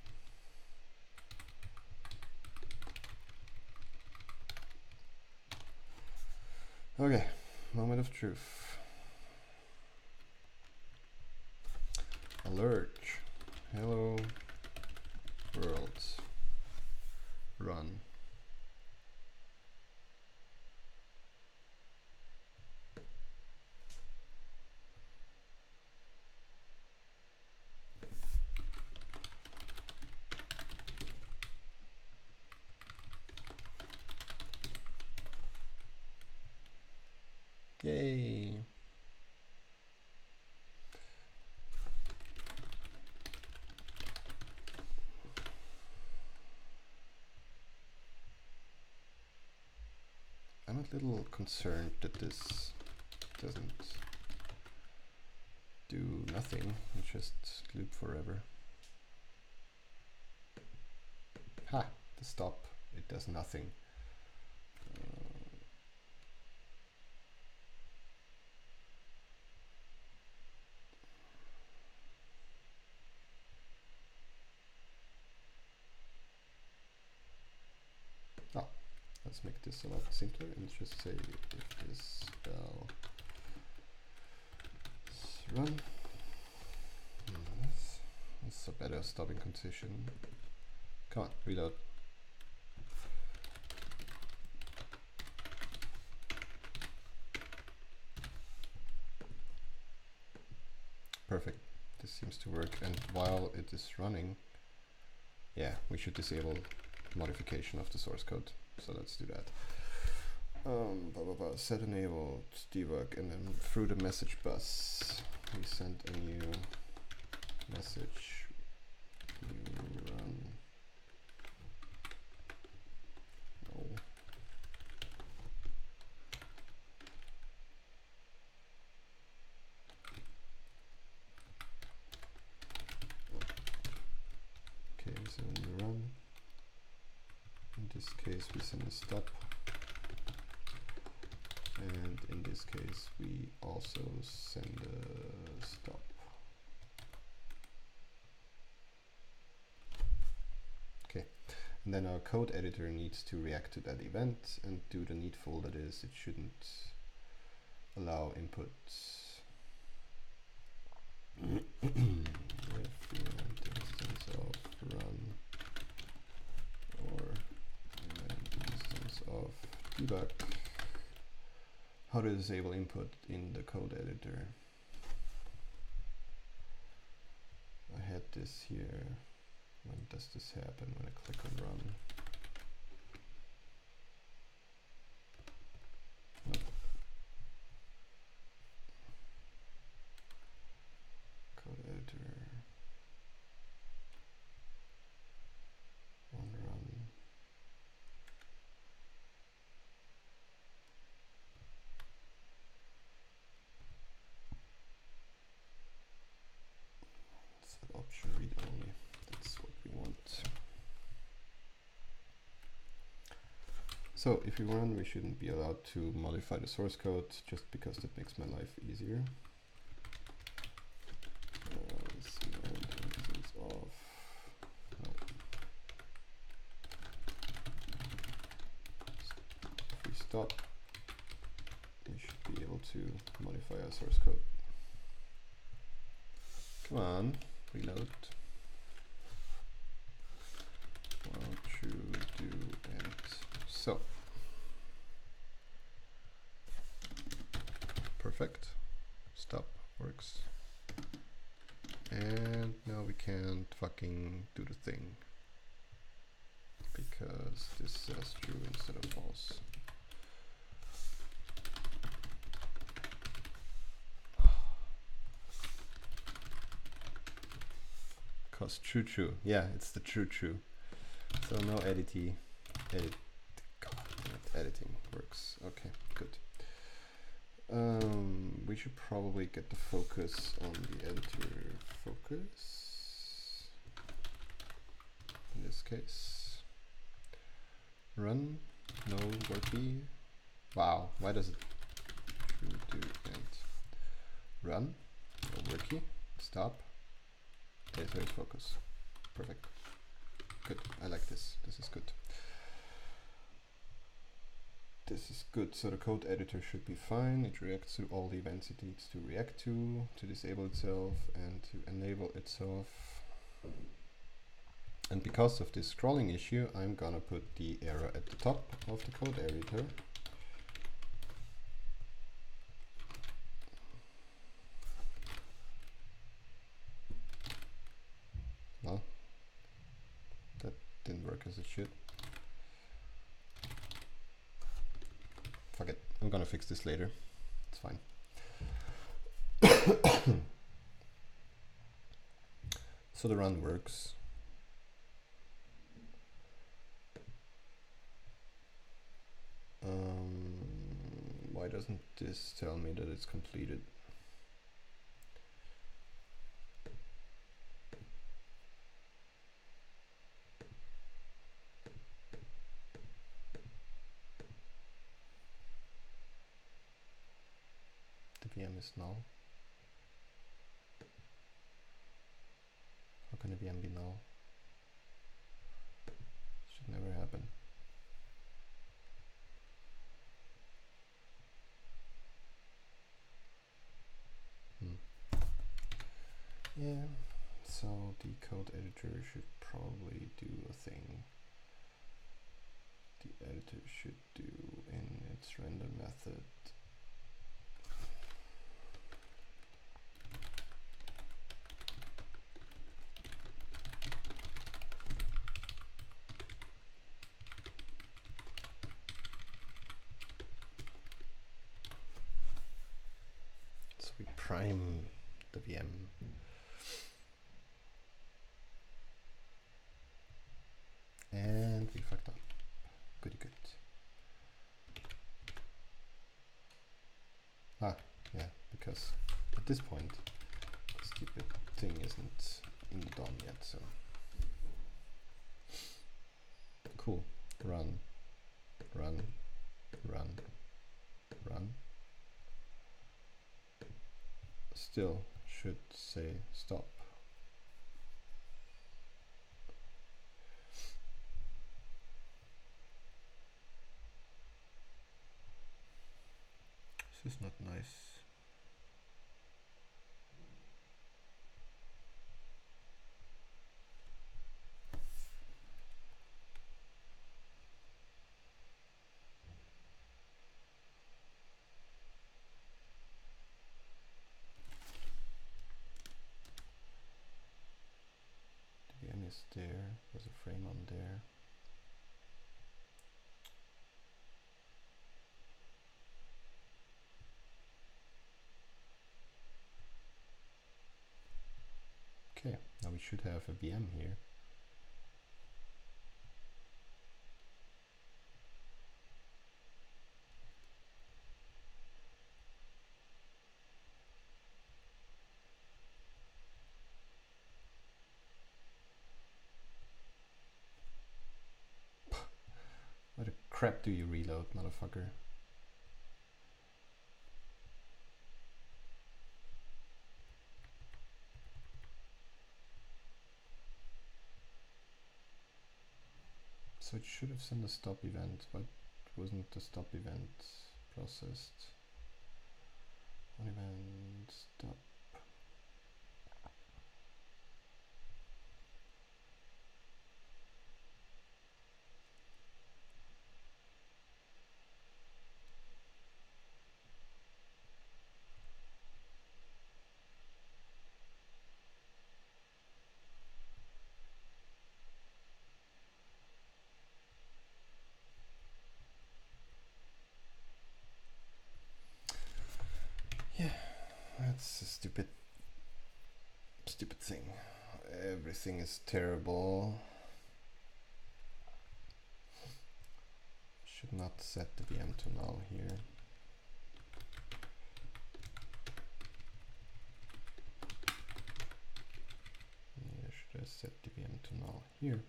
Okay, moment of truth. Alert. Hello world. Run. Yay. I'm a little concerned that this doesn't do nothing, it just loop forever. Ha! The stop, it does nothing. Let's make this a lot simpler and just say if this spell run. That's a better stopping condition. Come on, reload. Perfect. This seems to work, and while it is running, yeah, we should disable modification of the source code. So let's do that. Set enabled debug, and then through the message bus we send a new message. New run. No. case we send a stop, and in this case we also send a stop. Okay, and then our code editor needs to react to that event and do the needful, that is, it shouldn't allow inputs. If event instance of run or event instance of debug, how to disable input in the code editor. I had this here. When does this happen? When I click on run. Nope. Code editor on run. Set option read only. That's what we want. So if we run, we shouldn't be allowed to modify the source code just because that makes my life easier. If we stop, we should be able to modify our source code. Come on, reload. While true do and so. Perfect. Stop works. And now we can't fucking do the thing because this says true instead of false. Cause true. Yeah, it's the true. So no editing works. Okay, good. We should probably get the focus on the editor focus. In this case, run, no worky. Wow, why does it true do and run, no worky, stop, editor focus. Perfect. Good. I like this. This is good. This is good. So the code editor should be fine. It reacts to all the events it needs to react to disable itself and to enable itself. And because of this scrolling issue, I'm gonna put the error at the top of the code editor. Well, that didn't work as it should. Fuck it, I'm gonna fix this later. It's fine. So the run works. Why doesn't this tell me that it's completed? The VM is null. How can a VM be null? Should never happen. Yeah, so the code editor should probably do a thing. The editor should do in its render method. So we prime the VM. And we fucked up. Goody good. Ah, yeah, because at this point, the stupid thing isn't in the DOM yet, so. Cool, run. still should say stop. This is not nice. The VM is there, there's a frame on there. Okay, now we should have a VM here. What the crap do you reload, motherfucker? So it should have sent a stop event, but wasn't the stop event processed? One event stop. Yeah, that's a stupid thing. Everything is terrible. Should not set the VM to null here. Neither should I set the VM to null here.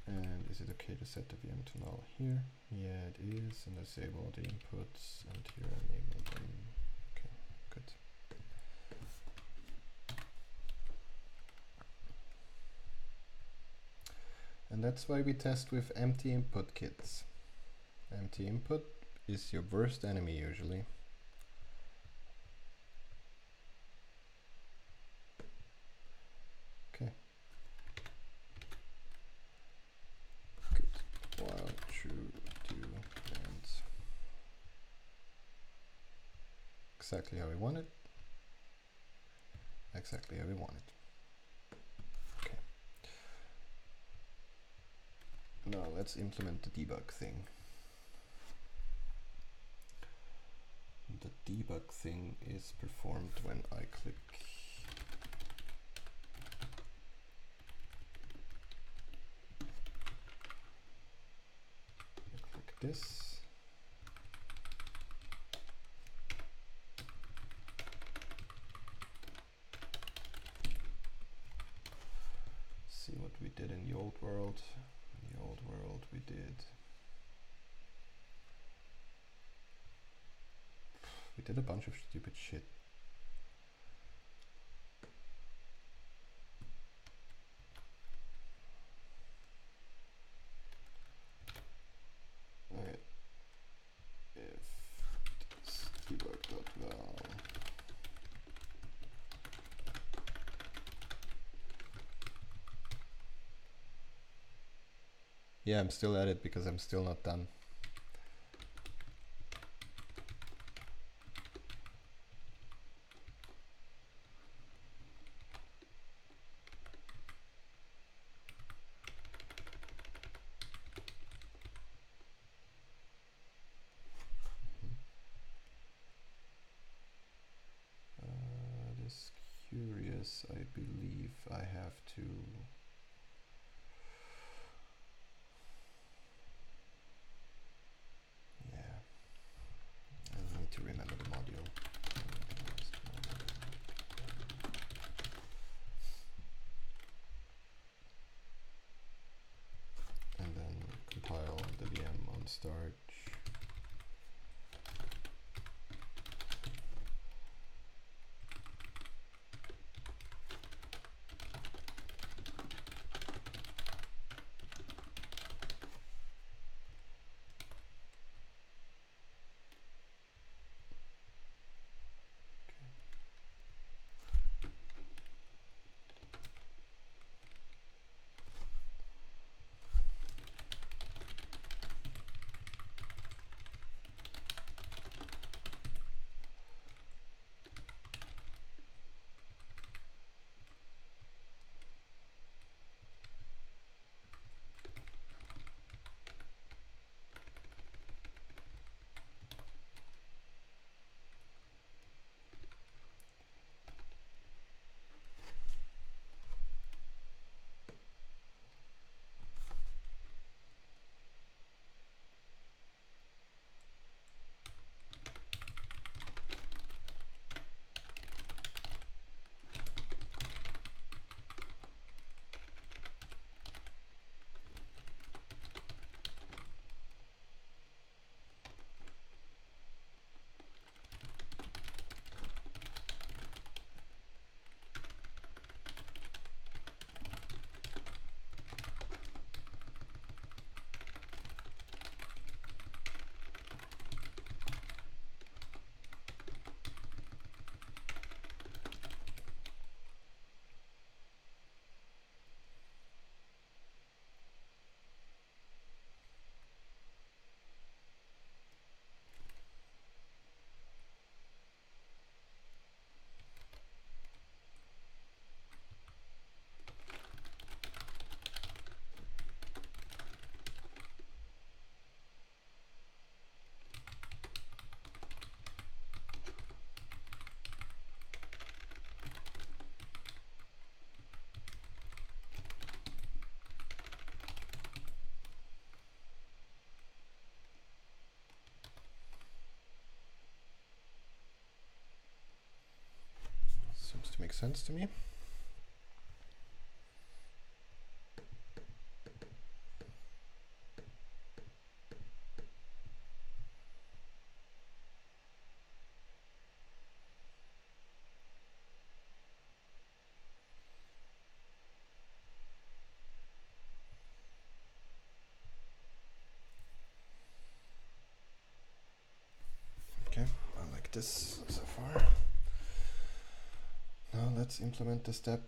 And is it okay to set the VM to null here? Yeah, it is. And disable the inputs and here enable them. Okay, good. And that's why we test with empty input kits. Empty input is your worst enemy usually. Okay. Good. While true do and exactly how we want it. Exactly how we want it. Okay. Now let's implement the debug thing. The debug thing is performed when I click this. See what we did in the old world. In the old world we did a bunch of stupid shit. Okay. If debug.val yeah, I'm still at it because I'm still not done. This curious, I believe I have to to remember the module. And then compile the VM on start. makes sense to me. Okay, I like this so far. Now let's implement the step.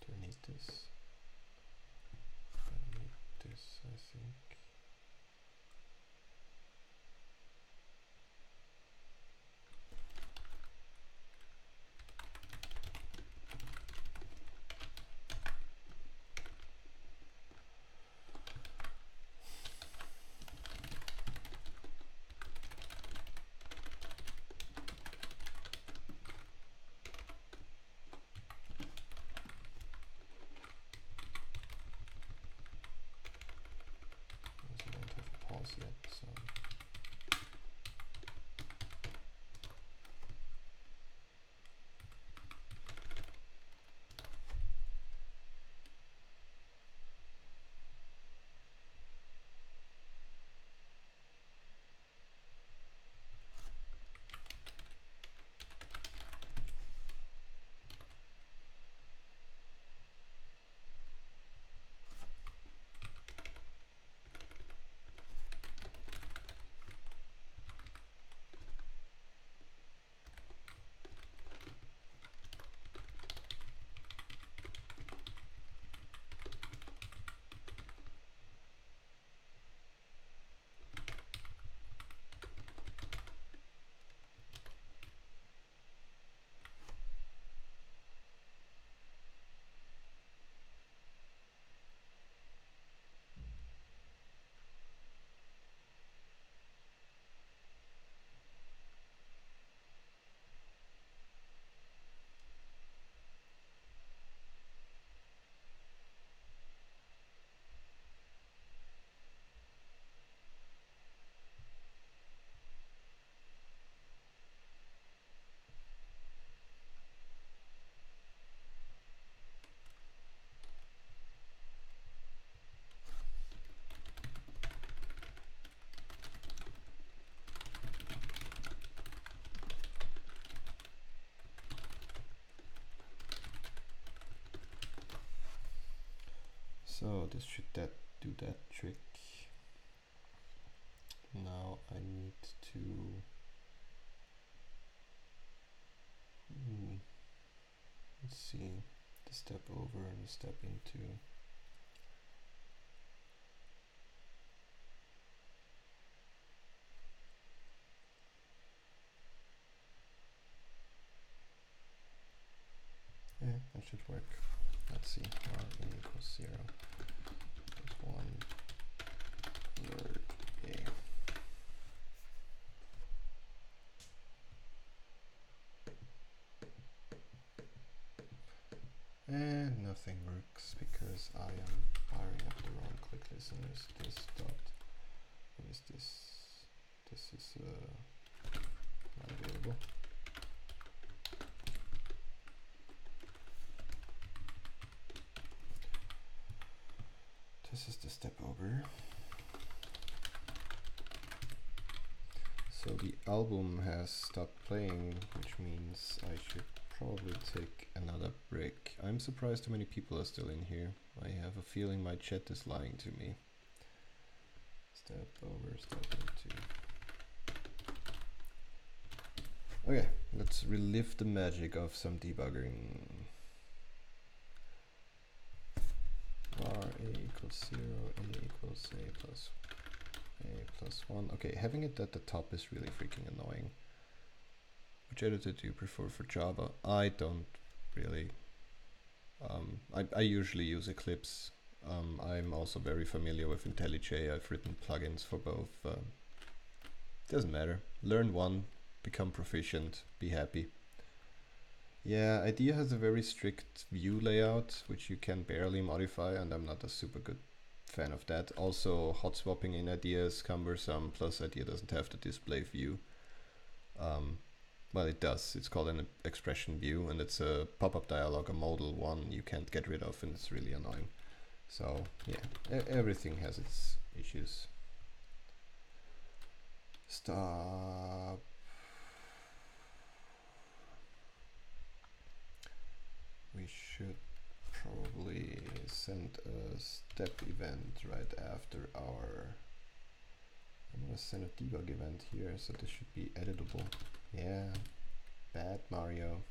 Do I need this? I need this, I think. I don't have a pause yet, so. So this should do that trick. Now I need to let's see, the step over and the step into. Yeah, that should work. Let's see, r in equals 0 plus 1 nerd a. And nothing works because I am firing up the wrong click listeners. This dot What is this? This is not available. This is the step over. So the album has stopped playing, which means I should probably take another break. I'm surprised how many people are still in here. I have a feeling my chat is lying to me. Step over, step into. Okay, let's relive the magic of some debugging. Var a equals 0, a equals a+1. Okay, having it at the top is really freaking annoying. Which editor do you prefer for Java? I don't really. I usually use Eclipse. I'm also very familiar with IntelliJ. I've written plugins for both. Doesn't matter. Learn one, become proficient, be happy. Yeah, IDEA has a very strict view layout, which you can barely modify, and I'm not a super good fan of that. Also, hot swapping in IDEA is cumbersome, plus IDEA doesn't have the display view. Well, it does. It's called an expression view, and it's a pop-up dialog, a modal one you can't get rid of, and it's really annoying. So, yeah, everything has its issues. Stop. We should probably send a step event right after our... I'm gonna send a debug event here, so this should be editable. Yeah, bad Mario.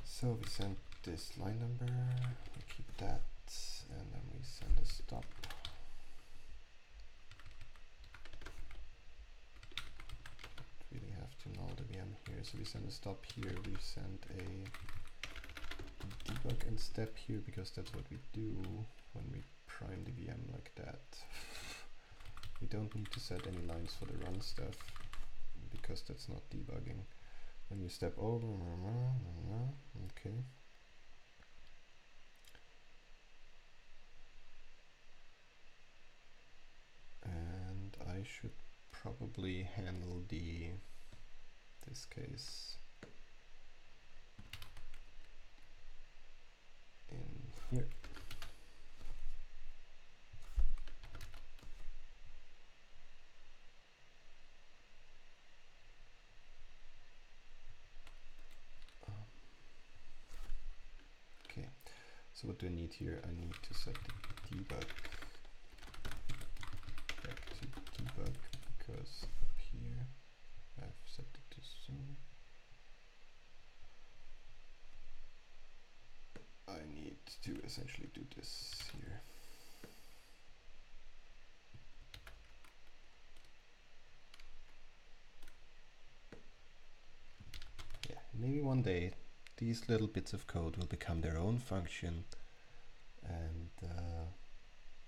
So we send this line number, we keep that, and then we send a stop. Don't really have to null the VM here, so we send a stop here, we send a debug and step here, because that's what we do when we prime the VM like that. We don't need to set any lines for the run stuff, because that's not debugging. When you step over, okay. And I should probably handle this case in here. So what do I need here? I need to set the debug back to debug, because up here I've set it to zoom. I need to essentially do this here. Yeah, maybe one day these little bits of code will become their own function, and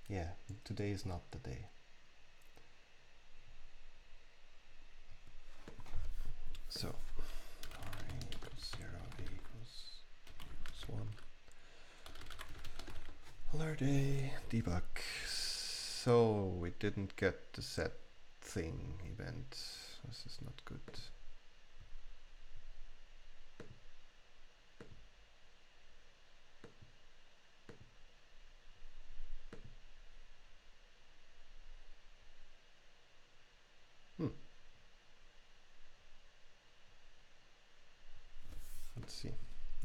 yeah, today is not the day. So r equals 0, a equals 1. Alert a, debug. So we didn't get the set thing event. This is not good.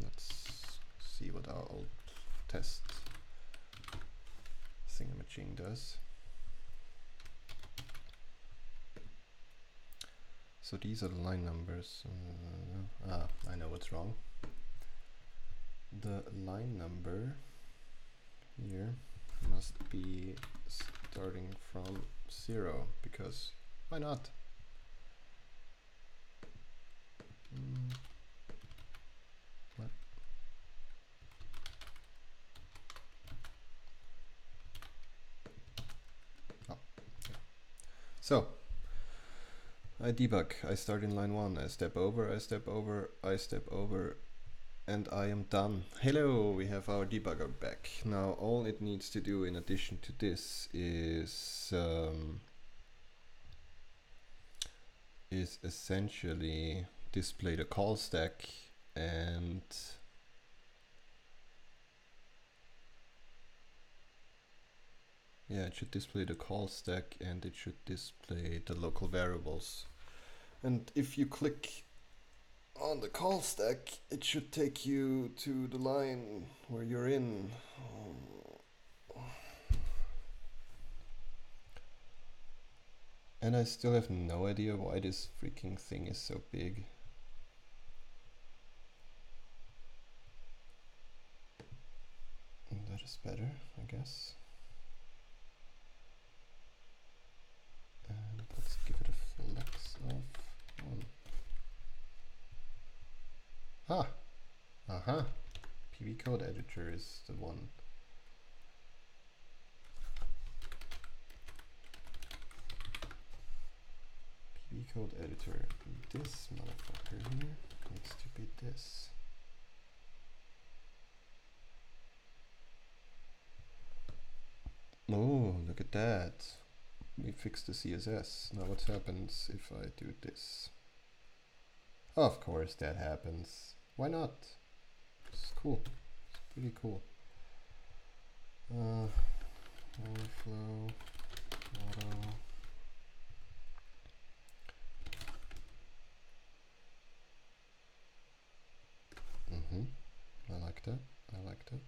Let's see what our old test thingamajig does. So these are the line numbers. I know what's wrong. The line number here must be starting from 0, because why not? What? Oh, yeah. So I debug. I start in line 1. I step over, I step over, I step over, And I am done. Hello, we have our debugger back. Now all it needs to do in addition to this is essentially display the call stack, and yeah, it should display the call stack and it should display the local variables. And if you click on the call stack, it should take you to the line where you're in. And I still have no idea why this freaking thing is so big. That is better, I guess. And let's give it a flex of 1. Ah! Aha! PV code editor is the one. PV code editor. This motherfucker here needs to be this. Oh, look at that. We fixed the CSS. Now what happens if I do this? Of course that happens. Why not? It's cool. It's pretty cool. Overflow, auto. I like that. I like that.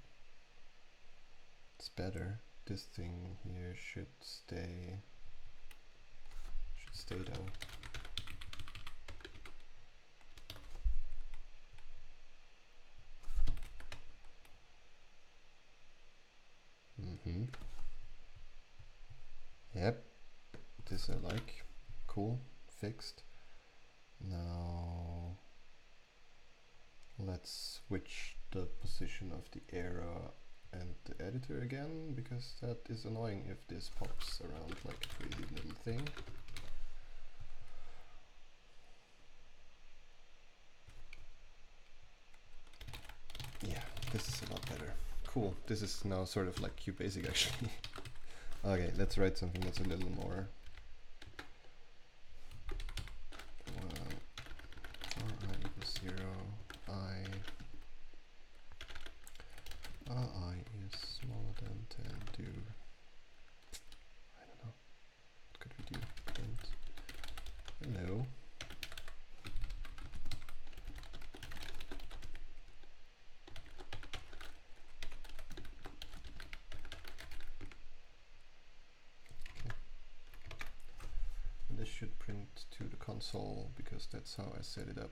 It's better. This thing here should stay though. Yep, this I like. Cool, fixed. Now let's switch the position of the error and the editor again, because that is annoying if this pops around like a crazy little thing. Yeah, this is a lot better. Cool, this is now sort of like QBasic actually. Okay, let's write something that's a little more for I equals 0, I is smaller than 10, do, I don't know, what could we do? Print hello. This should print to the console because that's how I set it up.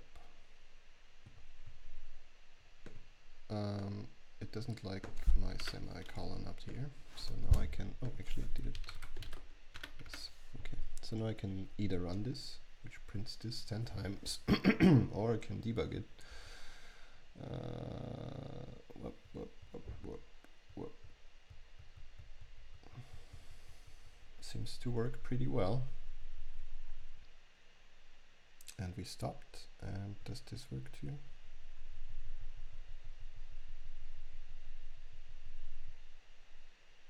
It doesn't like my semicolon up here, so now I can, oh actually I did it, yes, okay. So now I can either run this, which prints this 10 times, or I can debug it. Seems to work pretty well. And we stopped, and does this work too?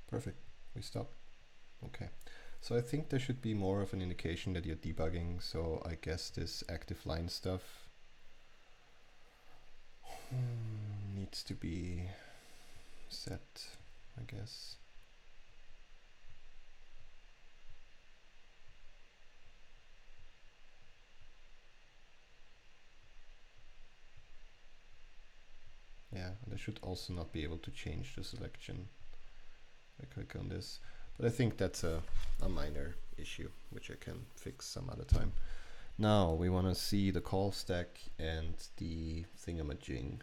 Perfect, we stopped. Okay, so I think there should be more of an indication that you're debugging, so I guess this active line stuff needs to be set, I guess. Yeah, and I should also not be able to change the selection. I click on this, but I think that's a minor issue which I can fix some other time. Now we want to see the call stack and the thingamajig.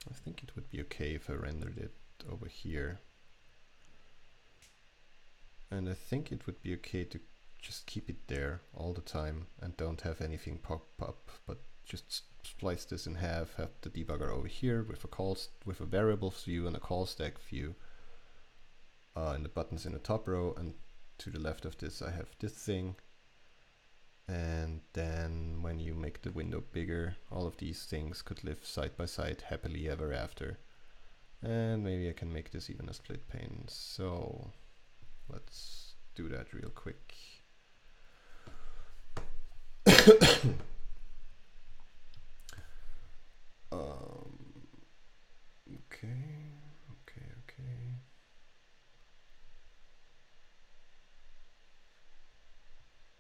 I think it would be okay if I rendered it over here, and I think it would be okay to just keep it there all the time and don't have anything pop up, but just splice this in half, have the debugger over here with a variables view and a call stack view, and the buttons in the top row, and to the left of this I have this thing, and then when you make the window bigger, all of these things could live side by side happily ever after. And maybe I can make this even a split pane, so let's do that real quick.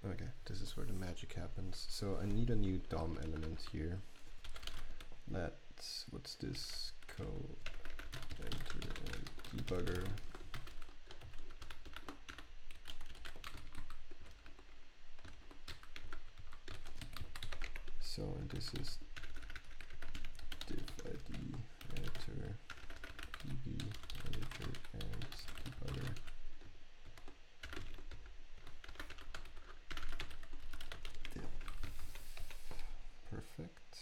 Okay, this is where the magic happens. So I need a new DOM element here. What's this? Code enter and debugger. So, and this is div ID editor, pb editor, and debugger. Perfect.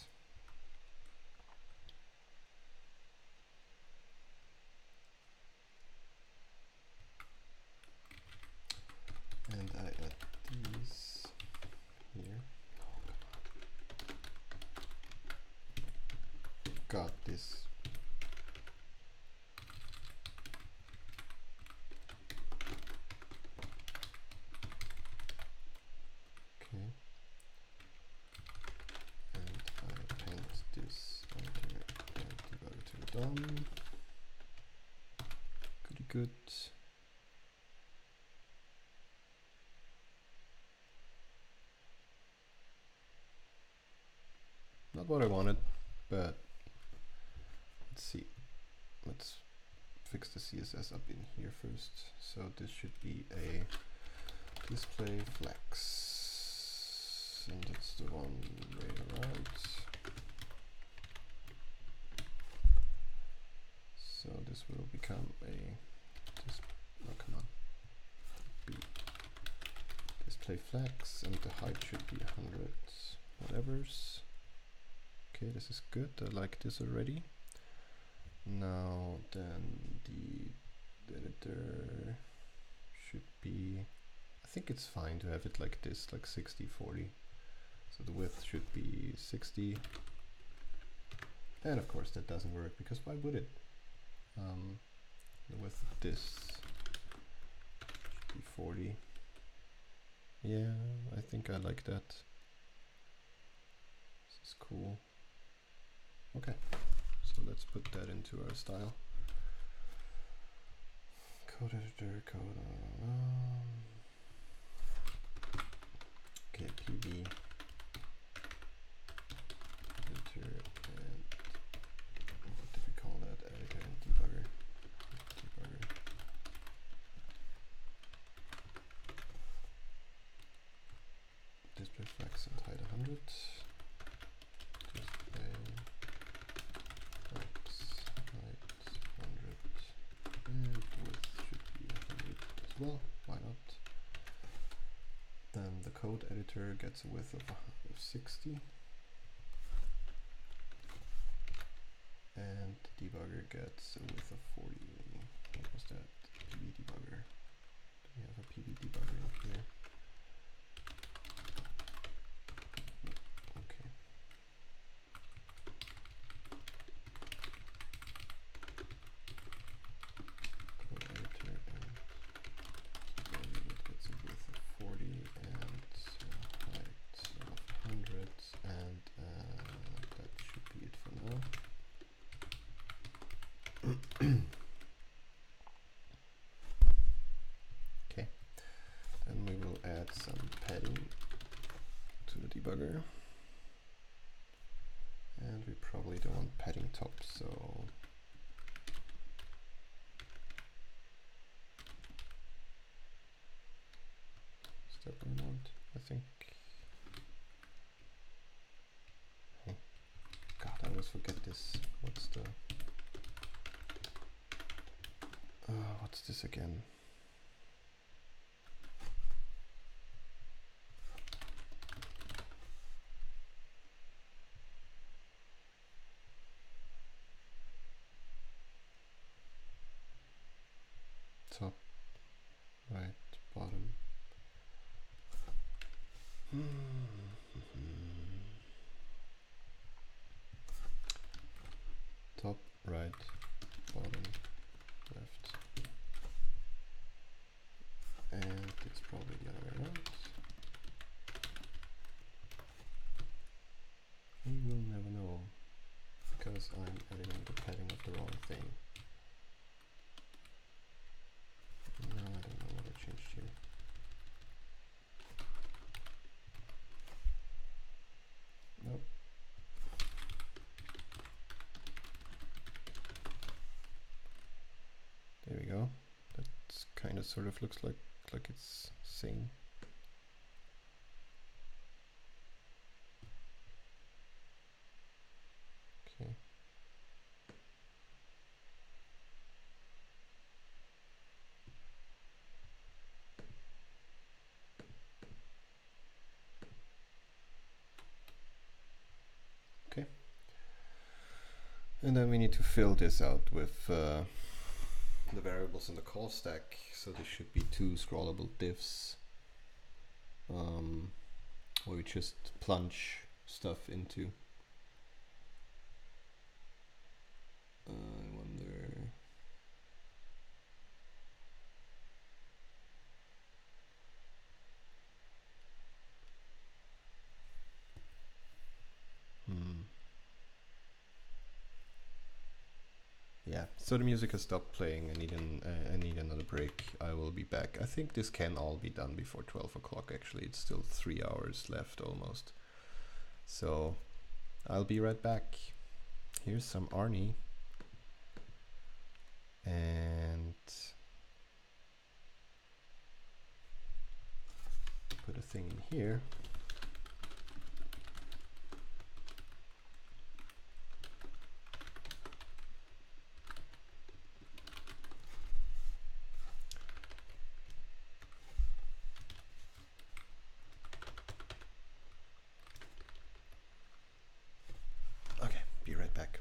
And I add these here. Oh, come on. Got this. Okay. And I append this enter and debugger to the DOM. Goody good. Not what I wanted, but let's see. Let's fix the CSS up in here first. So this should be a display flex, and that's the one way around. So this will become a display flex, and the height should be 100 whatevers. Okay, this is good. I like this already. Now then the editor should be, I think it's fine to have it like this, like 60-40. So the width should be 60. And of course that doesn't work, because why would it? The width of this should be 40. Yeah, I think I like that. This is cool. Okay, so let's put that into our style. Code editor, code okay, pb editor, and what did we call that? Editor and debugger. Display flex and height 100. Display flex, height 100, and width should be 100 as well. Why not? Then the code editor gets a width of 60, and the debugger gets a width of 40. What was that? PB debugger. Do we have a PB debugger up here? Okay. Code editor, and it gets a width of 40 and a height of 100, and that should be it for now. Okay, then we will add some padding to the debugger, and we probably don't want padding top, so is that what we want? I think. Hey, God, I always forget this. What's this again? Top, right, bottom. Top, right, bottom, left, and it's probably the other way around. We will never know because I'm editing the padding of the wrong thing. No, I don't know what I changed here. Nope. There we go. That kind of sort of looks like it's same. Okay. Okay. And then we need to fill this out with the variables in the call stack. So there should be two scrollable diffs where we just plunge stuff into. I wonder. Yeah, so the music has stopped playing. I need another break. I will be back. I think this can all be done before 12 o'clock actually. It's still 3 hours left almost. So I'll be right back. Here's some Arnie. And put a thing in here. Okay, be right back.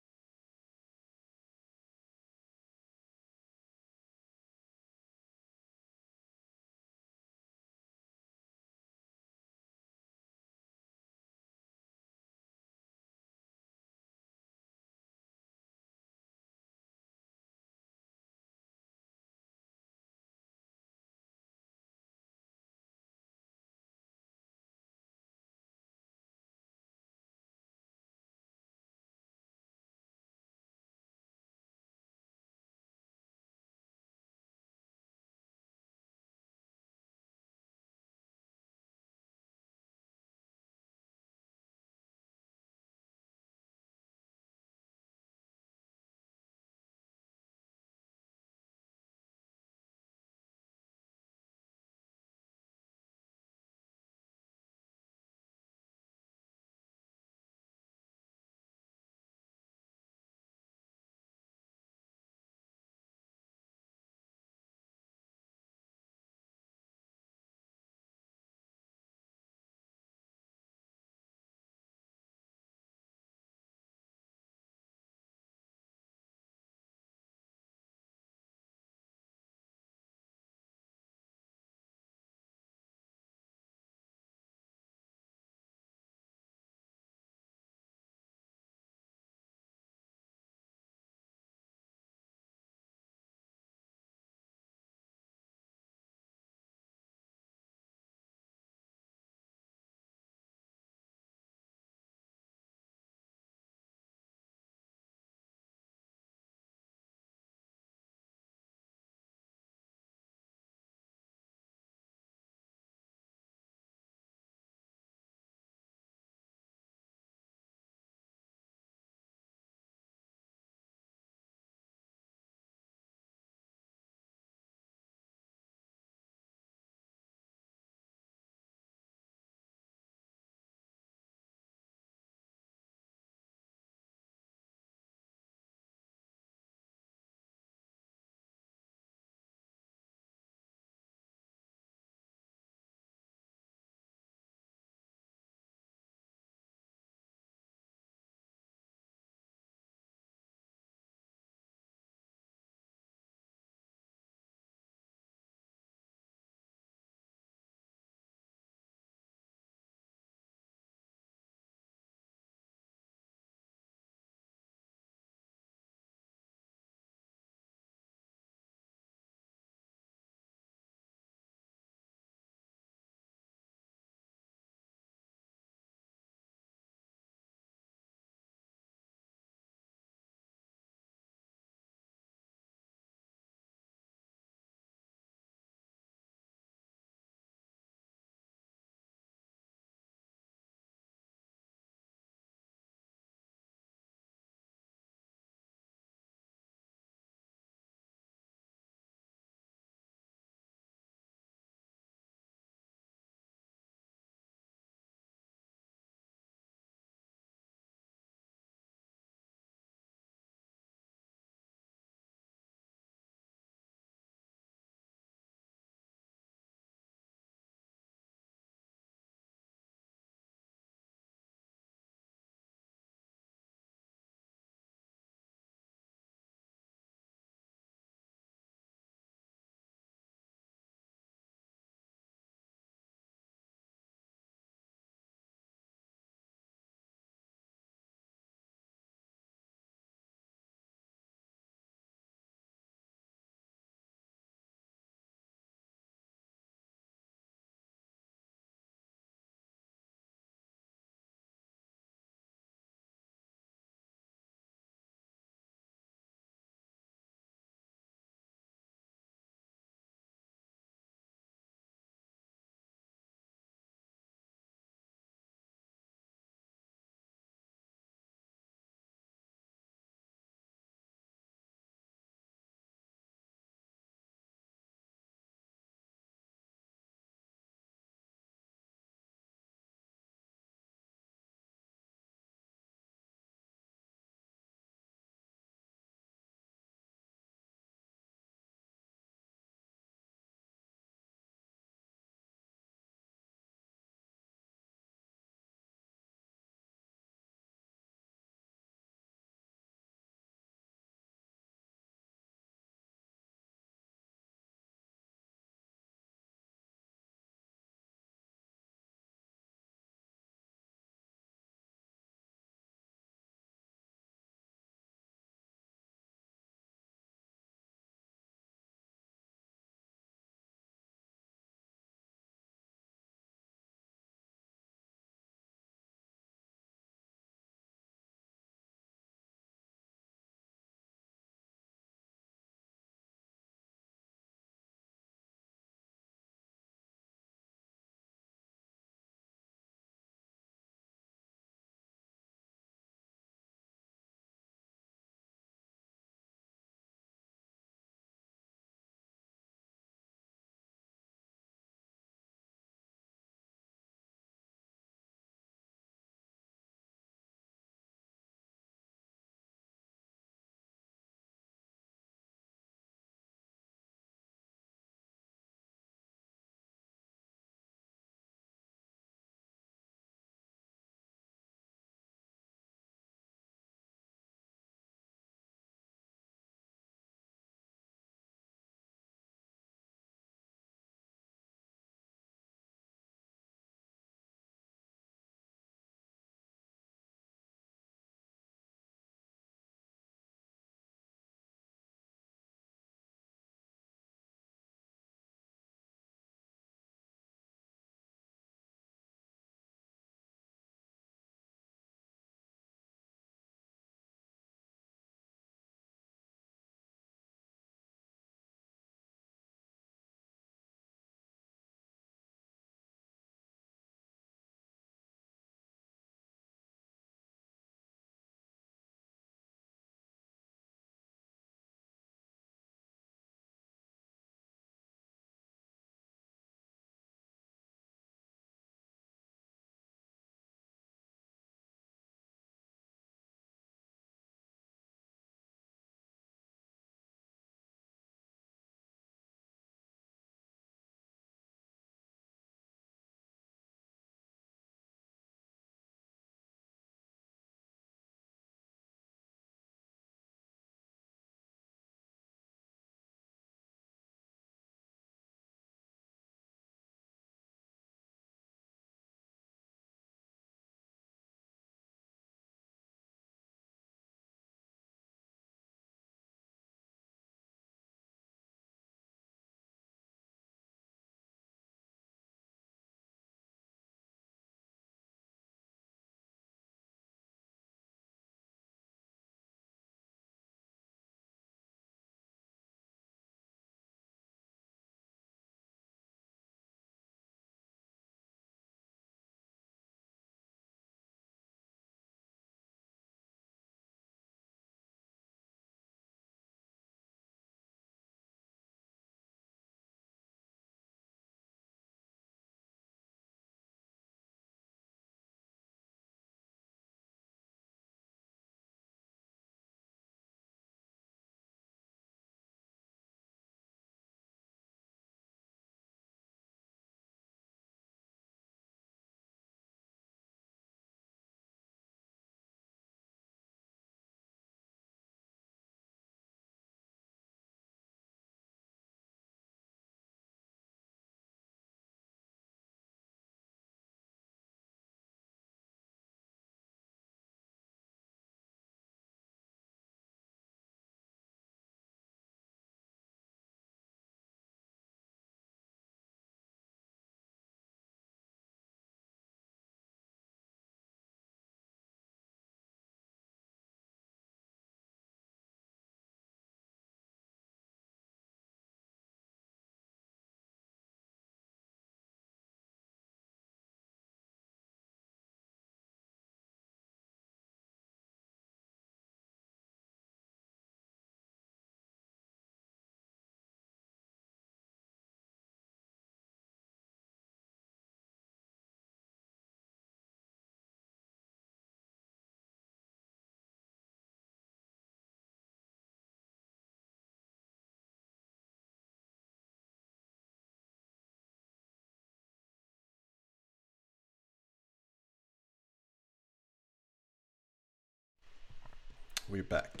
We're back.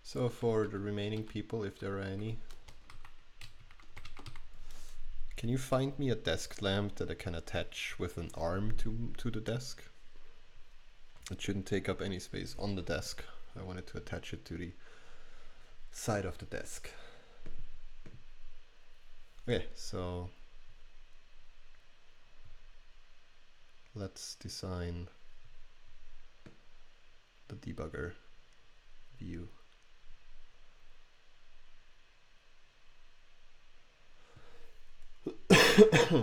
So for the remaining people, if there are any, can you find me a desk lamp that I can attach with an arm to the desk? It shouldn't take up any space on the desk. I wanted to attach it to the side of the desk. Okay, so let's design the debugger view.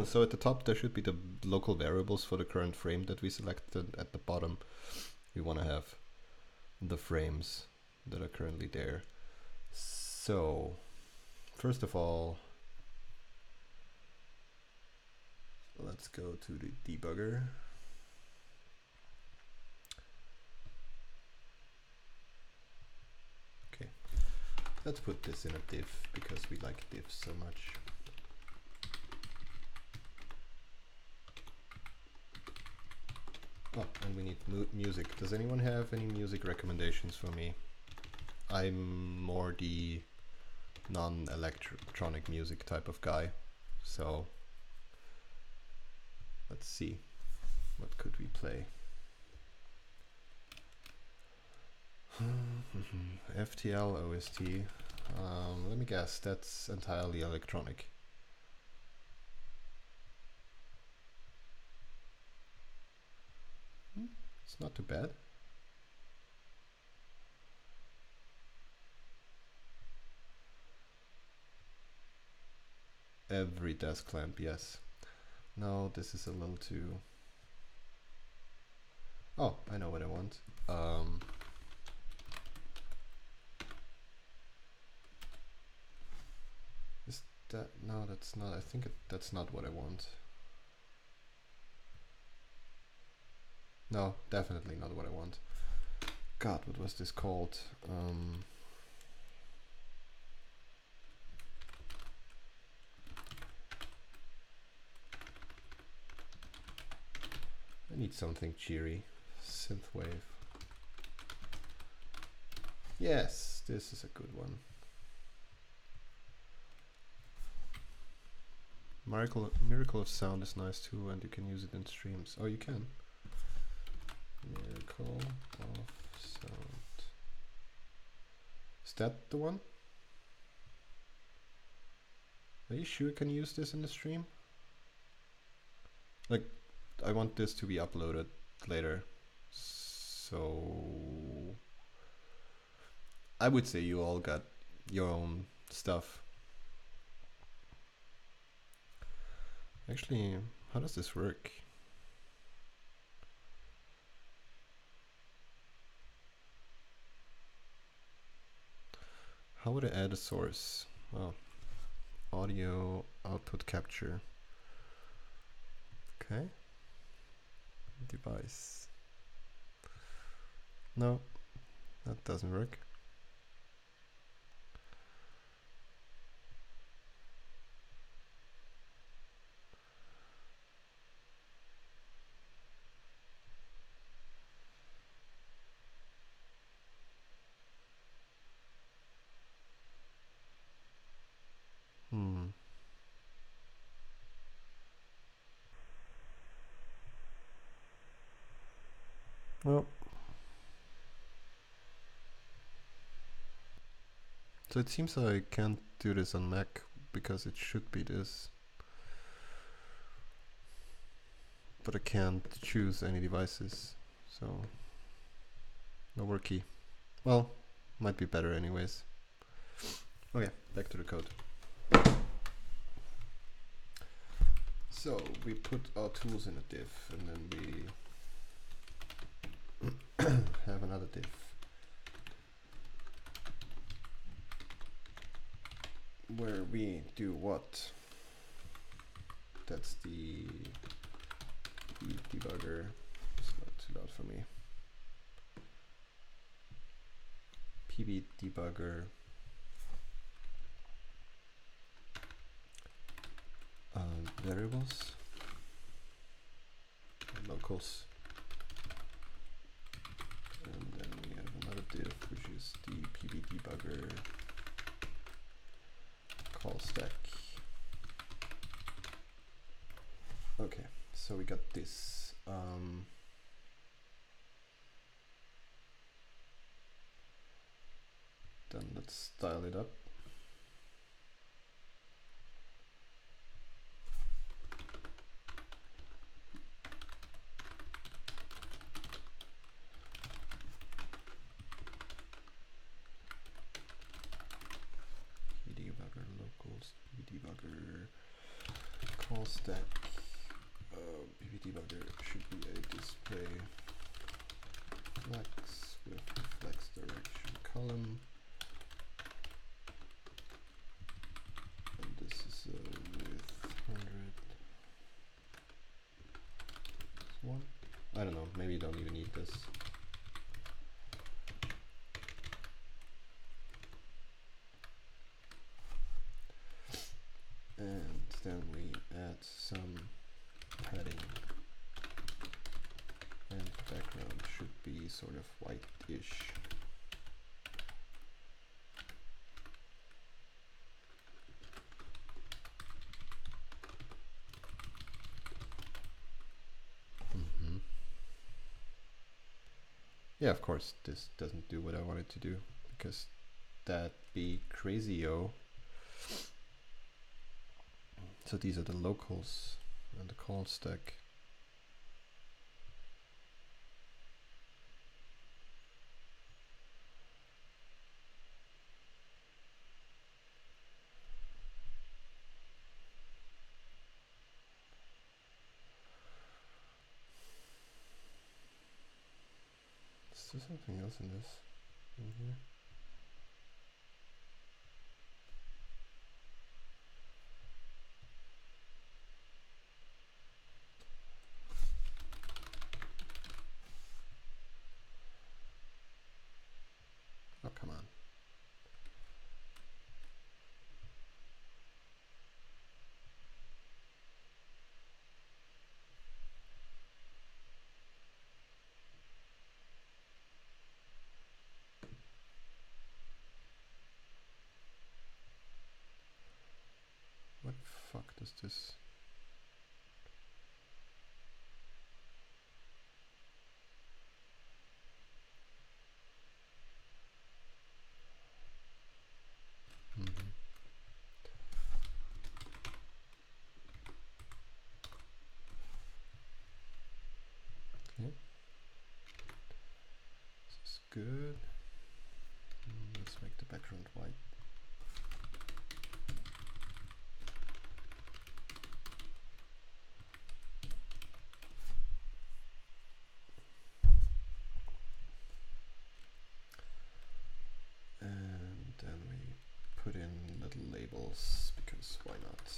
So at the top there should be the local variables for the current frame that we selected. At the bottom we want to have the frames that are currently there. So first of all, let's go to the debugger. Okay, let's put this in a div because we like divs so much. Oh, and we need music. Does anyone have any music recommendations for me? I'm more the non-electronic music type of guy, so let's see, what could we play? FTL OST, let me guess, that's entirely electronic. It's not too bad. Every desk lamp, yes. No, this is a little too... Oh, I know what I want. Is that... No, that's not... I think that's not what I want. No, definitely not what I want. God, what was this called? I need something cheery. Synthwave. Yes, this is a good one. Miracle of Sound is nice too, and you can use it in streams. Oh, you can. Miracle of Sound. Is that the one? Are you sure you can use this in the stream? Like, I want this to be uploaded later, so I would say you all got your own stuff. Actually, how does this work? How would I add a source? Oh, audio output capture. Okay. Device. No, that doesn't work. Well, so it seems I can't do this on Mac because it should be this, but I can't choose any devices, so no work key. Well, might be better anyways. Okay, back to the code. So we put our tools in a div, and then we have another div where we do what? That's the debugger. It's not too loud for me. PB debugger variables, locals, and diff, which is the pb-debugger call stack. Okay, so we got this. Then let's style it up. Debugger locals, debugger call stack. Debugger should be a display flex with flex direction column. And this is with 100. This one. I don't know, maybe you don't even need this. And then we add some padding, and background should be sort of white-ish. Yeah, of course this doesn't do what I wanted to do, because that'd be crazy-o. So these are the locals and the call stack. Is there something else in this? In here? Oh, come on. What the fuck does this? Okay. This is good. Let's make the background white. And then we put in little labels, because why not?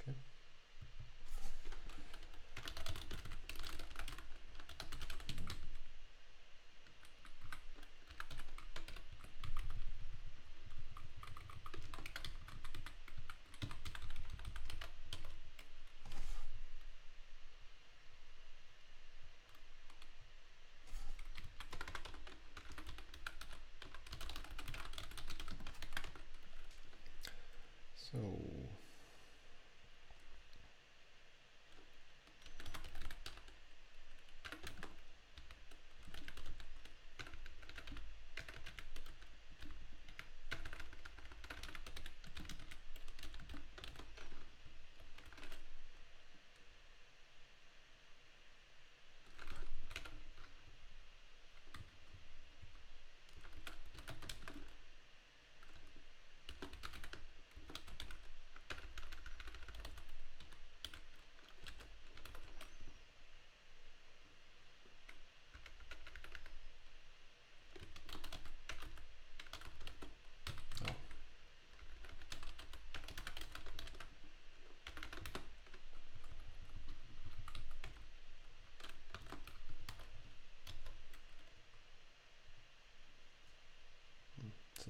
Okay.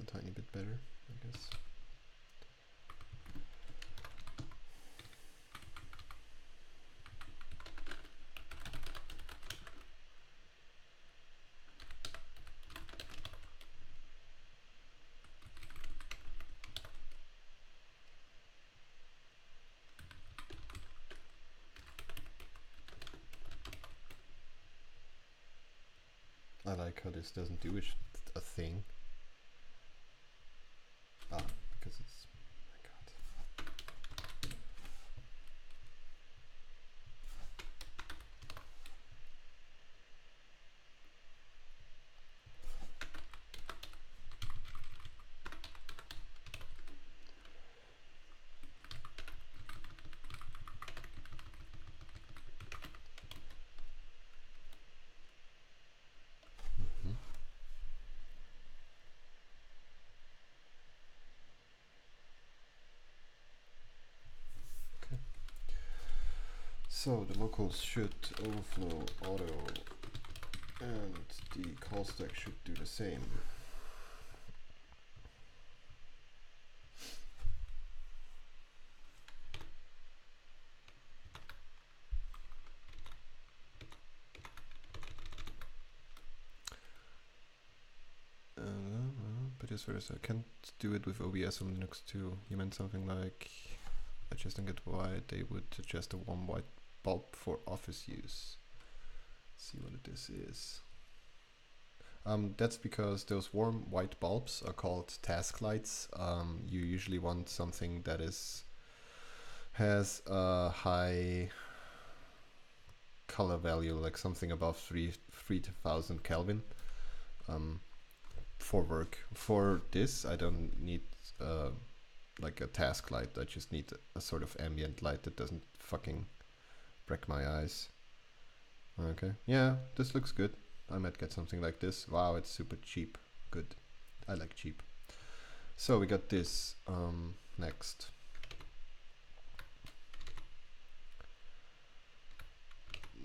tiny bit better, I guess. I like how this doesn't do a thing. Ah, because it's, my god. So the locals should overflow auto, and the call stack should do the same. But as far as I can't do it with OBS on Linux too. You meant something like, I just don't get why they would suggest a warm white bulb for office use. Let's see what this is. That's because those warm white bulbs are called task lights. You usually want something that has a high color value, like something above 3000 Kelvin. For work. For this, I don't need like a task light. I just need a sort of ambient light that doesn't fucking wreck my eyes. Okay, yeah, this looks good. I might get something like this. Wow, it's super cheap. Good. I like cheap. So we got this next.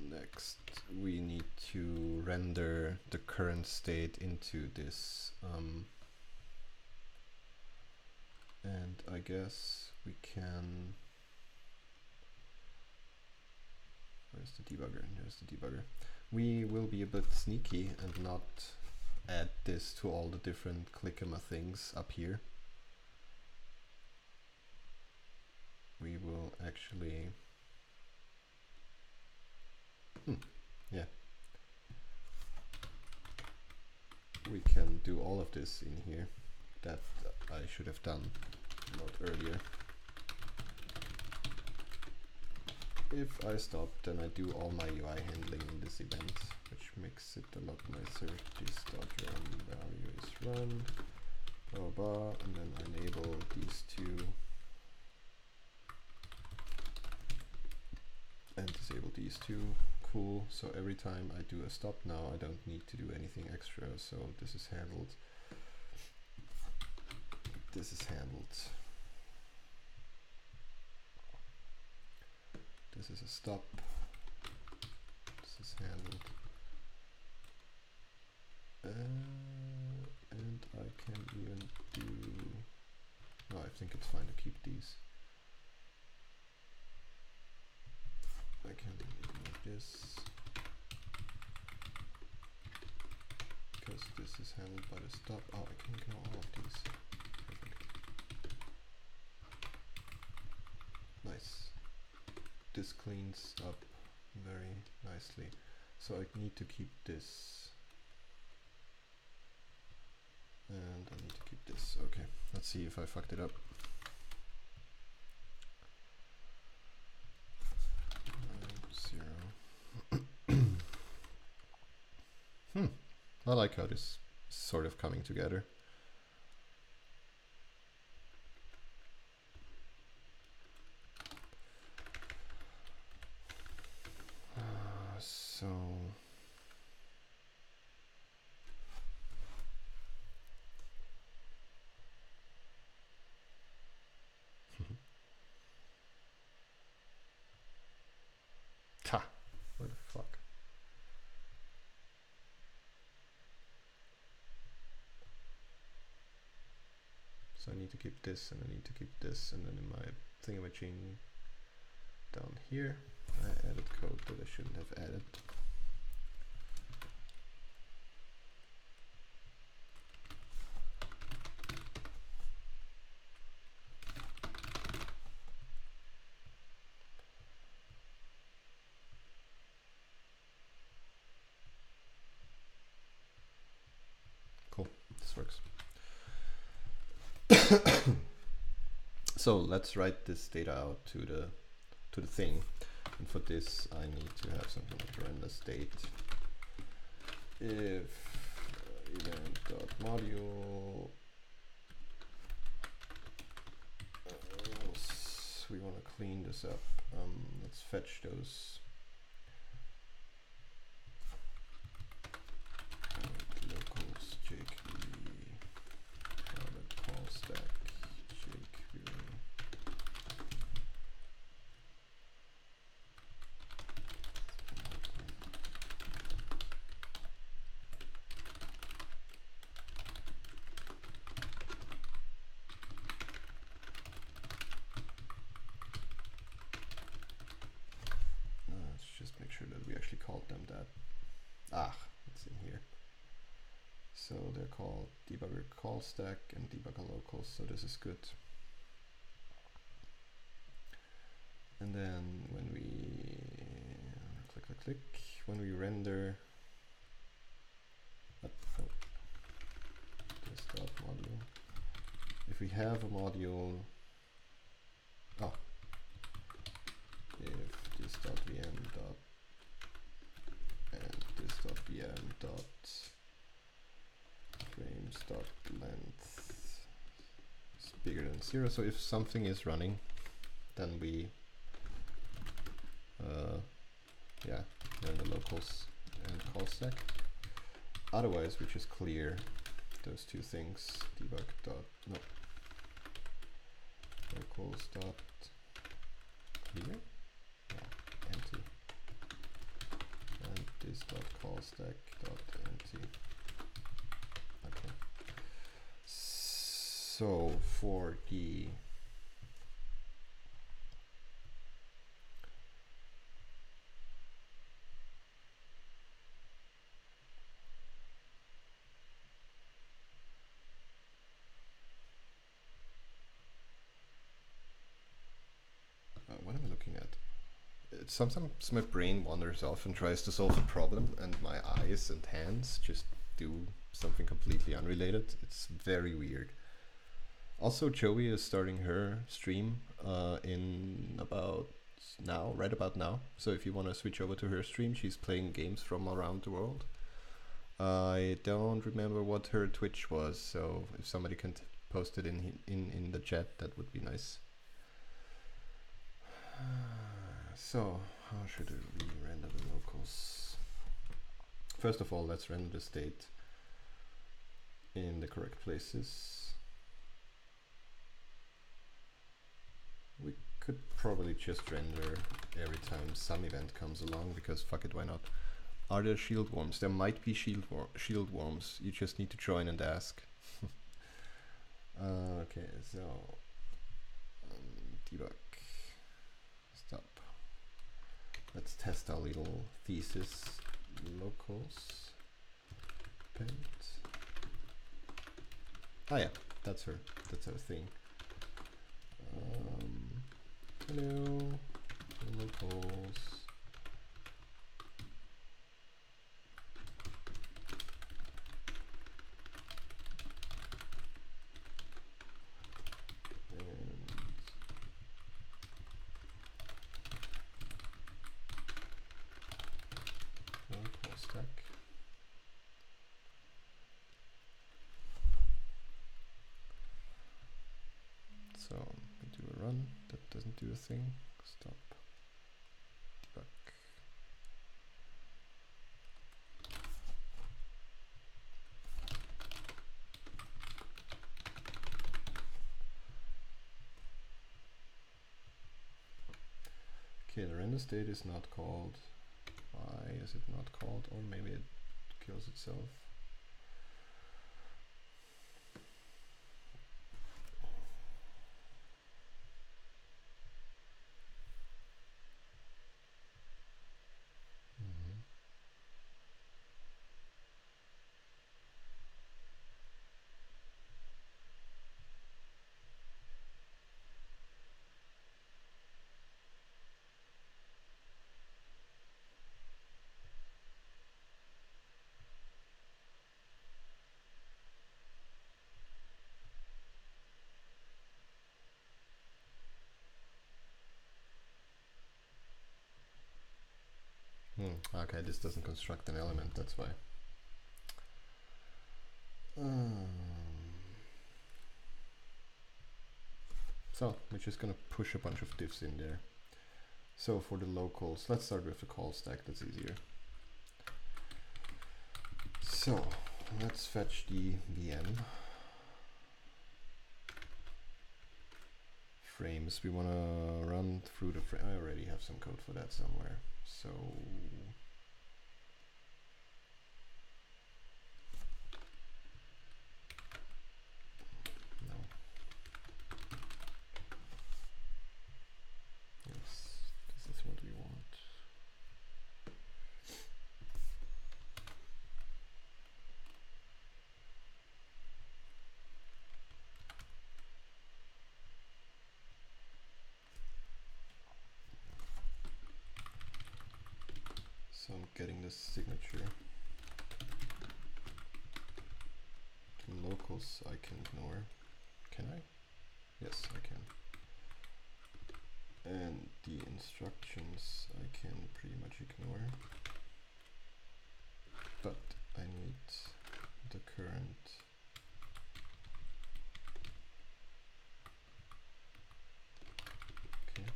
Next, we need to render the current state into this. And I guess we can. Where's the debugger? There's the debugger. We will be a bit sneaky and not add this to all the different clickema things up here. We will actually. Yeah. We can do all of this in here that I should have done a lot earlier. If I stop, then I do all my UI handling in this event, which makes it a lot nicer. This.run value is run, blah blah, and then I enable these two and disable these two. Cool. So every time I do a stop now, I don't need to do anything extra. So this is handled. This is handled. This is a stop. This is handled. And I can even do. No, I think it's fine to keep these. I can ignore this because this is handled by the stop. Oh, I can ignore all of these. Perfect. Nice. This cleans up very nicely. So I need to keep this. And I need to keep this. Okay, let's see if I fucked it up. I like how this is sort of coming together. So ta, what the fuck? So I need to keep this, and I need to keep this, and then in my thingamajig down here, I added code that I shouldn't have added. Cool, this works. So let's write this data out to the thing, and for this I need to have something like render state if event.module we want to clean this up. Let's fetch those locals jQuery call stack jQuery. Let's just make sure that we actually called them that. It's in here. So they're called debugger call stack and debugger locals, so this is good. And then when we when we render this dot module, if we have a module, if this dot vm dot and this dot vm dot frames dot length is bigger than 0, so if something is running, then we run the locals and call stack. Otherwise we just clear those two things, debug dot locals dot clear, empty, and this dot call stack dot empty. Okay. So for the what am I looking at? Sometimes my brain wanders off and tries to solve a problem, and my eyes and hands just do something completely unrelated. It's very weird. Also, Joey is starting her stream in right about now. So if you want to switch over to her stream, she's playing games from around the world. I don't remember what her Twitch was, so if somebody can post it in the chat, that would be nice. So how should we render the locals? First of all, let's render the state in the correct places. We could probably just render every time some event comes along, because fuck it, why not? Are there shield worms? There might be shield worms. You just need to join and ask. Okay, so debug. Stop. Let's test our little thesis. Locals paint. Oh yeah, that's her. That's our thing. Hello, locals. So we do a run, that doesn't do a thing, stop, debug. Okay, the render state is not called. Why is it not called? Or maybe it kills itself. Okay, this doesn't construct an element, that's why. So we're just gonna push a bunch of diffs in there. So for the locals, let's start with the call stack, that's easier. So let's fetch the VM frames. We wanna run through the frame. I already have some code for that somewhere. So no. Yes, this is what we want. So I'm getting this signature. The locals I can ignore. Can I? Yes, I can. And the instructions I can pretty much ignore. But I need the current. Okay.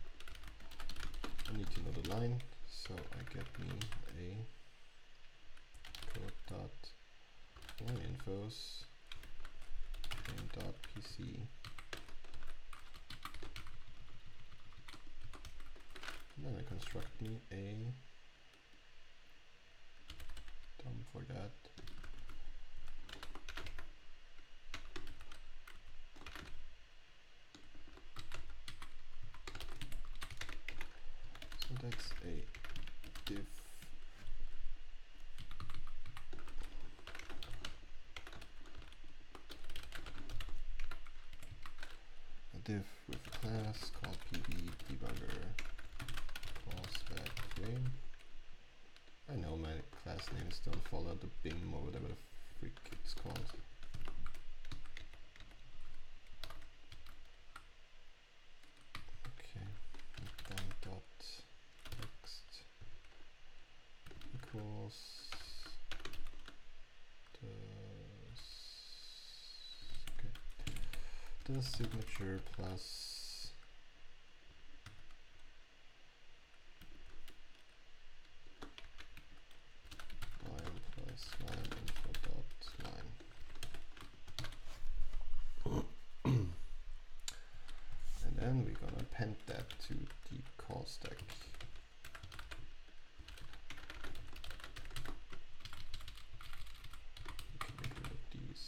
I need to know the line, so I get me a code dot line infos and dot pc. And then I construct me a DOM for that. So that's a div with a class called pb debugger call stack frame. I know my class names don't follow the BIM or whatever the freak it's called. Okay, and then dot text equals the signature plus line plus line info dot line. And then we're gonna append that to the call stack. We can get rid of these.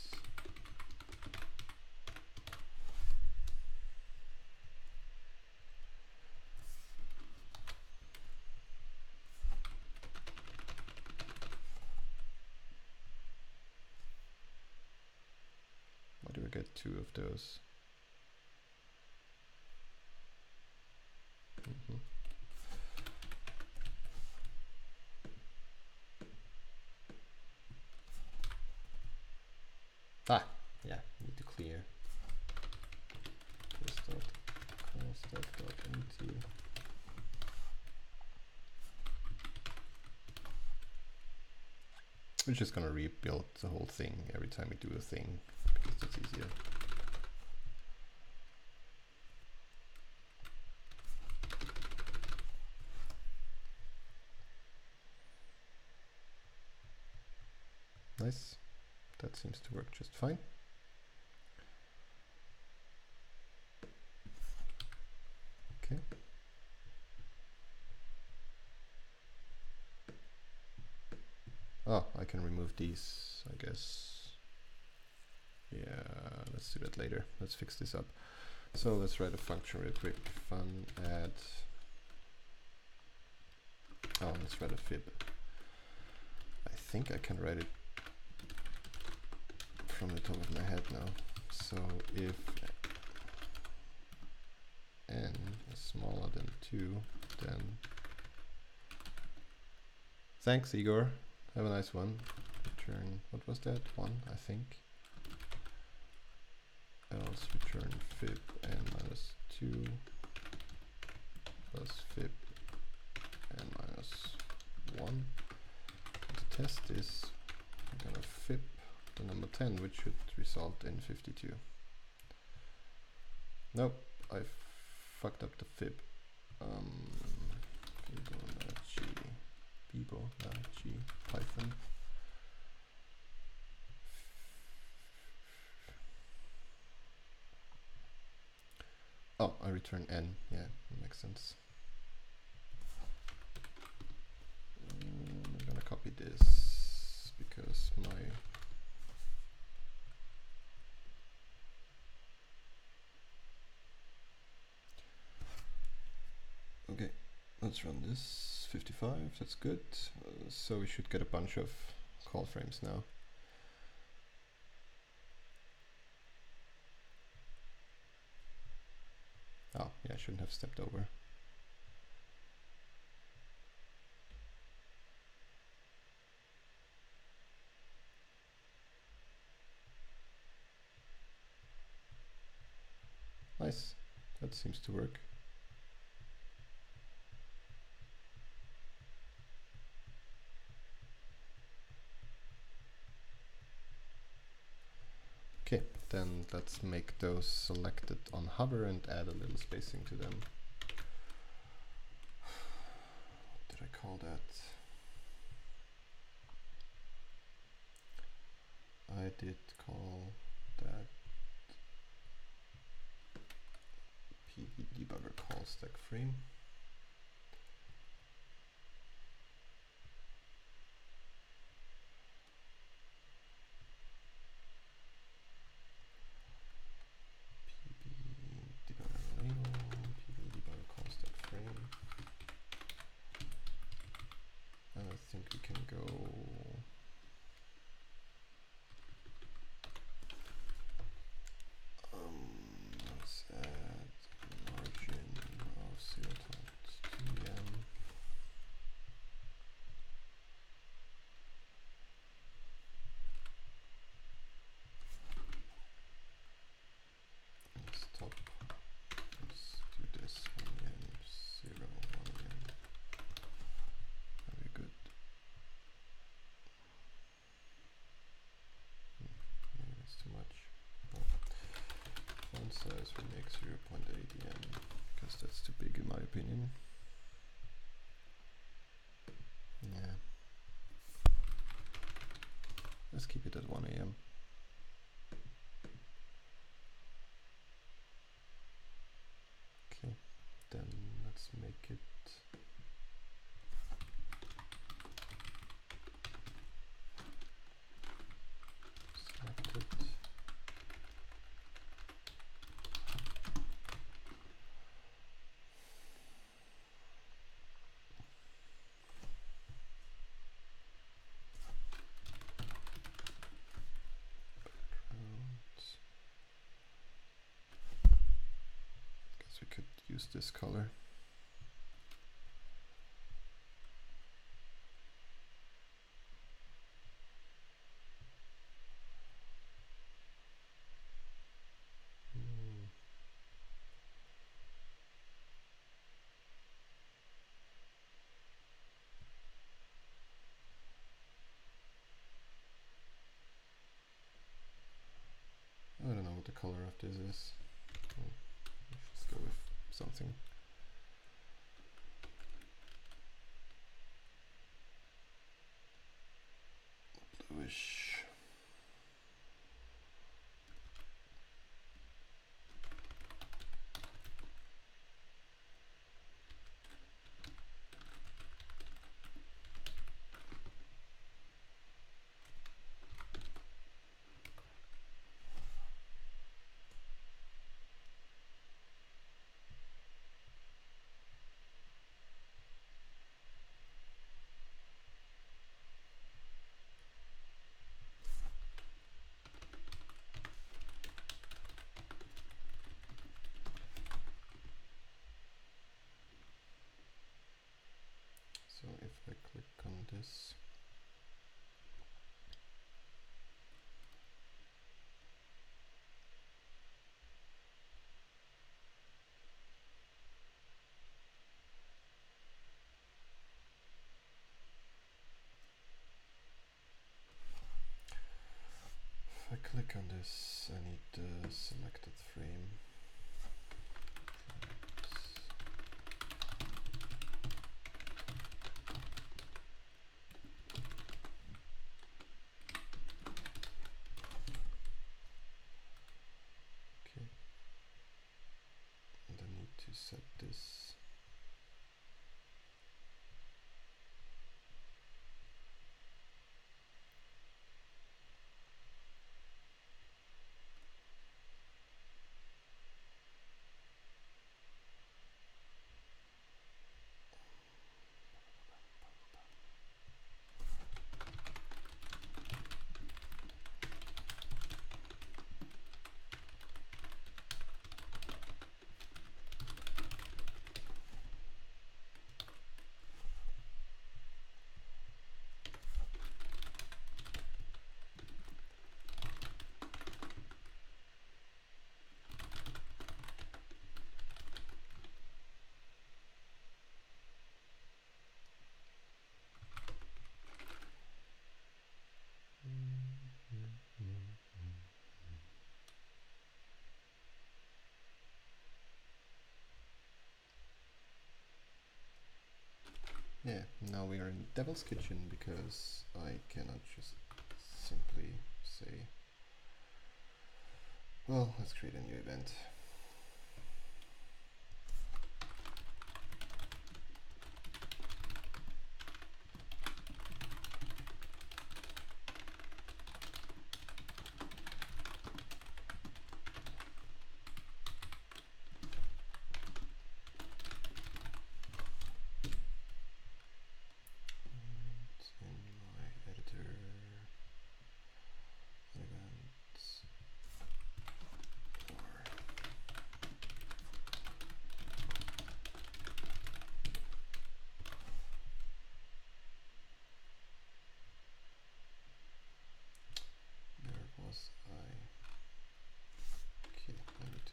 Why do I get two of those? Ah, yeah, need to clear this dot call stack dot empty. We're just gonna rebuild the whole thing every time we do a thing because that's easier. Nice. That seems to work just fine. Okay. Oh, I can remove these, I guess. Yeah, let's do that later. Let's fix this up. So let's write a function real quick. Fun add. Oh, let's write a fib. I think I can write it from the top of my head now. So if n is smaller than 2, then thanks, Igor. Have a nice one. Return, what was that? 1, I think. Else return fib n minus 2 plus fib n minus 1. To test this, I'm gonna flip the number 10, which should result in 52. Nope, I fucked up the fib. Fibonacci Python. Oh, I return n. Yeah, that makes sense. I'm gonna copy this because my okay, let's run this. 55, that's good. So we should get a bunch of call frames now. Oh, yeah, I shouldn't have stepped over. Nice, that seems to work. Okay, then let's make those selected on hover and add a little spacing to them. What did I call that? I did call that PB debugger call stack frame. I think we can go let's add margin of 0.2em. Let's stop. Let's do this 1em, 0, 1em. Very good. Maybe that's too much. Oh. Font size will make 0.8em because that's too big in my opinion. Yeah. Let's keep it at 1em. Okay, then let's make it selected. Guess we could use this color. I don't know what the color of this is. Let's go with something. Bluish. So if I click on this, click on this, I need the selected frame. Okay, and I need to set this. Yeah, now we are in Devil's Kitchen because I cannot just simply say, well, let's create a new event.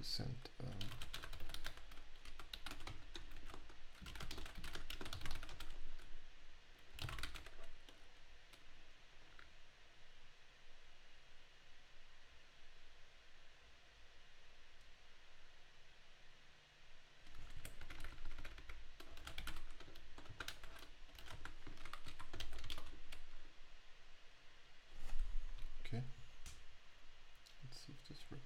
Send okay, let's see if this works.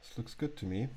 This looks good to me.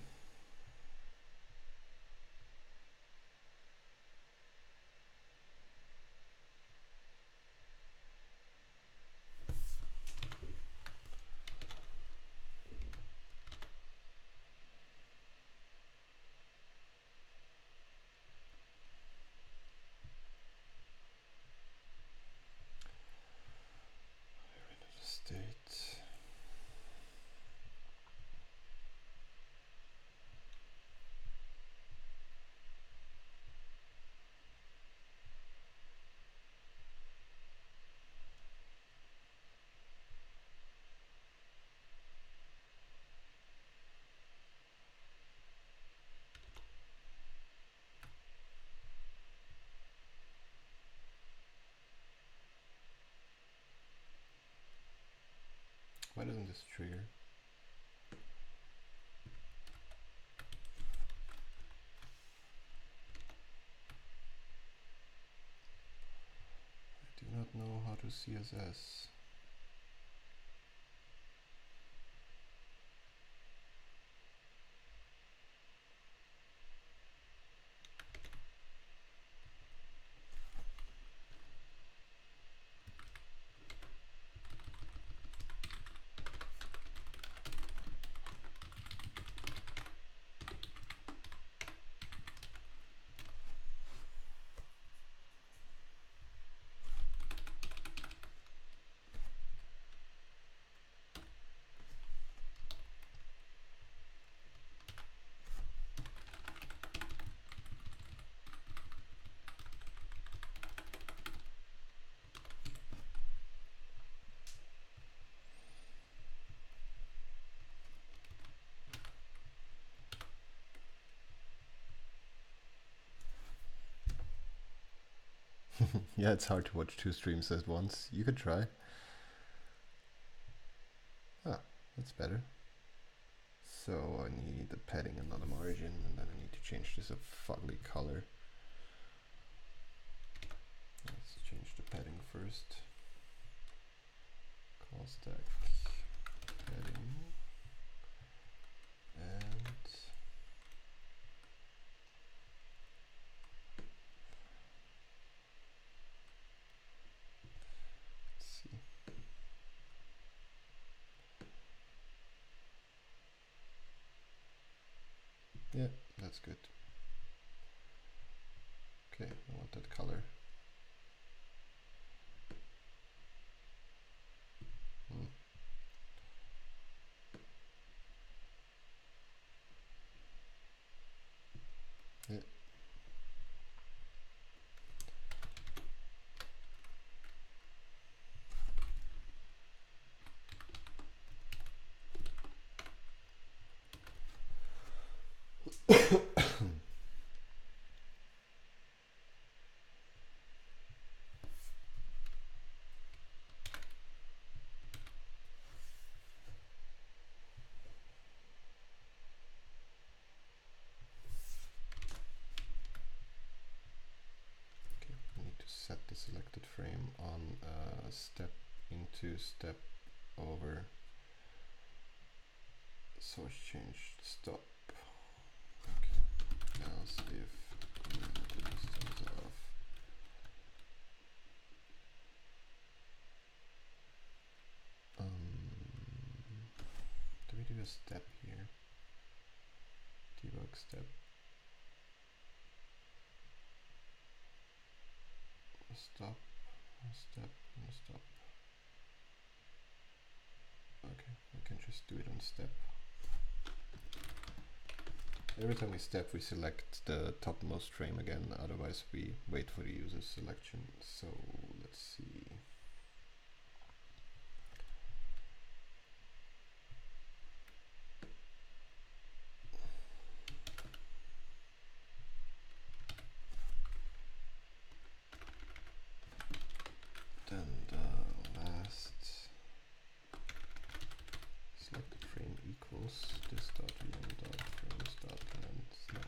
this trigger. I do not know how to CSS. Yeah, it's hard to watch two streams at once. You could try. Ah, that's better. So I need the padding and not a margin, and then I need to change this a fugly color. Let's change the padding first. Call stack padding, and let's see. Yeah, that's good. Okay, I want that color. Yeah. Set the selected frame on step into step over source change stop. Okay, else if this turns off. Do we do a step here? Debug step. Stop, step, and stop. Okay, we can just do it on step. Every time we step, we select the topmost frame again, otherwise we wait for the user's selection. So let's see. Then the last selected frame equals this dot VM dot frames dot length. No.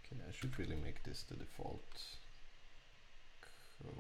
Okay, I should really make this the default code.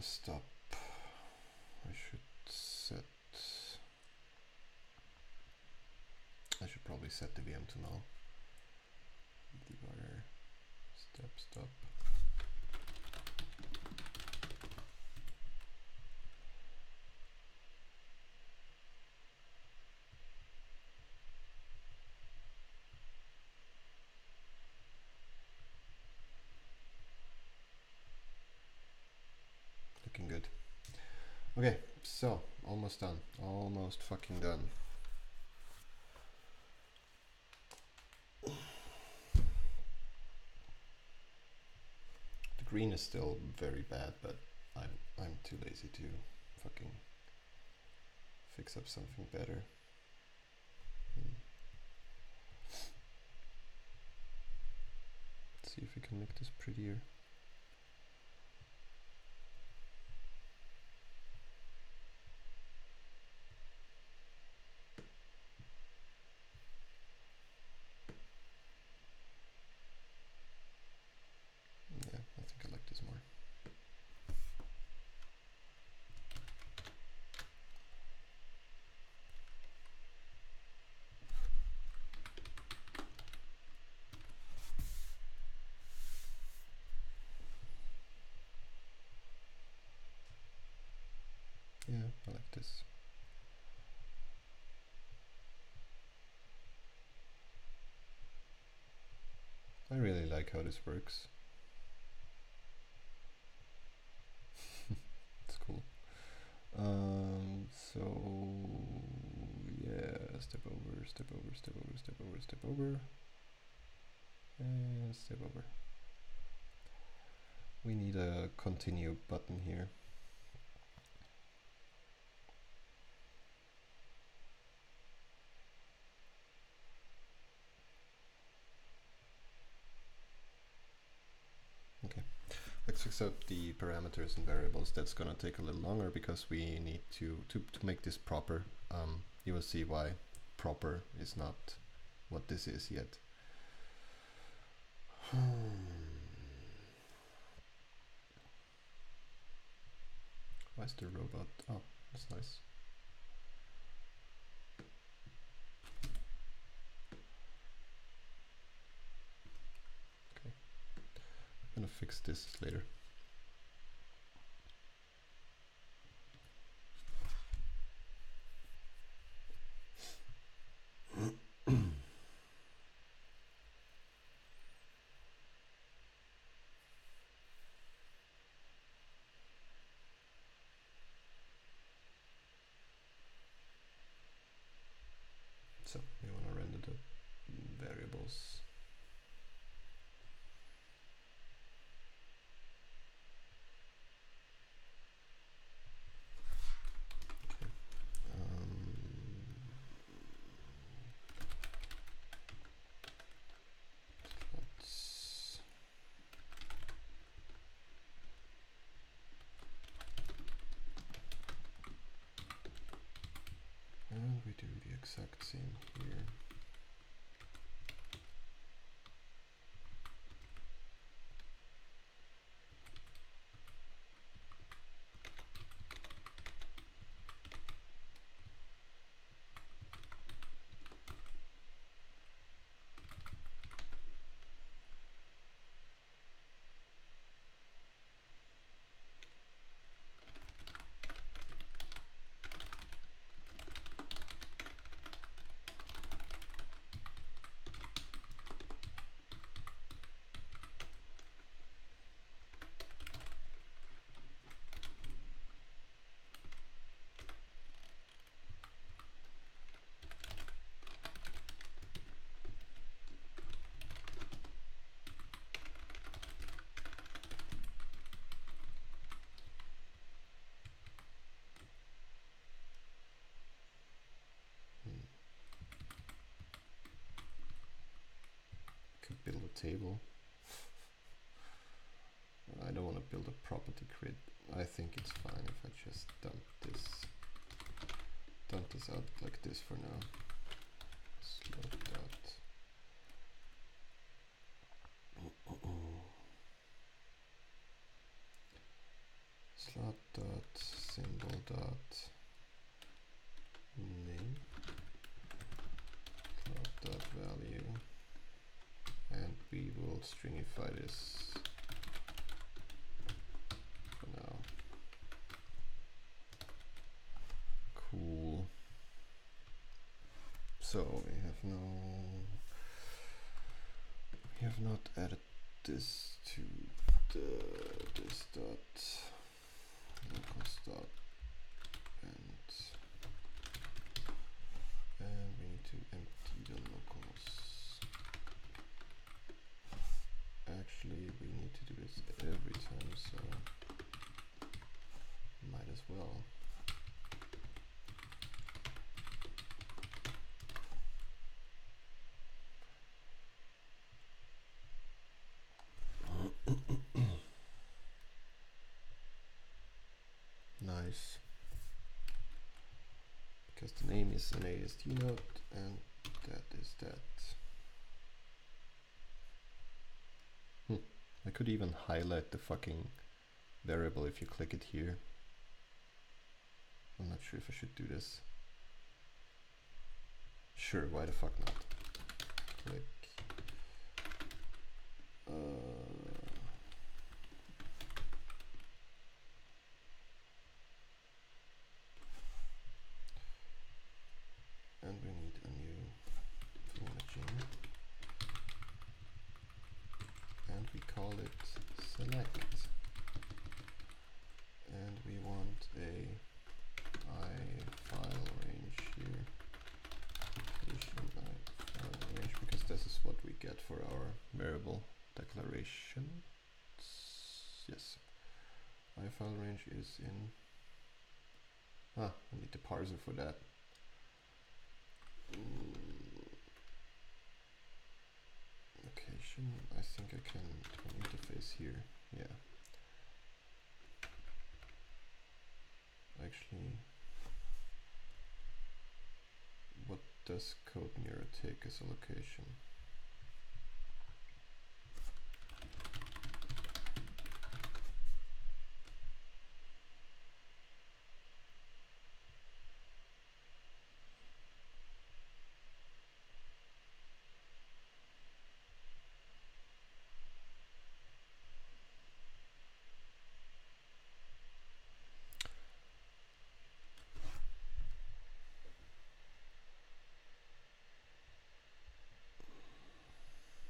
stop. I should probably set the VM to null. Debugger, stop. Looking good. Okay, so almost done. Almost fucking done. The green is still very bad, but I'm too lazy to fucking fix up something better. Let's see if we can make this prettier. Yeah, I think I like this more. Yeah, I like this. I really like how this works. It's cool. So yeah, step over, and step over. We need a continue button here. Okay, let's fix up the parameters and variables. That's gonna take a little longer because we need to make this proper. You will see why proper is not what this is yet. Why is the robot? Oh, that's nice. Okay, I'm gonna fix this later. So we want to render the variables. Okay. And we do the exact same here. Could build a table. I don't want to build a property grid. I think it's fine if I just dump this out like this for now. Slope dot. Slot stringify this for now. Cool. So we have not added this to this dot locals dot and we need to empty the locals. Actually, we need to do this every time, so might as well. Nice. Because the name is an AST node and that is that. I could even highlight the fucking variable if you click it here. I'm not sure if I should do this. Sure, why the fuck not? Click. And we need a new imaging. And we call it select. And we want a file range here. File range, because this is what we get for our variable declarations. Yes. File range is in. I need the parser for that. Location. I think I can interface here. Yeah. Actually, what does code mirror take as a location?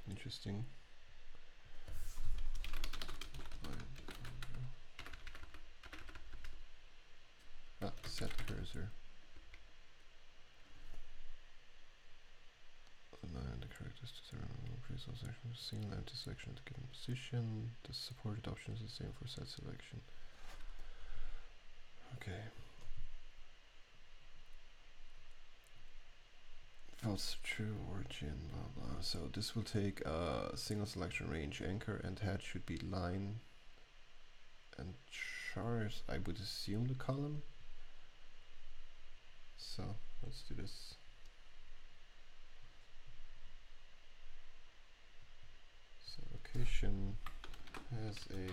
Interesting. Set cursor. Align the characters to the pre-selection single empty selection to given position. The supported option is the same for set selection. Okay. False, true, origin, blah blah. So this will take a single selection range anchor, and head should be line and chars. I would assume the column. So let's do this. So location has a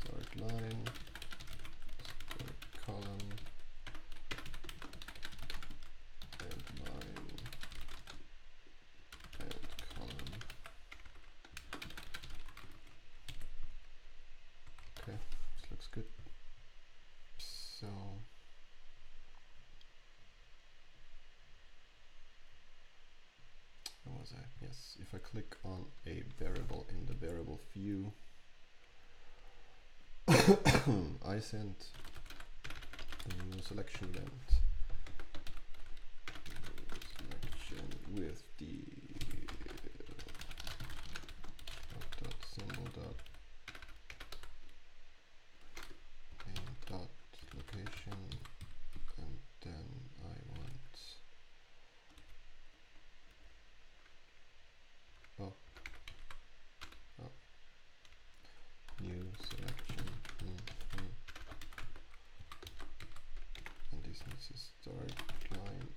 start line, start column, and line, and column. Okay, this looks good. So where was I? Yes, if I click on a variable in the variable view, I sent a new selection event. Selection with the dot symbol dot name dot location, and then I want new selection. And this needs a start line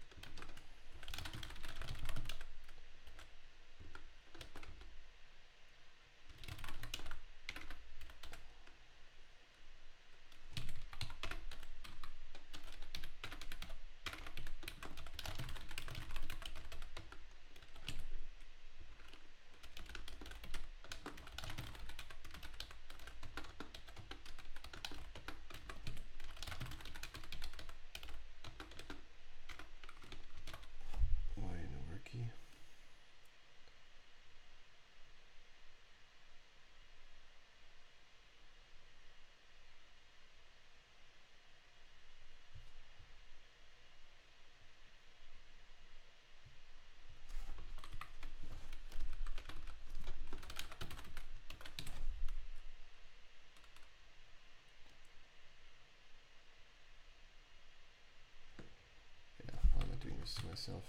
this myself.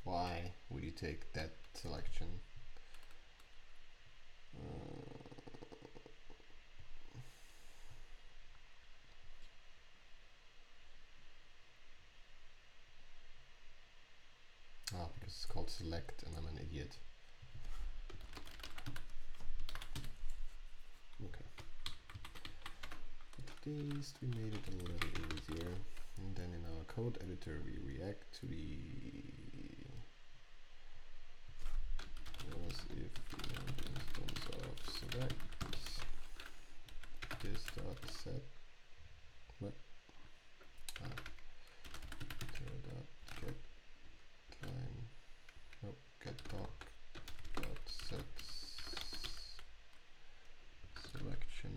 Why would you take that selection? Because it's called select and I'm an idiot. Okay. At least we made it a little easier. And then in our code editor we react to the was if instance of select this dot set what dot get line get doc dot set selection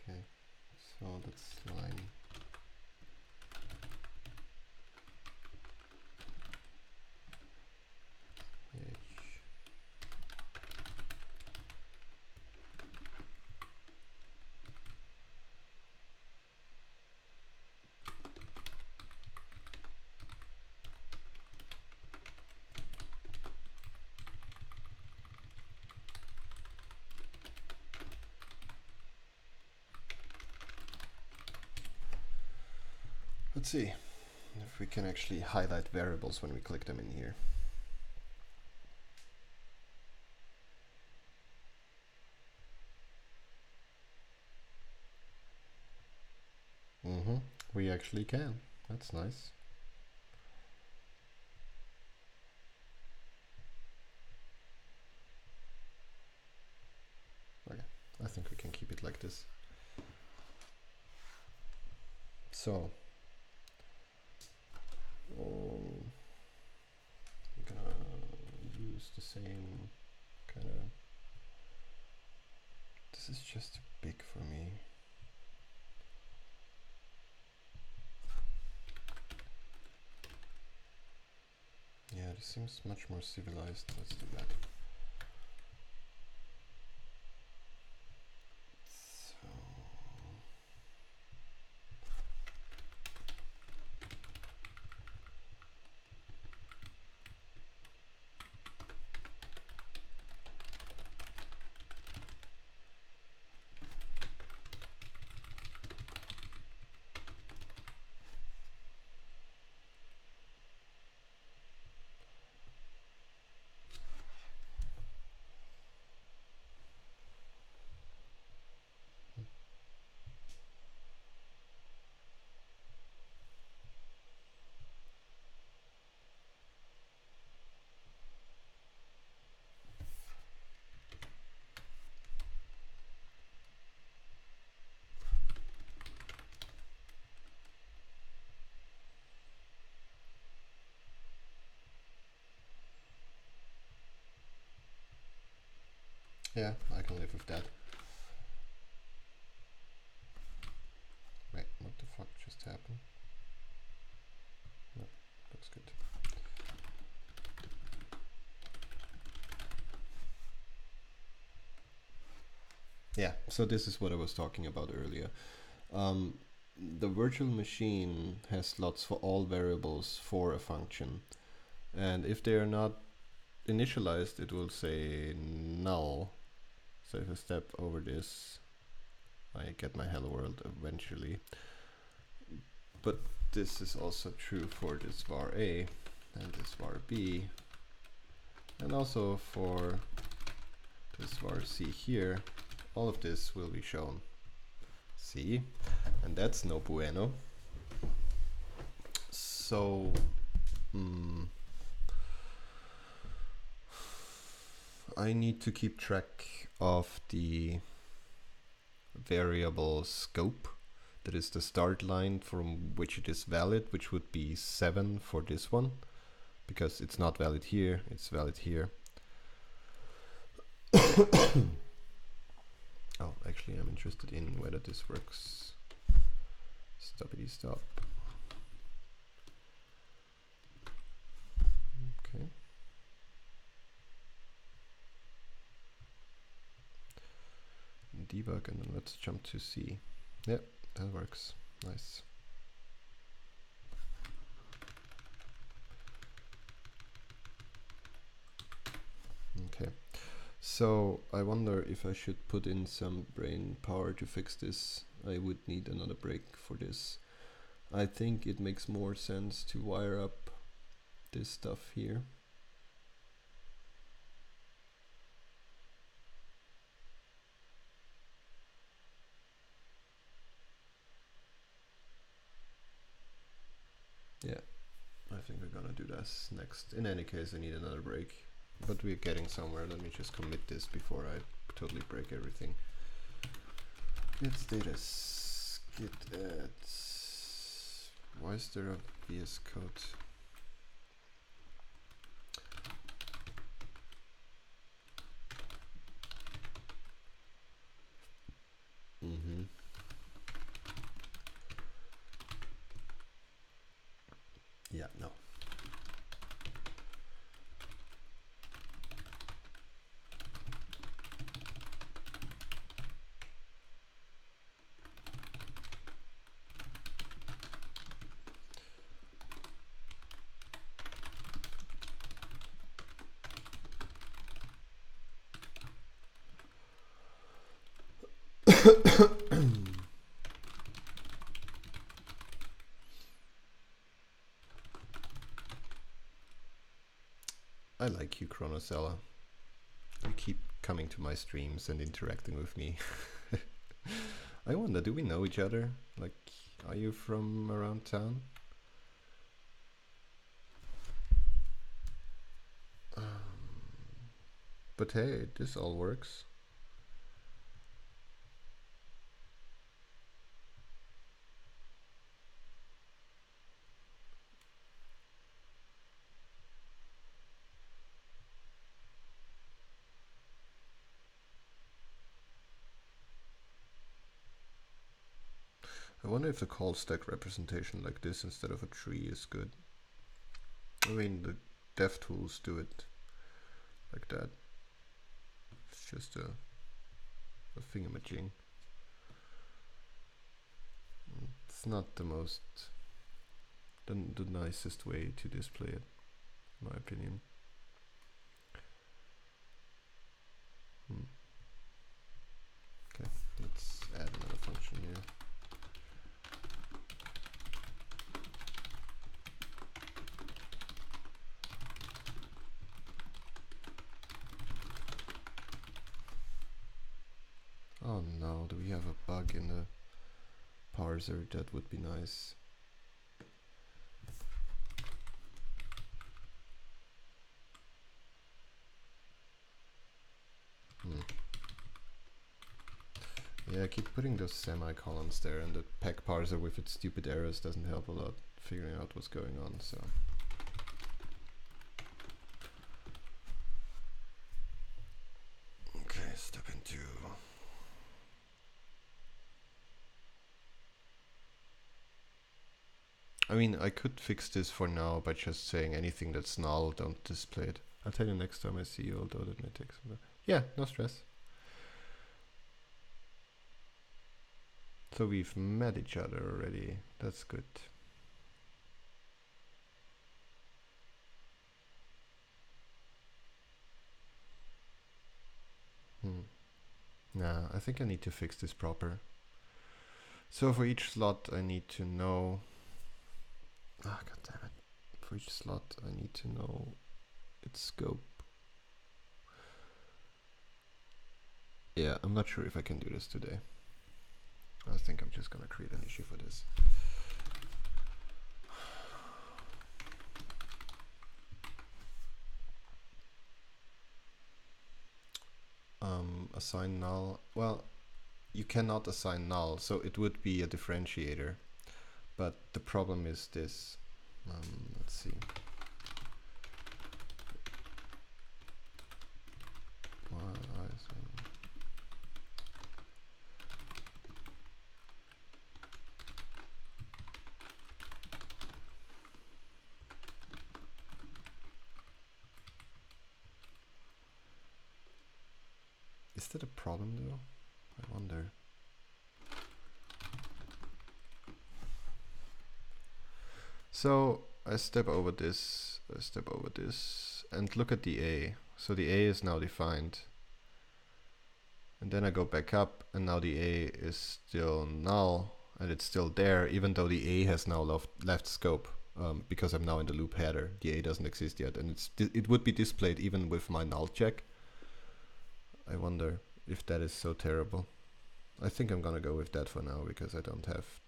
okay, so that's line. Let's see if we can actually highlight variables when we click them in here. We actually can. That's nice. Okay, I think we can keep it like this. So we're gonna use the same kind of. This is just too big for me. Yeah, this seems much more civilized. Let's do that. Yeah, I can live with that. Wait, what the fuck just happened? No, looks good. Yeah, so this is what I was talking about earlier. The virtual machine has slots for all variables for a function. And if they are not initialized, it will say null. So if I step over this, I get my hello world eventually. But this is also true for this var A and this var B, and also for this var C here all of this will be shown. See, and that's no bueno. So I need to keep track of the variable scope, that is the start line from which it is valid, which would be 7 for this one, because it's not valid here, it's valid here. Oh, actually I'm interested in whether this works. Stoppity stop. Okay. Debug, and then let's jump to C. Yep, that works. Nice. Okay, so I wonder if I should put in some brain power to fix this. I would need another break for this. I think it makes more sense to wire up this stuff here. Yeah, I think we're gonna do this next. In any case, I need another break, but we're getting somewhere. Let me just commit this before I totally break everything. Git status, git add. Why is there a VS Code? Yeah, no. I like you, Chronosella. You keep coming to my streams and interacting with me. I wonder, do we know each other? Like, are you from around town? But hey, this all works. I wonder if the call stack representation like this instead of a tree is good. I mean, the dev tools do it like that. It's just a thingamajig. It's not the most, the nicest way to display it, in my opinion. Okay, let's add another function here. Oh no, do we have a bug in the parser? That would be nice. Yeah, I keep putting those semicolons there, and the peg parser with its stupid errors doesn't help a lot figuring out what's going on, so. Okay, step into. I mean, I could fix this for now by just saying anything that's null, don't display it. I'll tell you next time I see you, although that may take some time. Yeah, no stress. So we've met each other already. That's good. Nah, I think I need to fix this proper. So for each slot I need to know... Ah, god damn it. For each slot I need to know its scope. Yeah, I'm not sure if I can do this today. I think I'm just gonna create an issue for this. Assign null. Well, you cannot assign null, so it would be a differentiator. But the problem is this. Let's see. Is that a problem though? I wonder. So I step over this, and look at the A. So the A is now defined. And then I go back up, and now the A is still null, and it's still there, even though the A has now left scope, because I'm now in the loop header. The A doesn't exist yet, and it would be displayed even with my null check. I wonder if that is so terrible. I think I'm gonna go with that for now, because I don't have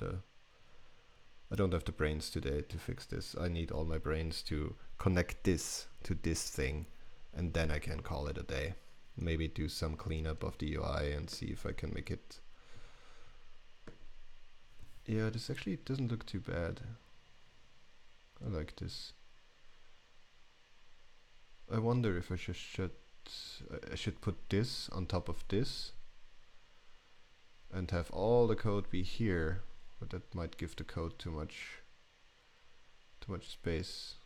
the brains today to fix this. I need all my brains to connect this to this thing, and then I can call it a day. Maybe do some cleanup of the UI and see if I can make it. Yeah, this actually doesn't look too bad. I like this. I wonder if I should put this on top of this and have all the code be here, but that might give the code too much space.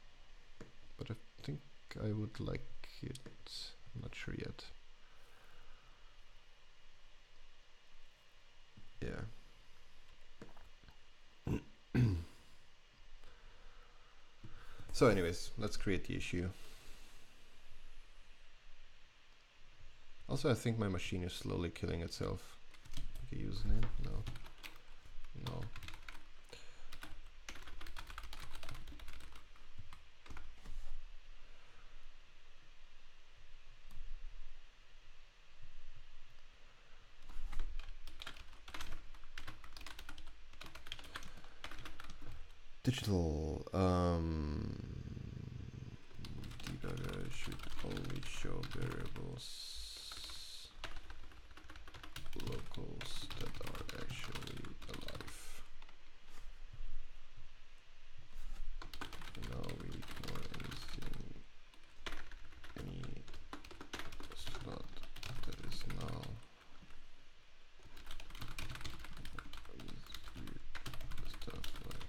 But I think I would like it. I'm not sure yet. Yeah. So anyways, let's create the issue. Also, I think my machine is slowly killing itself. Like a username? No. No. Digital debugger should only show variables locals that are actually alive. Now we ignore any slot that is null. Stuff like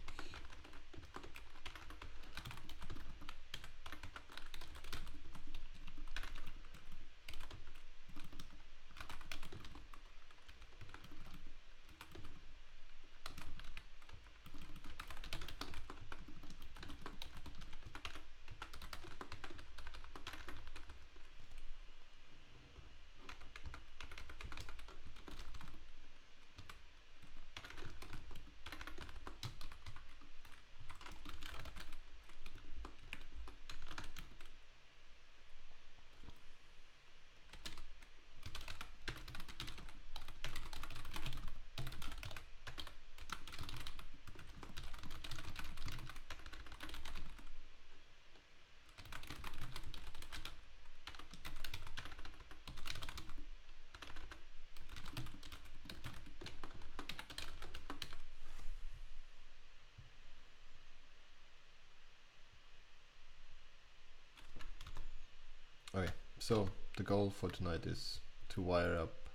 okay, so the goal for tonight is to wire up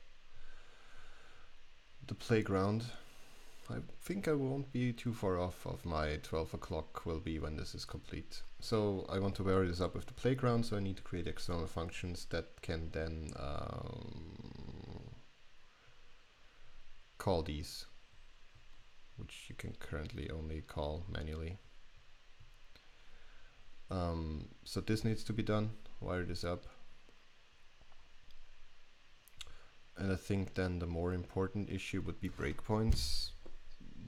the playground. I think I won't be too far off of my 12 o'clock will be when this is complete. So I want to wire this up with the playground, so I need to create external functions that can then call these, which you can currently only call manually. So this needs to be done, wire this up. And I think then the more important issue would be breakpoints.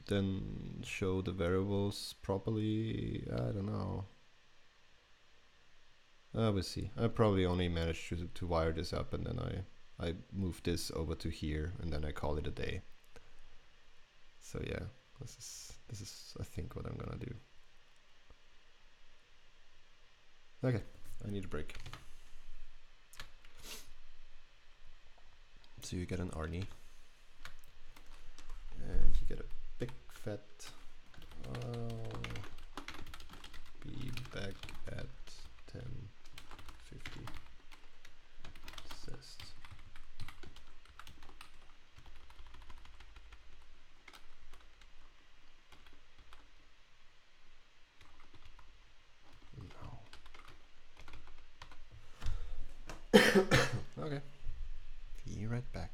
Then show the variables properly. I don't know. We'll see. I probably only managed to wire this up, and then I move this over to here and then I call it a day. So yeah, this is I think what I'm gonna do. Okay, I need a break. So you get an Arnie and you get a big fat I'll be back at 10:50 zest. No. Okay. Be right back.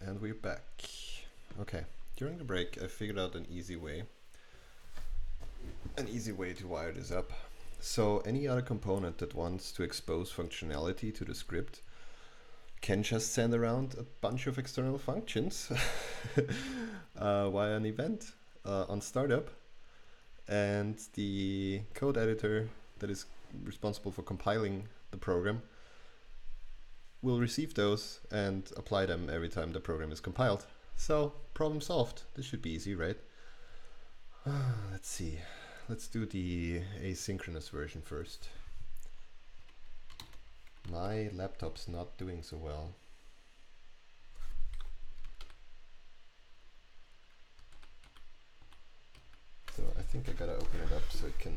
And we're back. Okay, during the break I figured out an easy way to wire this up. So any other component that wants to expose functionality to the script can just send around a bunch of external functions via an event on startup, and the code editor that is responsible for compiling the program will receive those and apply them every time the program is compiled. So, problem solved. This should be easy, right? Let's see. Let's do the asynchronous version first. My laptop's not doing so well. So I think I gotta open it up so it can